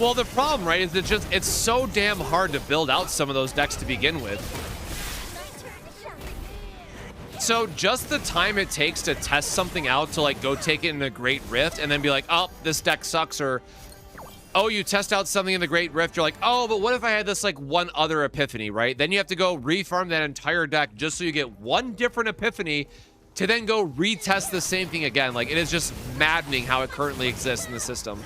Speaker 1: Well, the problem, right, is it's so damn hard to build out some of those decks to begin with. So just the time it takes to test something out to like go take it in a Great Rift and then be like, oh, this deck sucks, or oh, you test out something in the Great Rift, you're like, oh, but what if I had this like one other epiphany, right? Then you have to go refarm that entire deck just so you get one different epiphany to then go retest the same thing again. Like, it is just maddening how it currently exists in the system.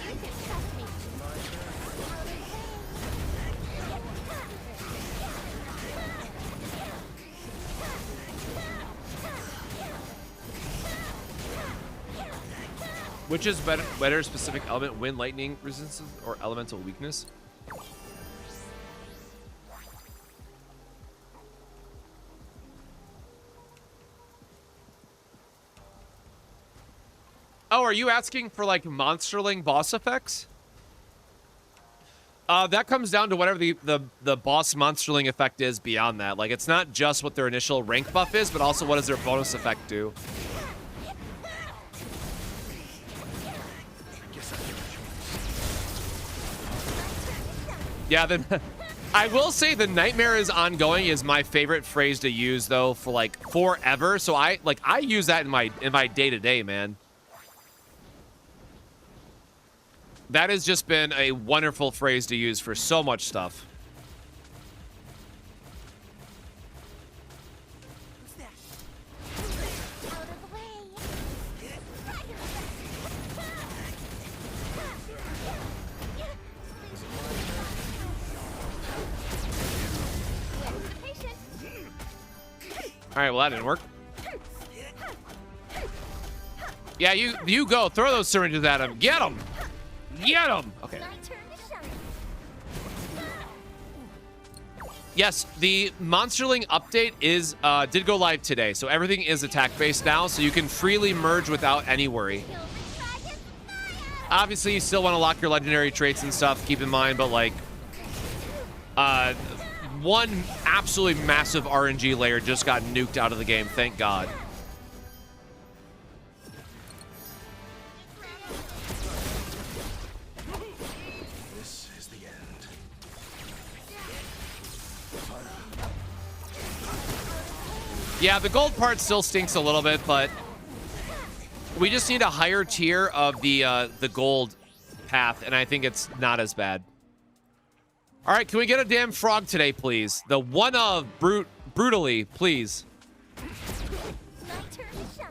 Speaker 1: Which is better specific element, wind, lightning resistance, or elemental weakness? Oh, are you asking for like Monsterling boss effects? That comes down to whatever the boss Monsterling effect is beyond that. Like, it's not just what their initial rank buff is, but also what does their bonus effect do. Yeah, then I will say the nightmare is ongoing is my favorite phrase to use though for like forever. So I use that in my day-to-day, man. That has just been a wonderful phrase to use for so much stuff.
Speaker 2: Out of the way.
Speaker 1: All right, well that didn't work. Yeah, you go. Throw those syringes at him. Get him. Get him. Okay.
Speaker 2: My turn to shine.
Speaker 1: Yes, the Monsterling update is did go live today, so everything is attack based now, so you can freely merge without any worry.
Speaker 2: Kill the dragon. Fire!
Speaker 1: Obviously, you still want to lock your legendary traits and stuff. Keep in mind, but like, one absolutely massive RNG layer just got nuked out of the game. Thank God.
Speaker 4: This is the end.
Speaker 1: Yeah, the gold part still stinks a little bit, but we just need a higher tier of the gold path, and I think it's not as bad. All right, can we get a damn frog today, please? The one of brutally, please.
Speaker 2: My turn to shine.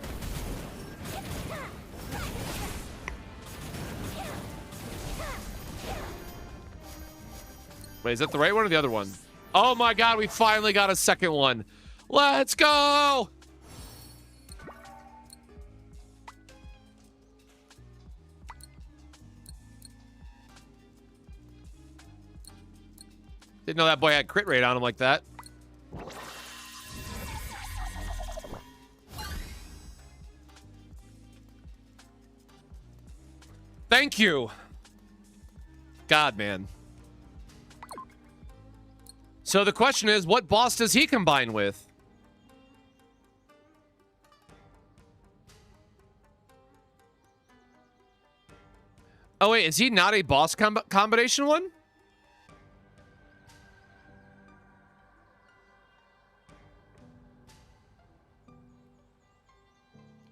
Speaker 1: Wait, is that the right one or the other one? Oh my God, we finally got a second one. Let's go! Didn't know that boy had crit rate on him like that. Thank you. God, man. So the question is, what boss does he combine with? Oh, wait, is he not a boss combination one?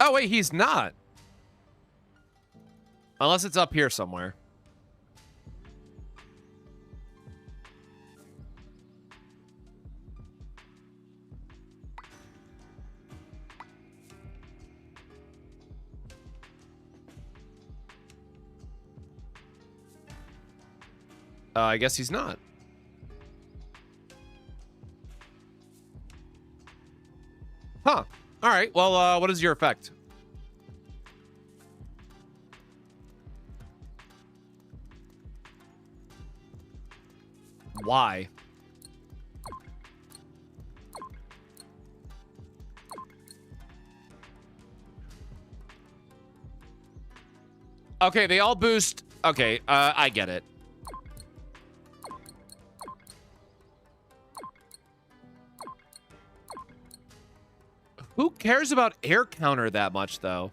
Speaker 1: Oh, wait, he's not. Unless it's up here somewhere. I guess he's not. Huh. All right. Well, what is your effect? Why? Okay, they all boost. Okay, I get it. Who cares about air counter that much, though?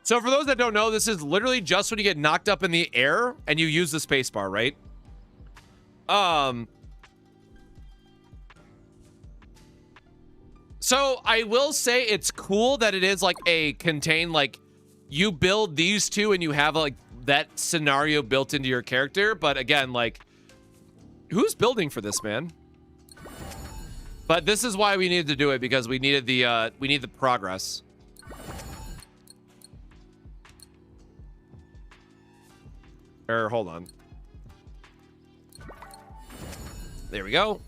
Speaker 1: So for those that don't know, this is literally just when you get knocked up in the air and you use the spacebar, right? So I will say it's cool that it is like a contain, like you build these two and you have like that scenario built into your character. But again, like who's building for this, man? But this is why we needed to do it, because we needed the progress. Hold on. There we go.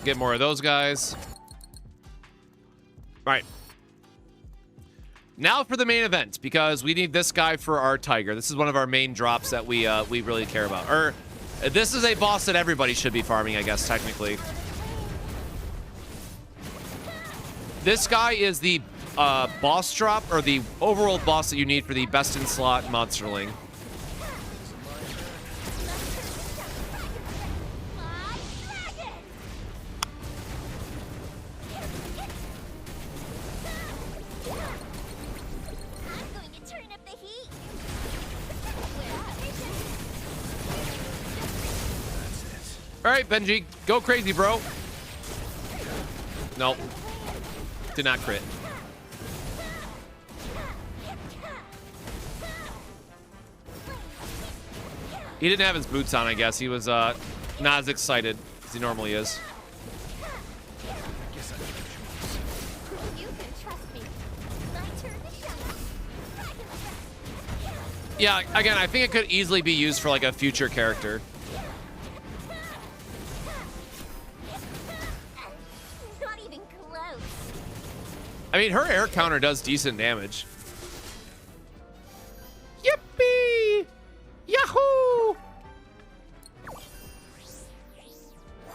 Speaker 1: Get more of those guys. All right. Now for the main event, because we need this guy for our tiger. This is one of our main drops that we really care about. Or this is a boss that everybody should be farming, I guess, technically. This guy is the boss drop or the overworld boss that you need for the best in slot Monsterling. All right, Benji, go crazy, bro. Nope. Did not crit. He didn't have his boots on, I guess. He was not as excited as he normally is. Yeah, again, I think it could easily be used for like a future character.
Speaker 2: Not even close.
Speaker 1: I mean, her air counter does decent damage. Yippee! Yahoo!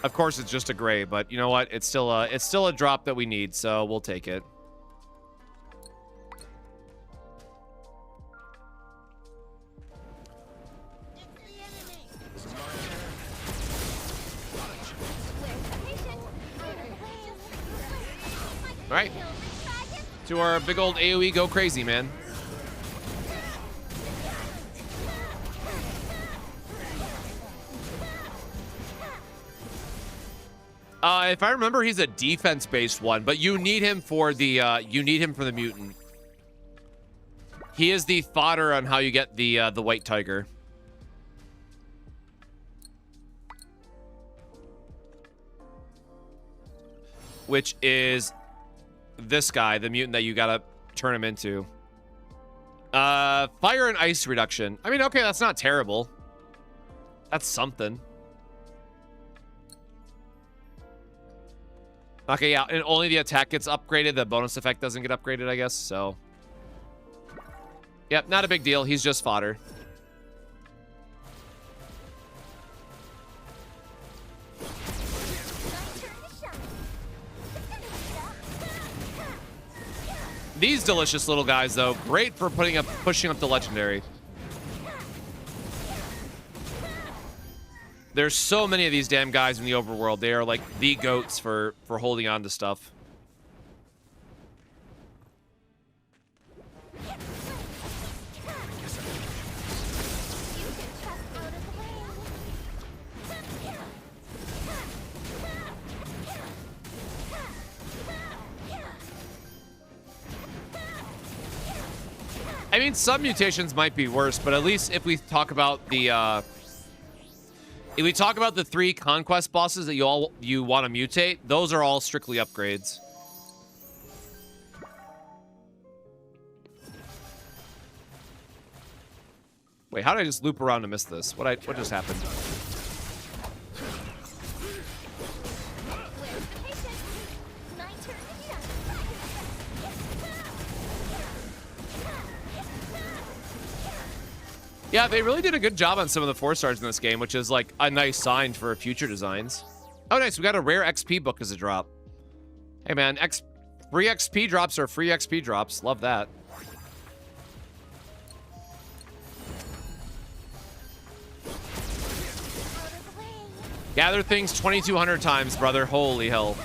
Speaker 1: Of course, it's just a gray, but you know what? It's still a drop that we need, so we'll take it. All right, to our big old AoE go crazy, man. If I remember, he's a defense-based one, but you need him for the mutant. He is the fodder on how you get the white tiger. Which is this guy, the mutant that you gotta turn him into. Fire and ice reduction. I mean, okay, that's not terrible. That's something. Okay, yeah, and only the attack gets upgraded. The bonus effect doesn't get upgraded, I guess, so. Yep, not a big deal. He's just fodder. These delicious little guys, though, great for pushing up the legendary. There's so many of these damn guys in the overworld. They are like the goats for holding on to stuff. I mean, some mutations might be worse, but at least if we talk about the the 3 conquest bosses that you want to mutate, those are all strictly upgrades. Wait, how did I just loop around to miss this? What just happened? Yeah, they really did a good job on some of the 4-stars in this game, which is like a nice sign for future designs. Oh, nice. We got a rare XP book as a drop. Hey, man, free XP drops are free XP drops. Love that. Gather things 2,200 times, brother. Holy hell.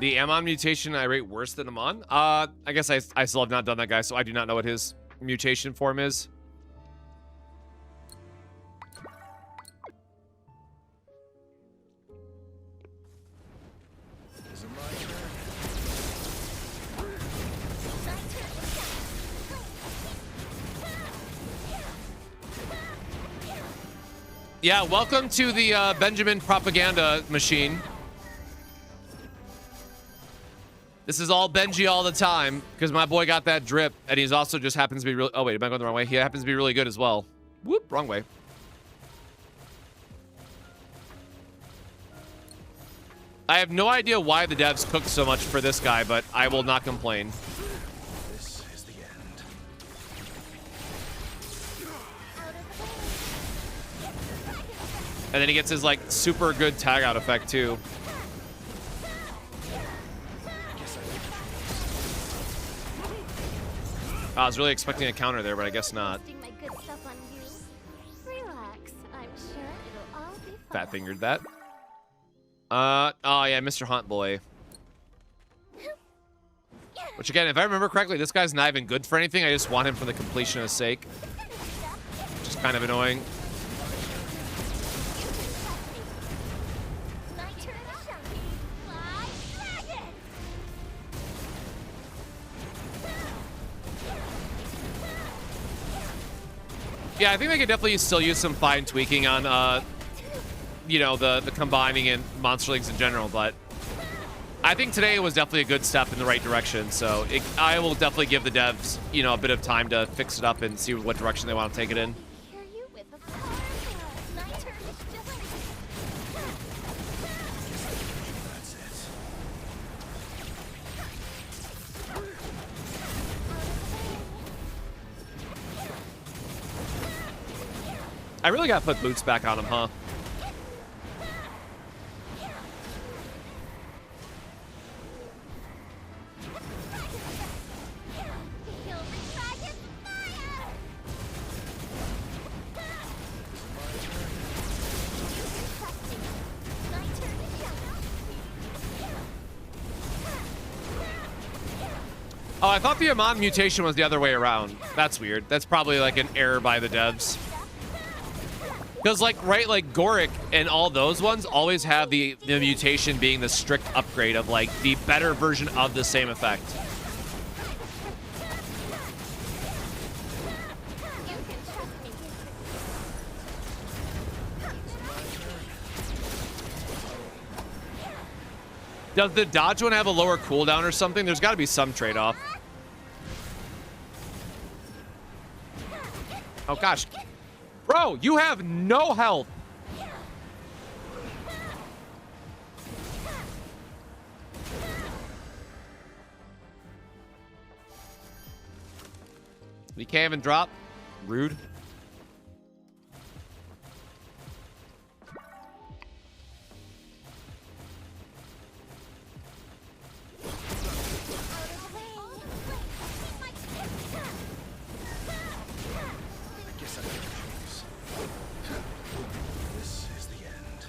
Speaker 1: The Amon mutation I rate worse than Amon? I guess I still have not done that, guy, so I do not know what his mutation form is. Yeah, welcome to the Benjamin propaganda machine. This is all Benji all the time, because my boy got that drip, and he's also just happens to be really... Oh, wait, am I going the wrong way? He happens to be really good as well. Whoop, wrong way. I have no idea why the devs cooked so much for this guy, but I will not complain.
Speaker 4: This is the end.
Speaker 1: And then he gets his, like, super good tag out effect, too. I was really expecting a counter there, but I guess not.
Speaker 2: Wasting my good stuff on you. Relax. I'm sure it'll all be fine.
Speaker 1: Fat fingered that. Oh yeah, Mr. Hunt Boy. Which again, if I remember correctly, this guy's not even good for anything. I just want him for the completionist sake. Which is kind of annoying.
Speaker 2: My turn to shine. Fly dragon.
Speaker 1: Yeah, I think they could definitely still use some fine tweaking on, you know, the combining and Monsterlings in general, but I think today was definitely a good step in the right direction, so I will definitely give the devs, you know, a bit of time to fix it up and see what direction they want to take it in.
Speaker 2: Hear you with a fire. My turn to shine.
Speaker 4: That's it.
Speaker 1: I really gotta put boots back on him, huh?
Speaker 2: Kill the dragon. Fire. My turn to shine.
Speaker 1: Oh, I thought the Amon mutation was the other way around. That's weird. That's probably like an error by the devs. Because, like, right, like, Goric and all those ones always have the mutation being the strict upgrade of, like, the better version of the same effect.
Speaker 2: You can trust me.
Speaker 1: Does the dodge one have a lower cooldown or something? There's got to be some trade-off. Oh, gosh. Bro, you have no health. You can't even drop. Rude.
Speaker 4: I guess I have to choose. This is the end.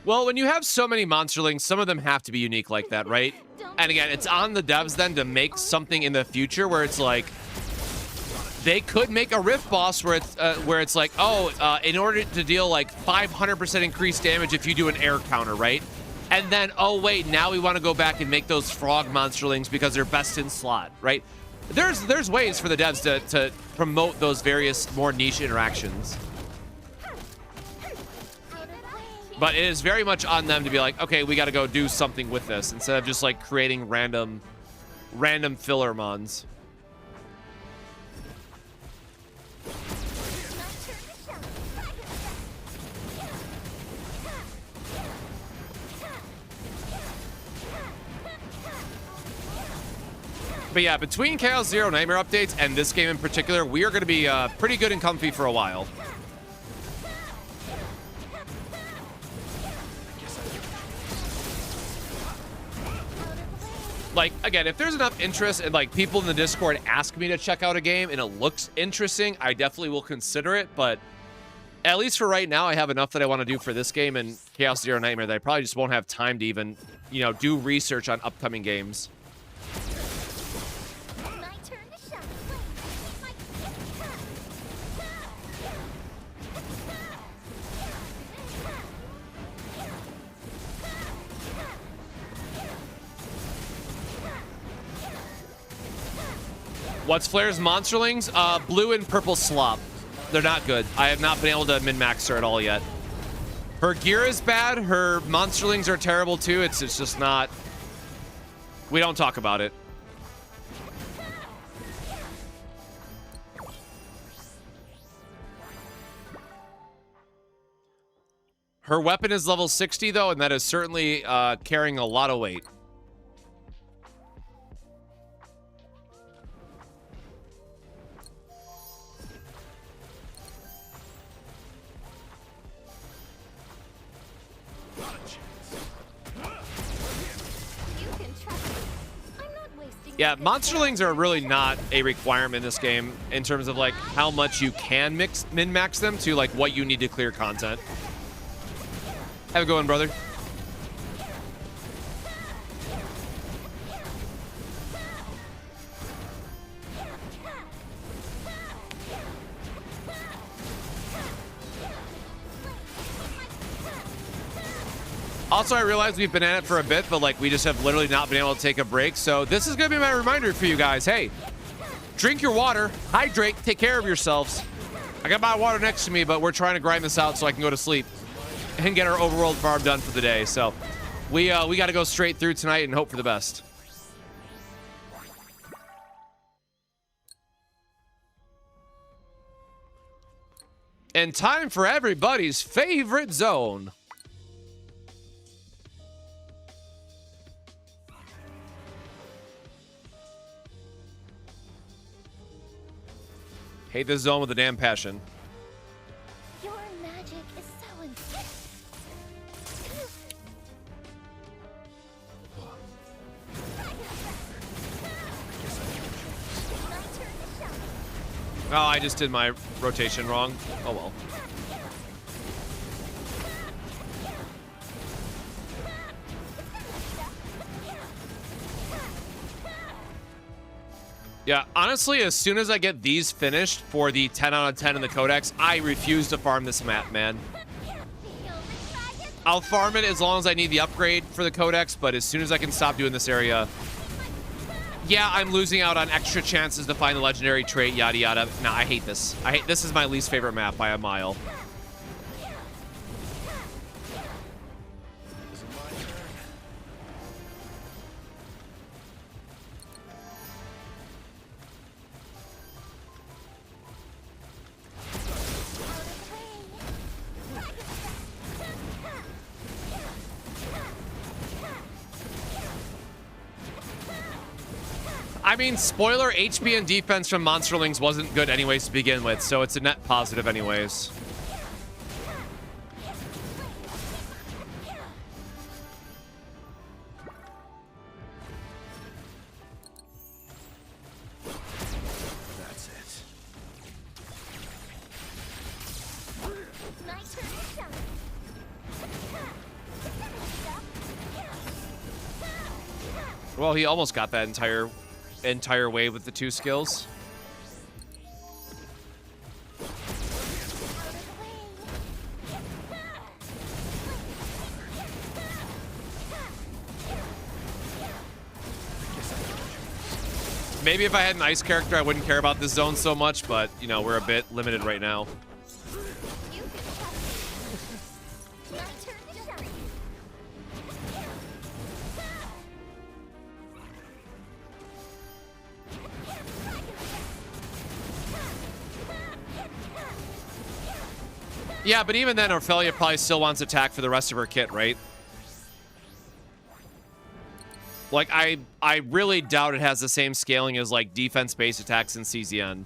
Speaker 1: Well, when you have so many Monsterlings, some of them have to be unique like that, right? And again, it's on the devs then to make something in the future where it's like, they could make a Rift boss where it's like, oh, in order to deal like 500% increased damage if you do an air counter, right? And then, oh wait, now we want to go back and make those frog Monsterlings because they're best in slot, right? There's ways for the devs to promote those various more niche interactions. But it is very much on them to be like, okay, we got to go do something with this instead of just like creating random filler mons. But yeah, between Chaos Zero Nightmare updates and this game in particular, we are going to be pretty good and comfy for a while. Like, again, if there's enough interest and, like, people in the Discord ask me to check out a game and it looks interesting, I definitely will consider it. But at least for right now, I have enough that I want to do for this game and Chaos Zero Nightmare that I probably just won't have time to even, you know, do research on upcoming games.
Speaker 2: My turn to shine.
Speaker 1: What's Flair's Monsterlings? Blue and purple slop. They're not good. I have not been able to min-max her at all yet. Her gear is bad. Her Monsterlings are terrible too. It's just not... We don't talk about it. Her weapon is level 60 though, and that is certainly carrying a lot of weight. Yeah, monsterlings are really not a requirement in this game in terms of like how much you can min-max them to like what you need to clear content. Have a good one, brother. Also, I realize we've been at it for a bit, but like we just have literally not been able to take a break. So this is gonna be my reminder for you guys. Hey, drink your water, hydrate, take care of yourselves. I got my water next to me, but we're trying to grind this out so I can go to sleep and get our overworld farm done for the day. So we got to go straight through tonight and hope for the best. And time for everybody's favorite zone. Hate this zone with a damn passion.
Speaker 2: Your magic is so intense.
Speaker 1: Oh, I just did my rotation wrong. Oh well. Yeah, honestly, as soon as I get these finished for the 10 out of 10 in the Codex, I refuse to farm this map, man. I'll farm it as long as I need the upgrade for the Codex, but as soon as I can stop doing this area... Yeah, I'm losing out on extra chances to find the legendary trait, yada yada. Nah, I hate this. This is my least favorite map by a mile. I mean, spoiler, HP and defense from Monsterlings wasn't good anyways to begin with, so it's a net positive anyways.
Speaker 4: That's it.
Speaker 1: Well, he almost got that entire wave with the 2 skills. Maybe if I had an ice character, I wouldn't care about this zone so much, but, you know, we're a bit limited right now. Yeah, but even then, Ophelia probably still wants attack for the rest of her kit, right? Like, I really doubt it has the same scaling as, like, defense-based attacks in CZN.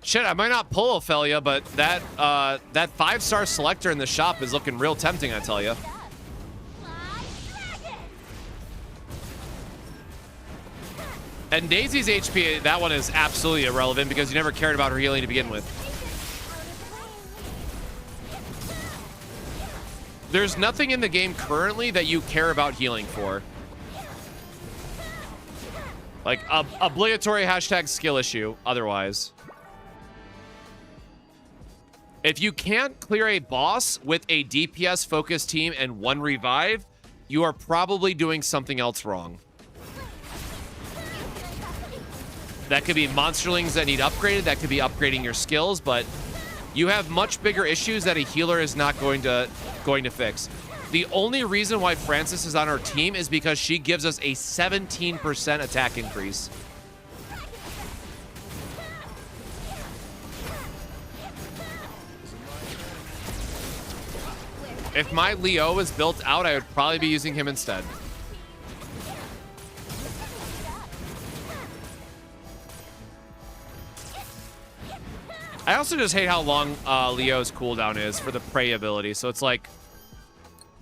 Speaker 1: Shit, I might not pull Ophelia, but that 5-star selector in the shop is looking real tempting, I tell you. And Daisy's HP, that one is absolutely irrelevant because you never cared about her healing to begin with. There's nothing in the game currently that you care about healing for. Like, obligatory hashtag skill issue, otherwise. If you can't clear a boss with a DPS-focused team and 1 revive, you are probably doing something else wrong. That could be monsterlings that need upgraded. That could be upgrading your skills, but you have much bigger issues that a healer is not going to fix. The only reason why Francis is on our team is because she gives us a 17% attack increase. If my Leo was built out, I would probably be using him instead. I also just hate how long Leo's cooldown is for the prey ability. So it's like,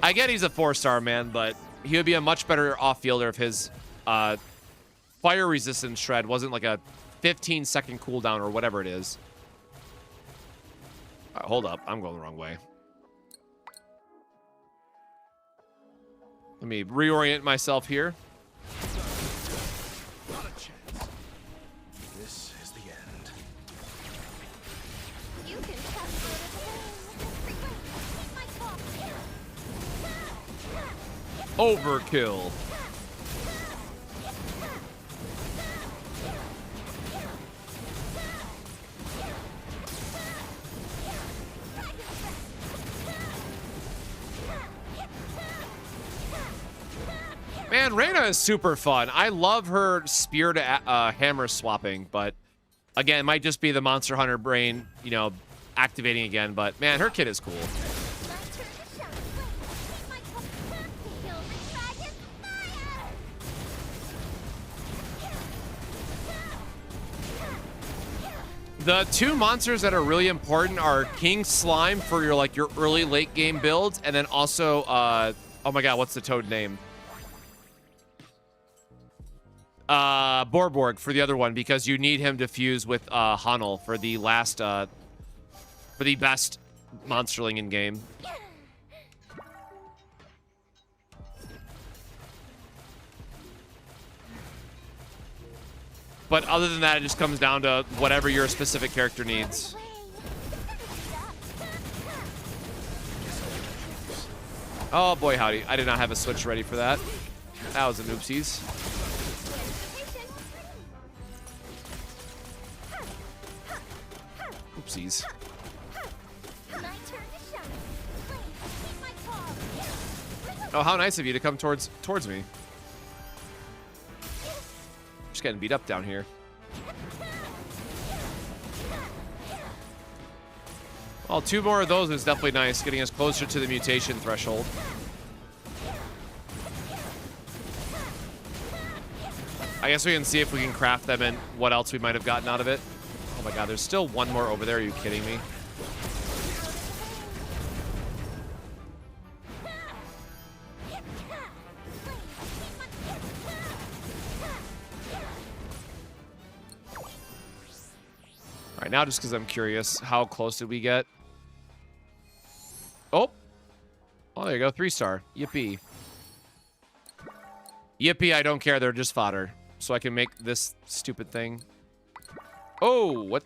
Speaker 1: I get he's a 4-star, man, but he would be a much better off-fielder if his fire resistance shred wasn't like a 15-second cooldown or whatever it is. All right, hold up. I'm going the wrong way. Let me reorient myself here.
Speaker 4: Not a chance. This is the end.
Speaker 2: You can
Speaker 1: Overkill. Man, Reyna is super fun. I love her spear to hammer swapping, but again, it might just be the Monster Hunter brain, you know, activating again. But man, her kit is cool. The two monsters that are really important are King Slime for your like your early late game builds, and then also oh my god, what's the toad name? Borborg for the other one, because you need him to fuse with Hanel for the last for the best monsterling in game. But other than that, it just comes down to whatever your specific character needs. Oh boy, howdy. I did not have a switch ready for that. That was an oopsies. Oopsies. Oh, how nice of you to come towards me. Just getting beat up down here. Well, 2 more of those is definitely nice, getting us closer to the mutation threshold. I guess we can see if we can craft them and what else we might have gotten out of it. Oh my god, there's still one more over there. Are you kidding me? All right, now just because I'm curious, how close did we get? Oh, there you go, 3-star. Yippee. Yippee, I don't care. They're just fodder. So I can make this stupid thing. Oh, what?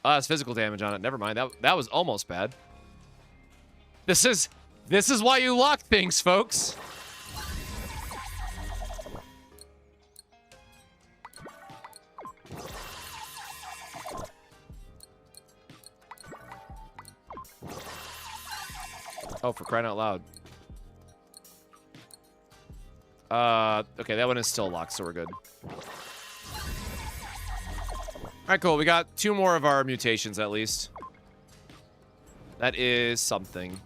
Speaker 1: It's physical damage on it. Never mind. That was almost bad. This is why you lock things, folks. Oh, for crying out loud. Okay, that one is still locked, so we're good. All right, cool. We got 2 more of our mutations, at least. That is something.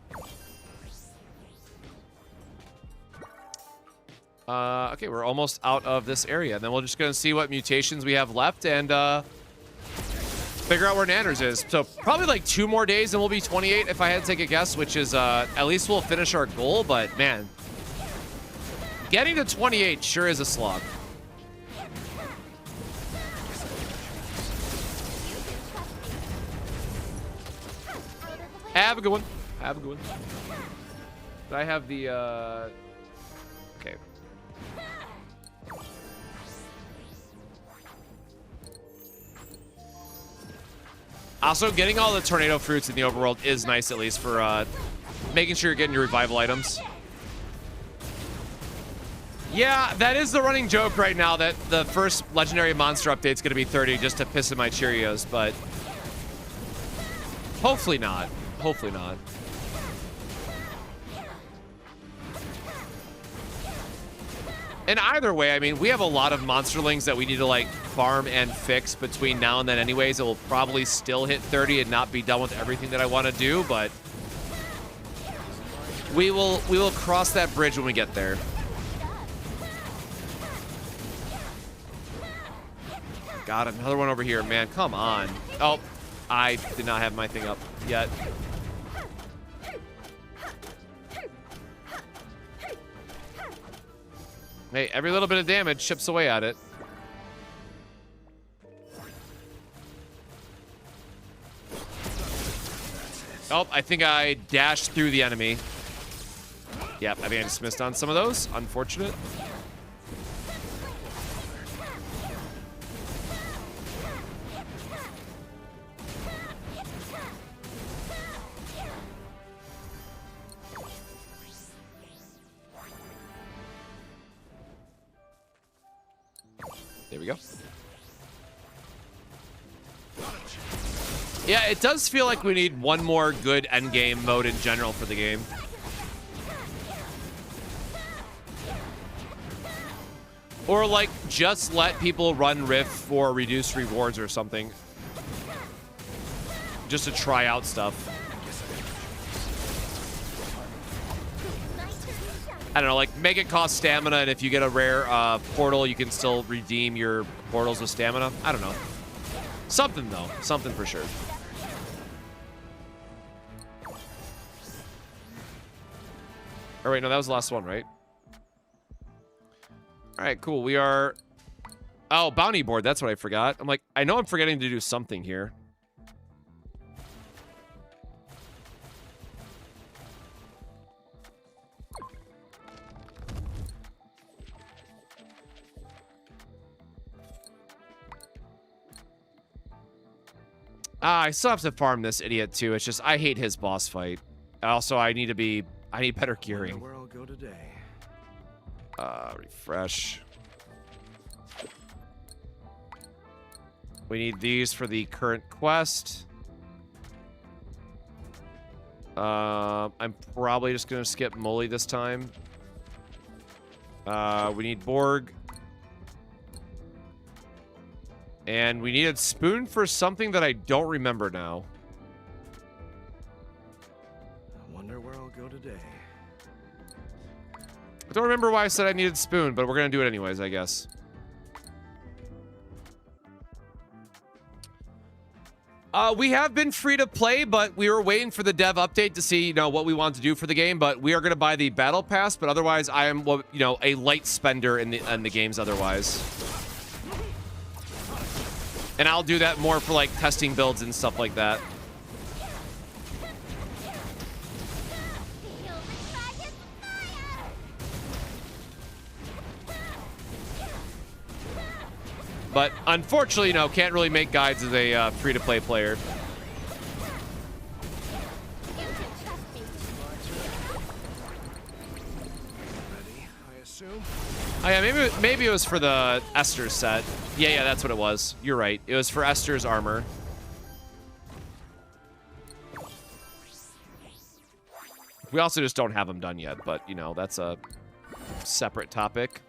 Speaker 1: Okay, we're almost out of this area. Then we're just going to see what mutations we have left and figure out where Nanners is. So probably like 2 more days and we'll be 28 if I had to take a guess, which is at least we'll finish our goal. But man, getting to 28 sure is a slog. Have a good one. Have a good one. Did I have the okay. Also, getting all the tornado fruits in the overworld is nice, at least for making sure you're getting your revival items. Yeah, that is the running joke right now, that the first legendary monster update's gonna be 30 just to piss in my Cheerios, but hopefully not. Hopefully not. And either way, I mean, we have a lot of monsterlings that we need to like farm and fix between now and then anyways. It will probably still hit 30 and not be done with everything that I want to do, but We will cross that bridge when we get there. Got another one over here, man. Come on. Oh, I did not have my thing up yet. Hey, every little bit of damage chips away at it. Oh, I think I dashed through the enemy. Yep, I think I just missed on some of those. Unfortunate. There we go. Yeah, it does feel like we need one more good endgame mode in general for the game. Or, like, just let people run Rift for reduced rewards or something. Just to try out stuff. I don't know, like, make it cost stamina, and if you get a rare portal, you can still redeem your portals with stamina. I don't know. Something, though. Something for sure. Oh, wait, no, that was the last one, right? All right, cool. We are... Oh, bounty board. That's what I forgot. I'm like, I know I'm forgetting to do something here. I still have to farm this idiot, too. It's just, I hate his boss fight. Also, I need better gearing.
Speaker 4: Where I'll go today.
Speaker 1: Refresh. We need these for the current quest. I'm probably just gonna skip Molly this time. We need Borg. And we needed Spoon for something that I don't remember now.
Speaker 4: I wonder where I'll go today.
Speaker 1: I don't remember why I said I needed Spoon, but we're gonna do it anyways, I guess. We have been free to play, but we were waiting for the dev update to see, you know, what we want to do for the game. But we are gonna buy the battle pass. But otherwise, I am, you know, a light spender in the games. Otherwise, and I'll do that more for like testing builds and stuff like that. But unfortunately, you know, can't really make guides as a free-to-play player.
Speaker 4: Ready, I assume?
Speaker 1: Oh yeah, maybe it was for the Esther set. Yeah, that's what it was. You're right. It was for Esther's armor. We also just don't have them done yet, but you know, that's a separate topic.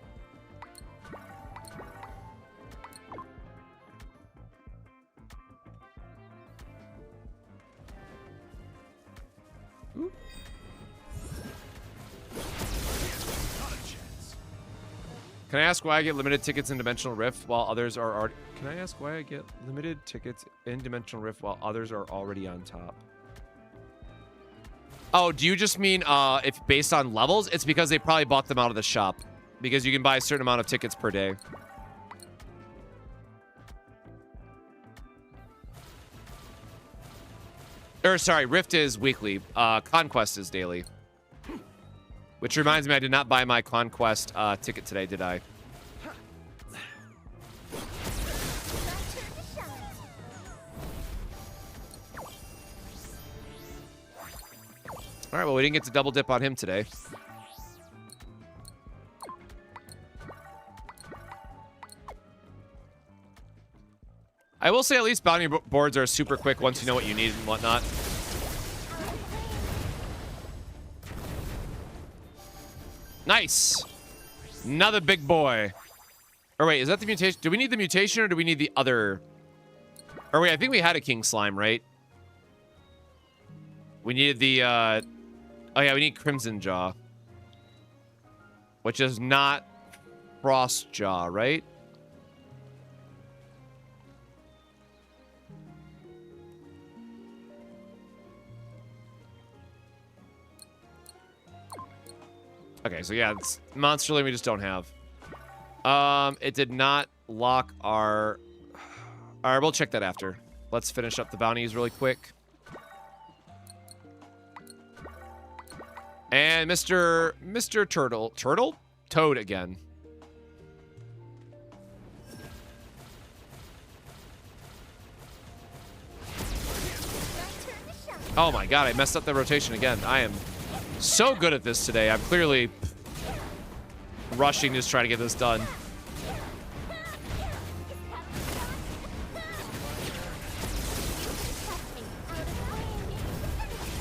Speaker 1: Can I ask why I get limited tickets in Dimensional Rift while others are already... Can I ask why I get limited tickets in Dimensional Rift while others are already on top? Oh, do you just mean if based on levels? It's because they probably bought them out of the shop. Because you can buy a certain amount of tickets per day. Or, sorry, Rift is weekly. Conquest is daily. Which reminds me, I did not buy my Conquest ticket today, did I? All right, well, we didn't get to double dip on him today. I will say at least bounty boards are super quick once you know what you need and whatnot. Nice. Another big boy. Or wait, is that the mutation? Do we need the mutation or do we need the other? Or wait, I think we had a king slime, right? We needed the Oh yeah, we need Crimson Jaw. Which is not Frost Jaw, right? Okay, so yeah, it's Monsterling we just don't have. It did not lock our... Alright, we'll check that after. Let's finish up the bounties really quick. And Mr. Turtle? Toad again. Oh my god, I messed up the rotation again. I am so good at this today. I'm clearly rushing to just try to get this done.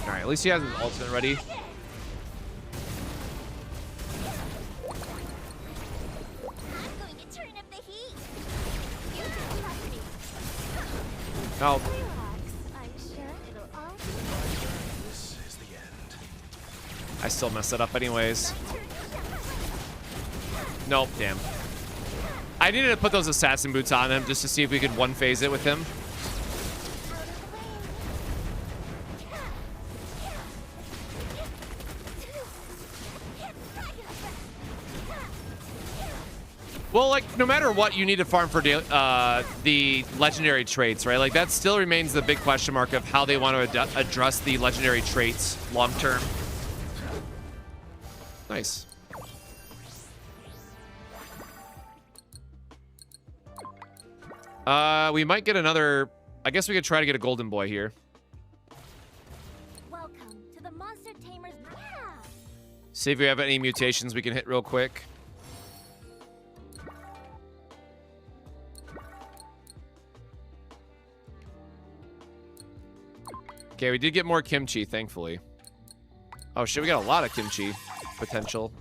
Speaker 1: Alright, at least he has his ultimate ready. Oh.
Speaker 4: This is the end.
Speaker 1: I still messed it up anyways. Nope, damn. I needed to put those assassin boots on him just to see if we could one-phase it with him. Well, like, no matter what, you need to farm for the legendary traits, right? Like, that still remains the big question mark of how they want to address the legendary traits long-term. Nice. We might get another... I guess we could try to get a golden boy here.
Speaker 2: Welcome to the Monster Tamers. Yeah.
Speaker 1: See if we have any mutations we can hit real quick. Okay, we did get more kimchi, thankfully. Oh shit, we got a lot of kimchi potential.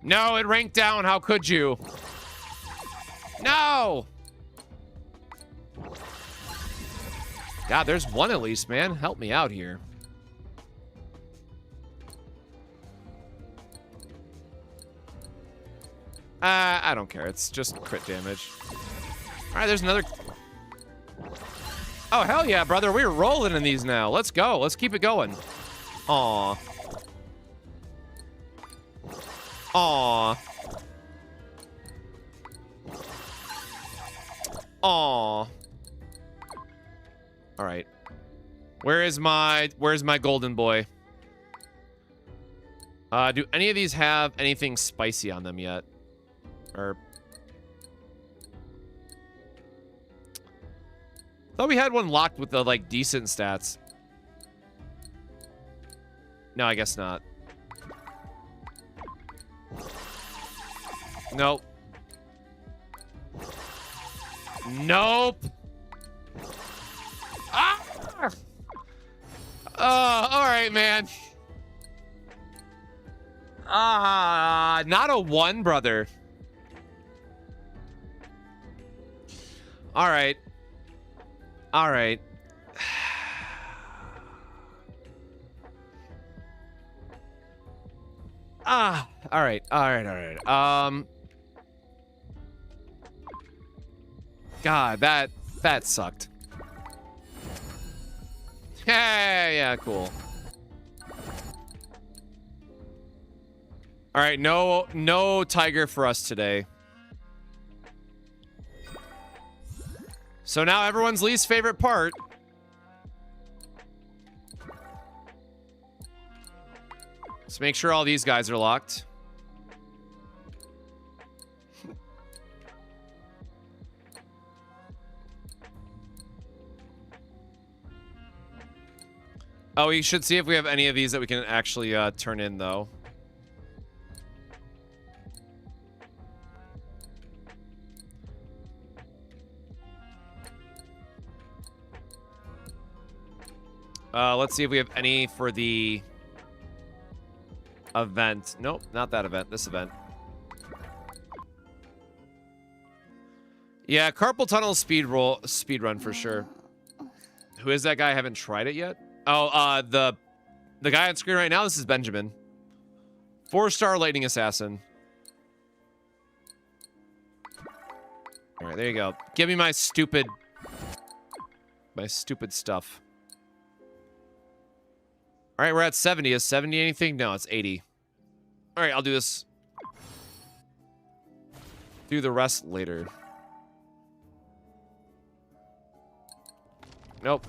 Speaker 1: No, it ranked down. How could you? No! God, there's one at least, man. Help me out here. I don't care. It's just crit damage. All right, there's another. Oh, hell yeah, brother. We're rolling in these now. Let's go. Let's keep it going. Aw. Aw. Aw. All right. Where's my golden boy? Do any of these have anything spicy on them yet? Or thought we had one locked with the like decent stats. No, I guess not. Nope. Nope. Ah! All right, man. Not a one, brother. All right. All right. All right. All right. God, that sucked. Yeah, cool. All right, no tiger for us today. So now everyone's least favorite part. Let's make sure all these guys are locked. Oh, we should see if we have any of these that we can actually turn in, though. Let's see if we have any for the event. Nope, not that event. This event. Yeah, carpal tunnel speed run for sure. Who is that guy? I haven't tried it yet. Oh, the guy on screen right now. This is Benjamin. 4-star lightning assassin. All right, there you go. Give me my stupid stuff. All right, we're at 70. Is 70 anything? No, it's 80. All right, I'll do this. Do the rest later. Nope.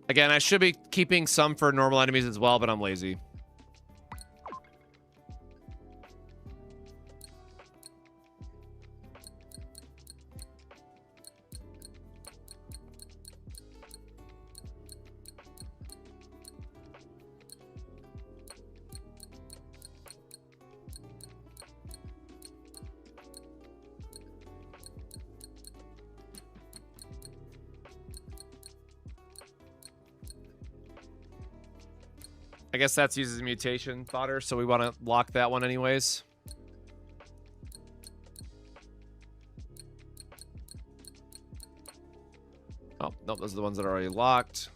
Speaker 1: Again, I should be keeping some for normal enemies as well, but I'm lazy. I guess that's uses mutation fodder, so we want to lock that one anyways. Oh, no, those are the ones that are already locked.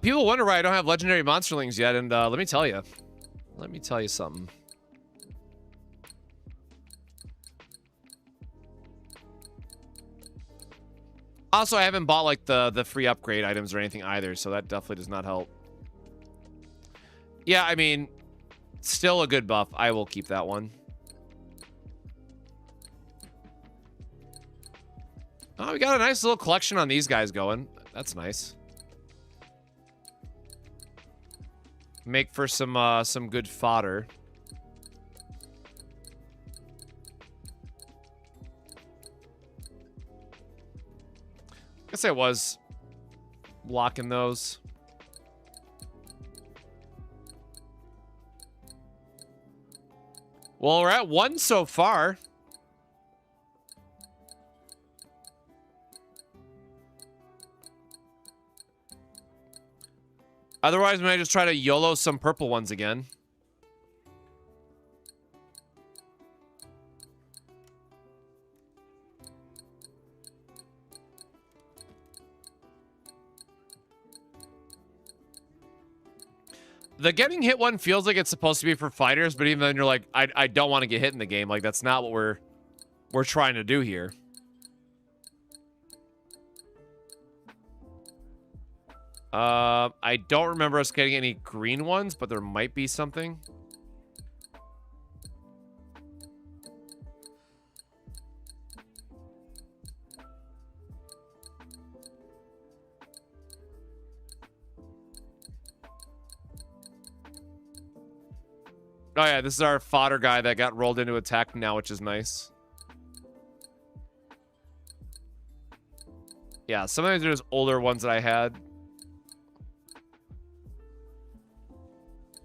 Speaker 1: People wonder why I don't have legendary monsterlings yet, and let me tell you. Let me tell you something. Also, I haven't bought like the free upgrade items or anything either, so that definitely does not help. Yeah, I mean, still a good buff. I will keep that one. Oh, we got a nice little collection on these guys going. That's nice. Make for some good fodder. Guess I was locking those. Well, we're at 1 so far. Otherwise, we might just try to YOLO some purple ones again. The getting hit one feels like it's supposed to be for fighters, but even then you're like, I don't want to get hit in the game. Like, that's not what we're trying to do here. I don't remember us getting any green ones, but there might be something. Oh yeah, this is our fodder guy that got rolled into attack now, which is nice. Yeah, sometimes there's older ones that I had.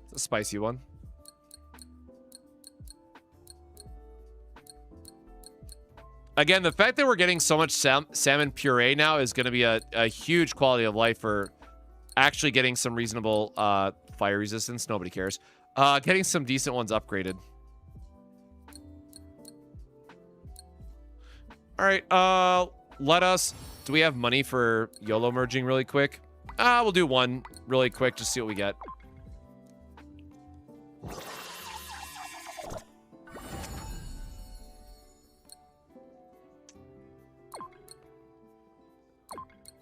Speaker 1: It's a spicy one. Again, the fact that we're getting so much salmon puree now is going to be a huge quality of life for actually getting some reasonable fire resistance. Nobody cares. Getting some decent ones upgraded. All right, let us... Do we have money for YOLO merging really quick? We'll do one really quick, just see what we get.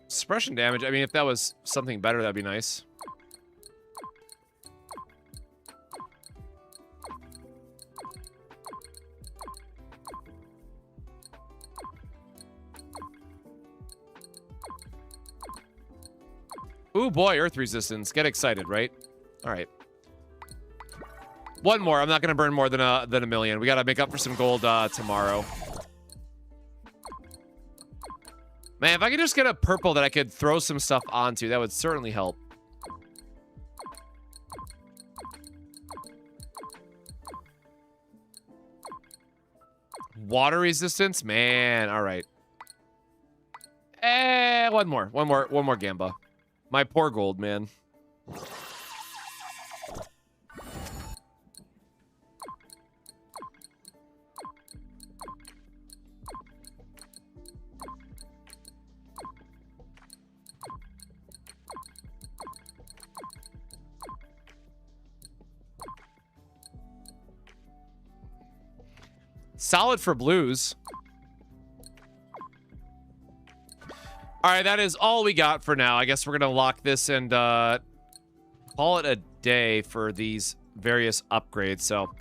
Speaker 1: Suppression damage, I mean, if that was something better, that'd be nice. Ooh, boy, earth resistance. Get excited, right? All right. One more. I'm not going to burn more than a million. We got to make up for some gold tomorrow. Man, if I could just get a purple that I could throw some stuff onto, that would certainly help. Water resistance? Man, all right. One more Gamba. My poor gold, man. Solid for blues. All right, that is all we got for now. I guess we're going to lock this and call it a day for these various upgrades. So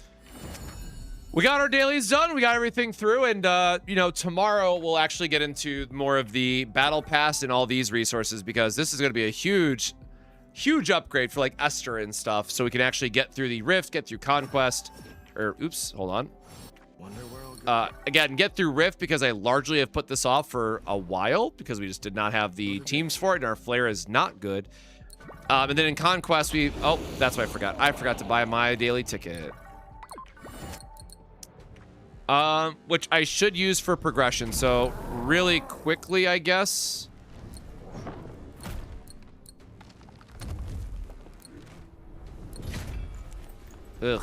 Speaker 1: we got our dailies done. We got everything through. And, you know, tomorrow we'll actually get into more of the battle pass and all these resources, because this is going to be a huge upgrade for like Esther and stuff. So we can actually get through the Rift, get through Conquest. Or, oops, hold on. Again, get through Rift, because I largely have put this off for a while because we just did not have the teams for it, and our flare is not good. And then in Conquest, oh, that's what I forgot. I forgot to buy my daily ticket. Which I should use for progression. So really quickly, I guess. Ugh.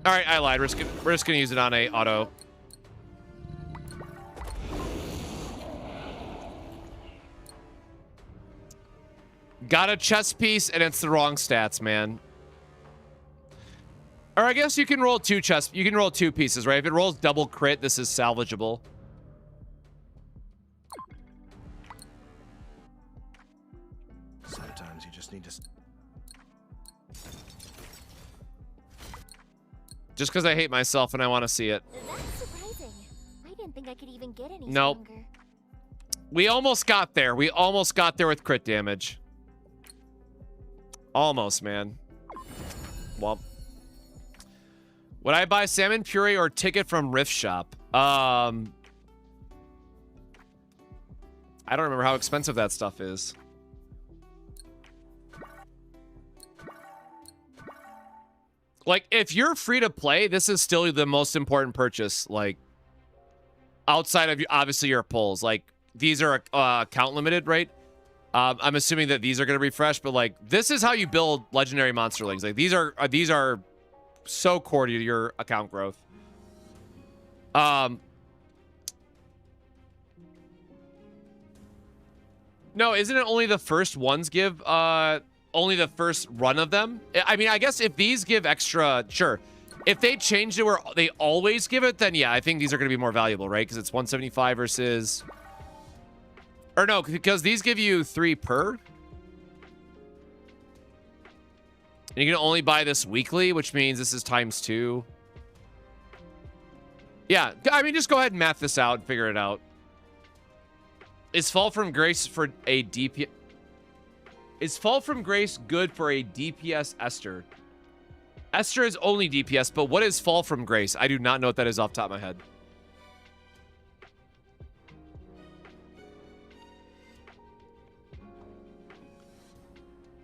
Speaker 1: All right, I lied. We're just gonna use it on a auto. Got a chess piece, and it's the wrong stats, man. Or I guess you can roll two pieces, right? If it rolls double crit, this is salvageable.
Speaker 4: Sometimes you just need to.
Speaker 1: Just because I hate myself and I want to see it.
Speaker 2: That's surprising. I didn't think I could even get any
Speaker 1: Nope.
Speaker 2: stronger.
Speaker 1: We almost got there. We almost got there with crit damage. Almost, man. Well. Would I buy salmon puree or ticket from Rift Shop? I don't remember how expensive that stuff is. Like, if you're free to play, this is still the most important purchase. Like, outside of, obviously, your pulls. Like, these are account limited, right? I'm assuming that these are going to refresh, but, like, this is how you build legendary monsterlings. Like, these are so core to your account growth. No, isn't it only the first ones give, only the first run of them? I mean, I guess if these give extra, sure. If they change it where they always give it, then yeah, I think these are going to be more valuable, right? Because it's 175 versus... Or no, because these give you 3 per. And you can only buy this weekly, which means this is ×2. Yeah, I mean, just go ahead and math this out and figure it out. Is Fall from Grace for a DPS... Is Fall from Grace good for a DPS Esther? Esther is only DPS, but what is Fall from Grace? I do not know what that is off the top of my head.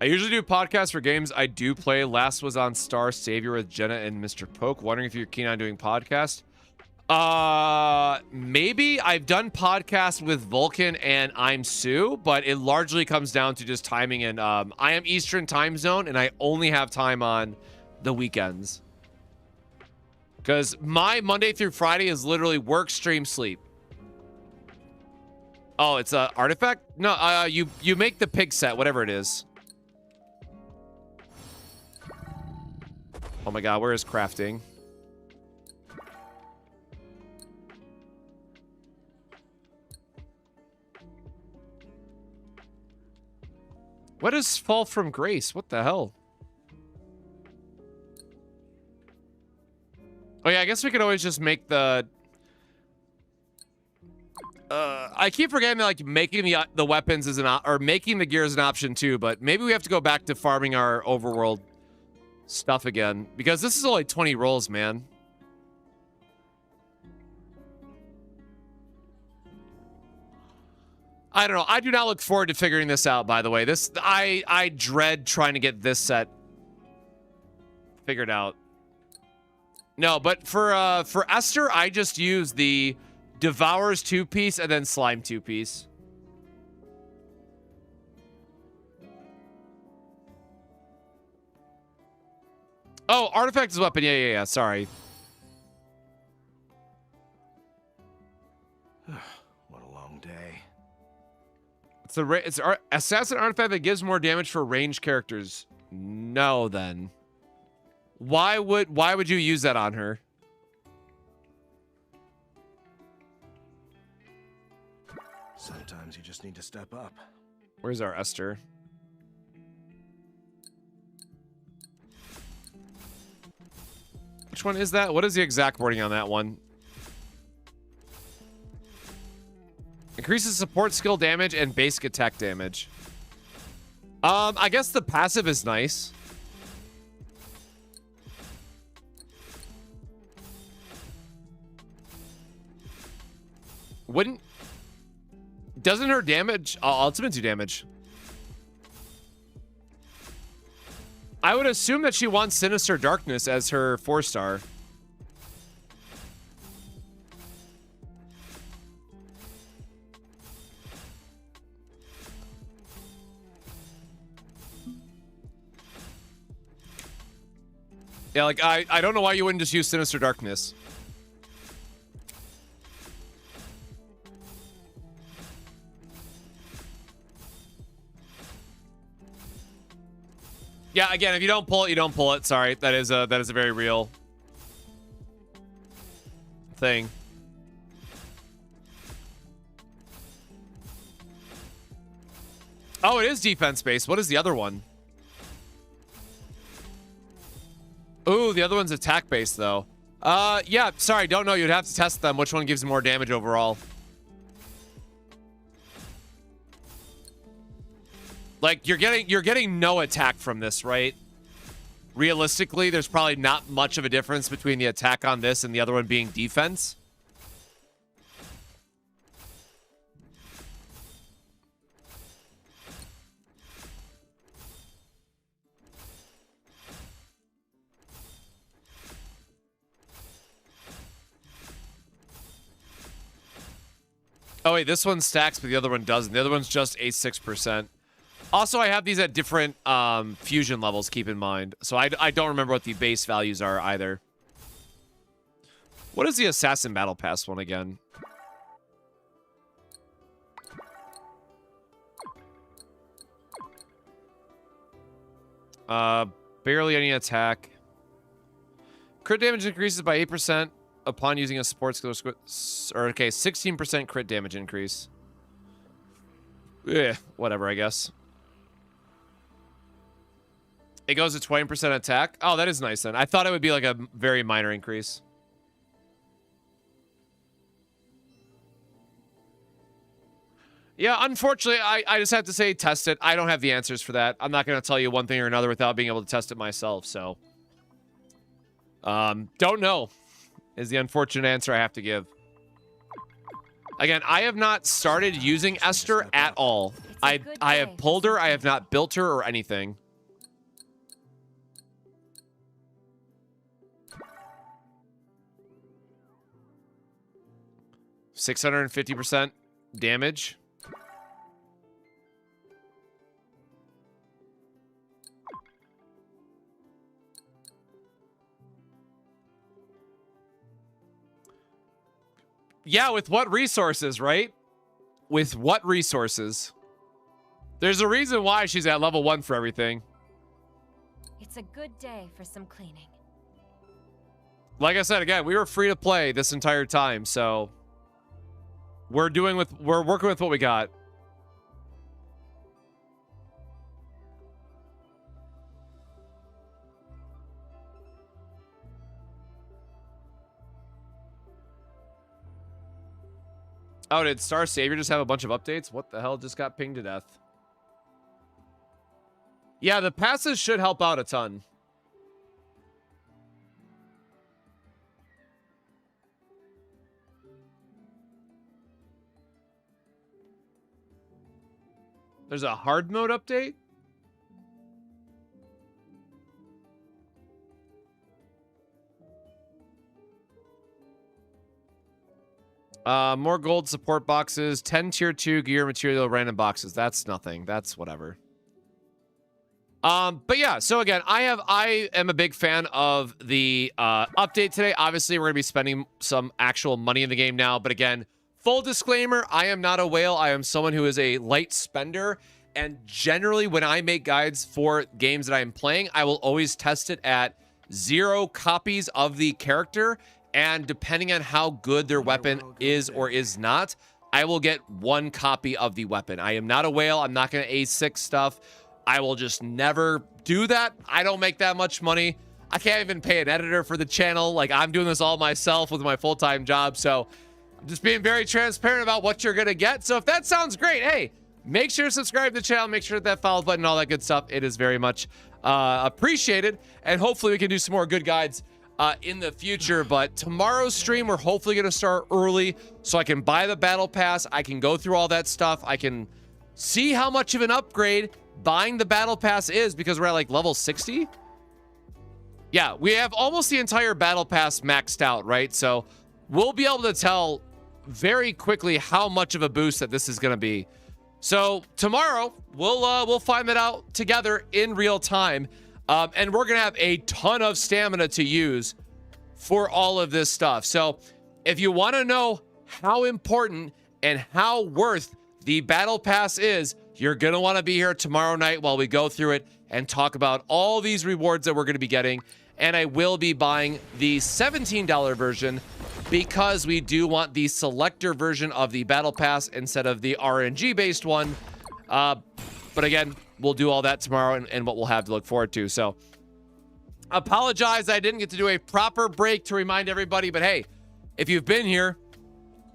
Speaker 1: I usually do podcasts for games I do play. Last was on Star Savior with Jenna and Mr. Poke. Wondering if you're keen on doing podcasts. Maybe. I've done podcasts with Vulcan and I'm Sue, but it largely comes down to just timing. And I am Eastern time zone, and I only have time on the weekends. Because my Monday through Friday is literally work, stream, sleep. Oh, it's a artifact? No, you make the pig set, whatever it is. Oh my god, where is crafting? What is Fall from Grace? What the hell? Oh yeah, I guess we could always just make the... I keep forgetting that, like, making the weapons is or making the gear is an option too, but maybe we have to go back to farming our overworld stuff again, because this is only 20 rolls, man. I don't know. I do not look forward to figuring this out, by the way. I dread trying to get this set figured out. No, but for Esther, I just use the Devour's 2-piece and then Slime 2-piece. Oh, Artifact is a weapon. Yeah. Sorry.
Speaker 4: What a long day.
Speaker 1: It's assassin artifact that gives more damage for ranged characters. No, then. Why would you use that on her?
Speaker 4: Sometimes you just need to step up.
Speaker 1: Where's our Esther? Which one is that? What is the exact wording on that one? Increases support skill damage and basic attack damage. I guess the passive is nice. Doesn't her damage ultimate do damage? I would assume that she wants Sinister Darkness as her 4-star. Yeah, like, I don't know why you wouldn't just use Sinister Darkness. Yeah, again, if you don't pull it, you don't pull it. Sorry, that is a very real thing. Oh, it is defense based. What is the other one? Ooh, the other one's attack based though. Yeah, sorry, don't know. You'd have to test them. Which one gives more damage overall? Like, you're getting no attack from this, right? Realistically, there's probably not much of a difference between the attack on this and the other one being defense. Oh, wait, this one stacks, but the other one doesn't. The other one's just a 6%. Also, I have these at different fusion levels, keep in mind. So I don't remember what the base values are either. What is the Assassin Battle Pass one again? Barely any attack. Crit damage increases by 8% upon using a support skill. Or, okay, 16% crit damage increase. Yeah, whatever, I guess. It goes to 20% attack. Oh, that is nice then. I thought it would be like a very minor increase. Yeah, unfortunately, I just have to say test it. I don't have the answers for that. I'm not going to tell you one thing or another without being able to test it myself, so. Don't know is the unfortunate answer I have to give. Again, I have not started using Esther at all. I have pulled her. I have not built her or anything. $650% damage. Yeah, with what resources, right? With what resources? There's a reason why she's at level 1 for everything.
Speaker 3: It's a good day for some cleaning.
Speaker 1: Like I said, again, we were free to play this entire time, so we're working with what we got. Oh, did Star Savior just have a bunch of updates? What the hell just got pinged to death? Yeah, the passes should help out a ton. There's a hard mode update? More gold support boxes, 10 tier 2 gear material random boxes. That's nothing. That's whatever. But yeah, so again, I am a big fan of the update today. Obviously, we're gonna be spending some actual money in the game now, but again, full disclaimer, I am not a whale. I am someone who is a light spender, and generally when I make guides for games that I am playing, I will always test it at 0 copies of the character, and depending on how good their weapon is or is not, I will get 1 copy of the weapon. I am not a whale. I'm not gonna A6 stuff. I will just never do that. I don't make that much money. I can't even pay an editor for the channel. Like, I'm doing this all myself with my full-time job. So I'm just being very transparent about what you're going to get. So if that sounds great, hey, make sure to subscribe to the channel. Make sure to hit that follow button and all that good stuff. It is very much appreciated. And hopefully we can do some more good guides in the future. But tomorrow's stream, we're hopefully going to start early so I can buy the battle pass. I can go through all that stuff. I can see how much of an upgrade buying the battle pass is, because we're at like level 60. Yeah, we have almost the entire battle pass maxed out, right? So we'll be able to tell very quickly how much of a boost that this is going to be. So tomorrow we'll find that out together in real time, and we're gonna have a ton of stamina to use for all of this stuff. So if you want to know how important and how worth the battle pass is, you're going to want to be here tomorrow night while we go through it and talk about all these rewards that we're going to be getting. And I will be buying the $17 version because we do want the selector version of the battle pass instead of the RNG based one. But again, we'll do all that tomorrow and what we'll have to look forward to. So apologize I didn't get to do a proper break to remind everybody, but hey, if you've been here,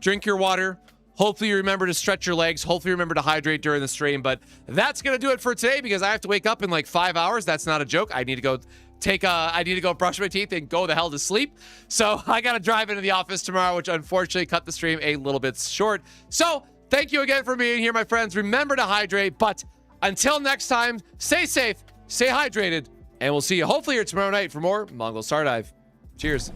Speaker 1: drink your water. Hopefully you remember to stretch your legs. Hopefully you remember to hydrate during the stream. But that's going to do it for today because I have to wake up in like 5 hours. That's not a joke. I need to go I need to go brush my teeth and go the hell to sleep. So I got to drive into the office tomorrow, which unfortunately cut the stream a little bit short. So thank you again for being here, my friends. Remember to hydrate. But until next time, stay safe, stay hydrated, and we'll see you hopefully here tomorrow night for more Mongol Star Dive. Cheers.